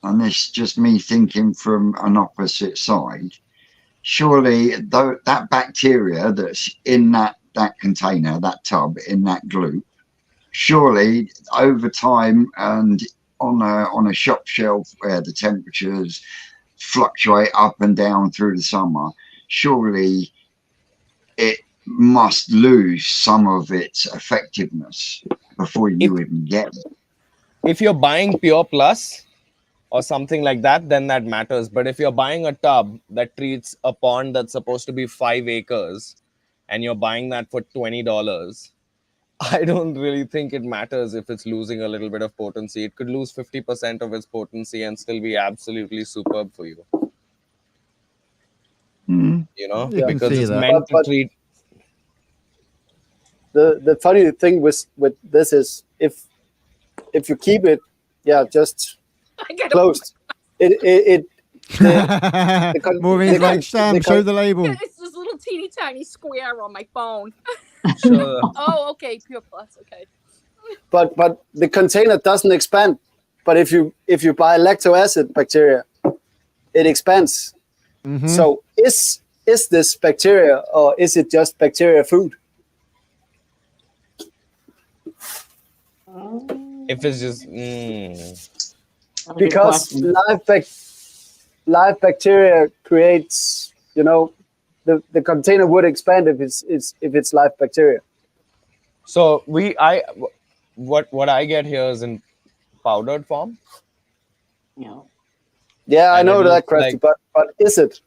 and this is just me thinking from an opposite side, surely though that bacteria that's in that container, that tub, in that glue, surely over time and on a shop shelf where the temperatures fluctuate up and down through the summer, surely it must lose some of its effectiveness before you even get it. If you're buying Pure Plus or something like that, then that matters. But if you're buying a tub that treats a pond that's supposed to be 5 acres and you're buying that for $20, I don't really think it matters if it's losing a little bit of potency. It could lose 50% of its potency and still be absolutely superb for you. Because it's meant to treat. The funny thing with this is if you keep it, just closed, it Maureen's like, Sam, show the label. It's this little teeny tiny square on my phone. Sure. Oh, okay, Pure Plus. Okay. But the container doesn't expand. But if you buy lactic acid bacteria, it expands. Mm-hmm. So is this bacteria or is it just bacteria food? If it's just Because live bacteria creates, the container would expand if it's live bacteria. so what I get here is in powdered form. Yeah, I And know it that, looks Crafty, like- but is it?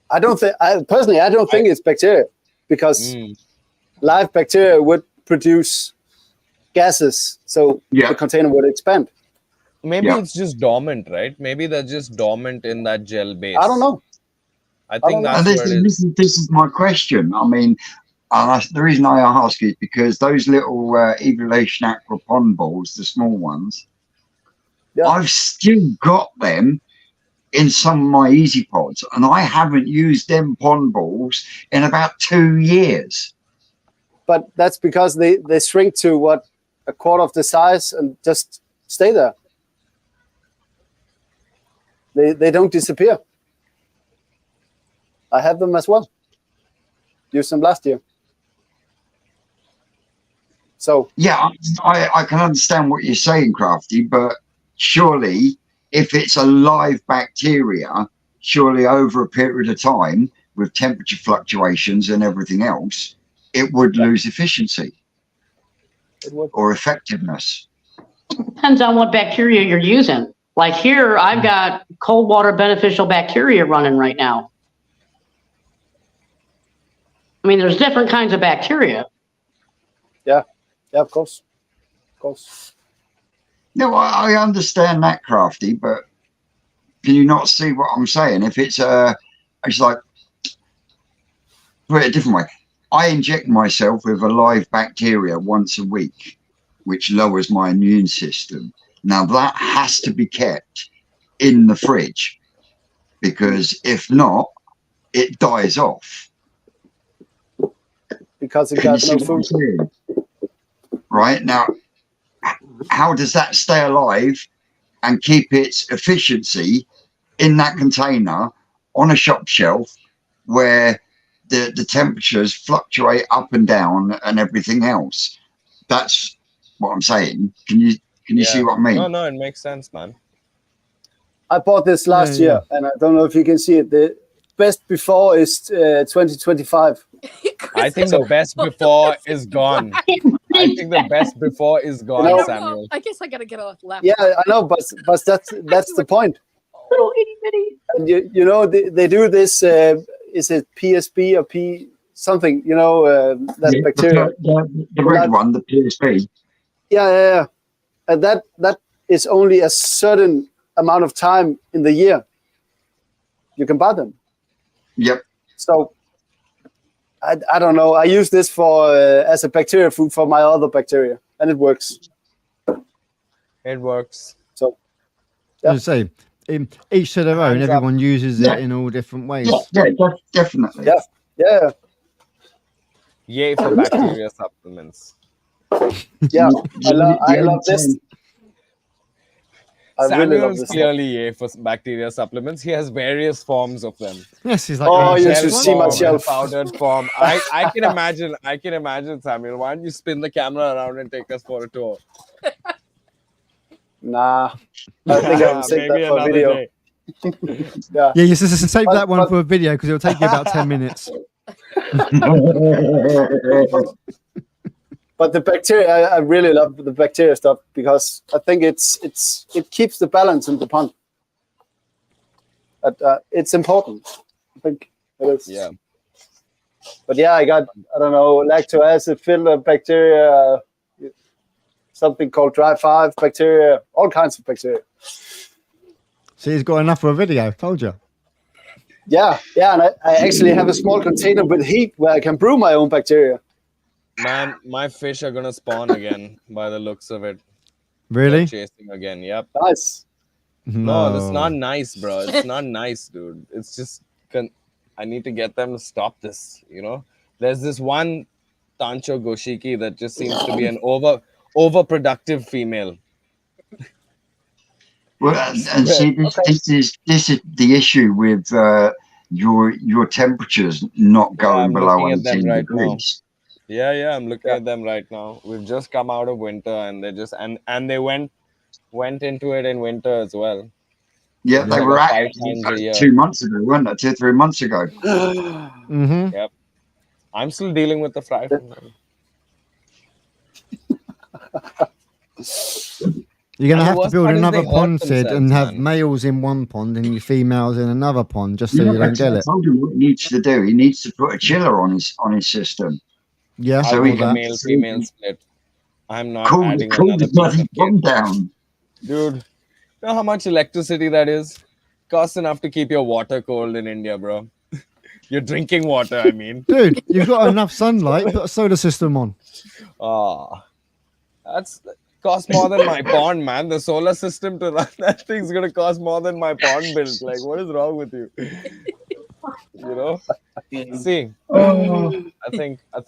I don't think it's bacteria because live bacteria would produce gases, so the container would expand. Maybe it's just dormant, right? Maybe they're just dormant in that gel base. I don't know. I think that's And where it is. this is my question. I mean, the reason I ask is because those little Evolution Aqua pond balls, the small ones, I've still got them in some of my Easy Pods, and I haven't used them pond balls in about 2 years. But that's because they shrink to what, a quarter of the size and just stay there. They don't disappear. I have them as well. Used them last year. So yeah, I can understand what you're saying, Crafty, but surely if it's a live bacteria, surely over a period of time with temperature fluctuations and everything else, it would lose efficiency or effectiveness. Depends on what bacteria you're using. Like here, I've got cold water beneficial bacteria running right now. I mean, there's different kinds of bacteria. Yeah, of course. No, I understand that, Crafty, but can you not see what I'm saying? If it's like, put it a different way. I inject myself with a live bacteria once a week, which lowers my immune system. Now that has to be kept in the fridge because if not, it dies off. Because it got no food. Right now, how does that stay alive and keep its efficiency in that container on a shop shelf where the temperatures fluctuate up and down and everything else? That's what I'm saying. Can you see what I mean? No, it makes sense, man. I bought this last year, and I don't know if you can see it. The best before is 2025. I think the best before is gone. I think the best before is gone, Samuel. I guess I gotta get a laptop. Yeah, I know, but that's the point. Little itty bitty. And they do this. Is it PSB or P something? That bacteria. The red one, the PSB. Yeah. And that is only a certain amount of time in the year you can buy them. Yep. So I don't know. I use this for as a bacteria food for my other bacteria, and it works. It works. So I say, each to their own. Everyone uses it in all different ways. Yeah, definitely. Yeah. Yay for bacteria supplements. Yeah, I love this. I really love Samuel's this. clearly yay for bacteria supplements. He has various forms of them. Yes, he's like, Oh, you Gel should see my form, shelf. powdered form. I can imagine, Samuel. Why don't you spin the camera around and take us for a tour? Nah, I think I'll save Maybe that for a another video. day. Yeah. you just save that one but- for a video because it'll take you about 10 minutes. But the bacteria, I really love the bacteria stuff because I think it keeps the balance in the pond. It's important. I think it is. Yeah. But yeah, I don't know, lactic acid filter bacteria, something called dry 5 bacteria, all kinds of bacteria. See, he's got enough for a video. Told you. Yeah, and I actually have a small container with heat where I can brew my own bacteria. Man, my fish are gonna spawn again by the looks of it. Really? They're chasing again. Yep. Nice. No, that's not nice, bro. It's not nice, dude. It's just I need to get them to stop this. You know, there's this one Tancho Goshiki that just seems to be an overproductive female. Well, and see, this is the issue with your temperatures not going I'm below looking at them 18 right degrees. now. Yeah, I'm looking at them right now. We've just come out of winter, and they just and they went into it in winter as well. Yeah, they were at 5 it times a year. 2 months ago, weren't they? 2 3 months ago. Yep. I'm still dealing with the fry from them. You're going to have to worst build part is another they hurt pond, Sid, and themselves, have man. males in one pond and your females in another pond, just so you don't get I it. told him what he needs to do. He needs to put a chiller on his system. Yeah, I'll So make we a can male-female split. I'm not cool adding the another piece bloody of bomb cake. down. Dude, you know how much electricity that is? Costs enough to keep your water cold in India, bro. Your drinking water, I mean. dude, you've got enough sunlight. Put a solar system on. That's cost more than my pond, man. The solar system to run that thing's gonna cost more than my pond bill. Like, what is wrong with you? You know? See, I think I'll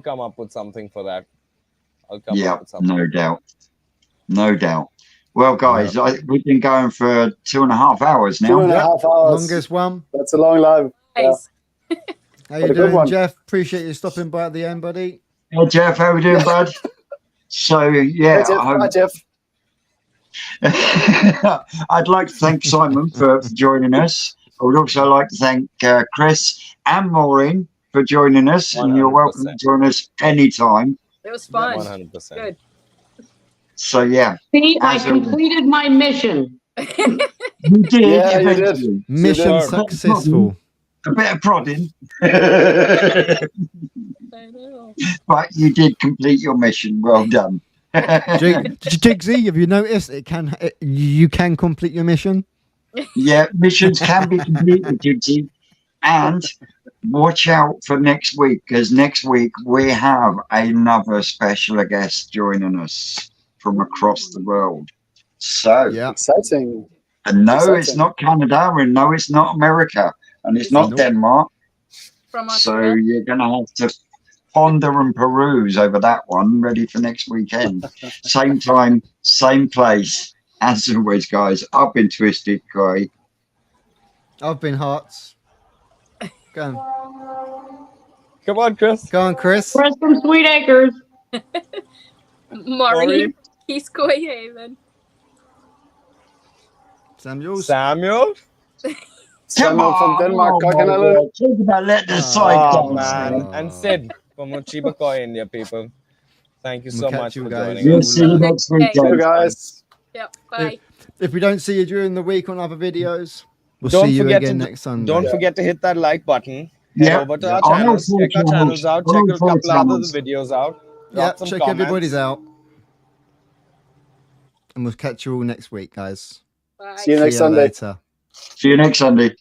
come up with something for that. I'll come up with something. No doubt. Well, guys, we've been going for 2.5 hours now. 2.5 hours. Longest one. That's a long live. Nice. Yeah. How you doing, Jeff? Appreciate you stopping by at the end, buddy. Hey, Jeff, how we doing, bud? So, yeah. Hey, Jeff. Hi, Jeff. I'd like to thank Simon for joining us. I would also like to thank Chris and Maureen for joining us. 100%. And you're welcome to join us anytime. It was fun. 100%. Good. So, yeah. See, I completed my mission. You did. Yeah, you did. Mission successful. A bit of prodding. I know. But you did complete your mission. Well done. Jigsy, have you noticed you can complete your mission? Yeah, missions can be completed, Jigsy. And watch out for next week, because next week we have another special guest joining us from across the world. So exciting. And no, it's not Canada, and no, it's not America, and it's not Denmark. So you're going to have to ponder and peruse over that one, ready for next weekend. Same time, same place. As always, guys, I've been Twisted Koi. I've been Hearts. Go on. Come on, Chris. Go on, Chris. Chris from Sweet Acres. Maureen, he's Koi Haven. Samuel. Samuel from Denmark. Talk about let the side down, man. And Sid from Mochiba Koi India, people. Thank you so much for joining We'll us. see you next week, guys. Yep. Bye. If we don't see you during the week on other videos, we'll Don't see you forget again to- next Sunday. Don't forget to hit that like button. Yeah. Head over to our On all channels. four Check our channels out. on Check all a four couple other channels. videos out. Yeah, Drop some check comments. everybody's out. And we'll catch you all next week, guys. Bye. See you next Sunday. Later. See you next Sunday.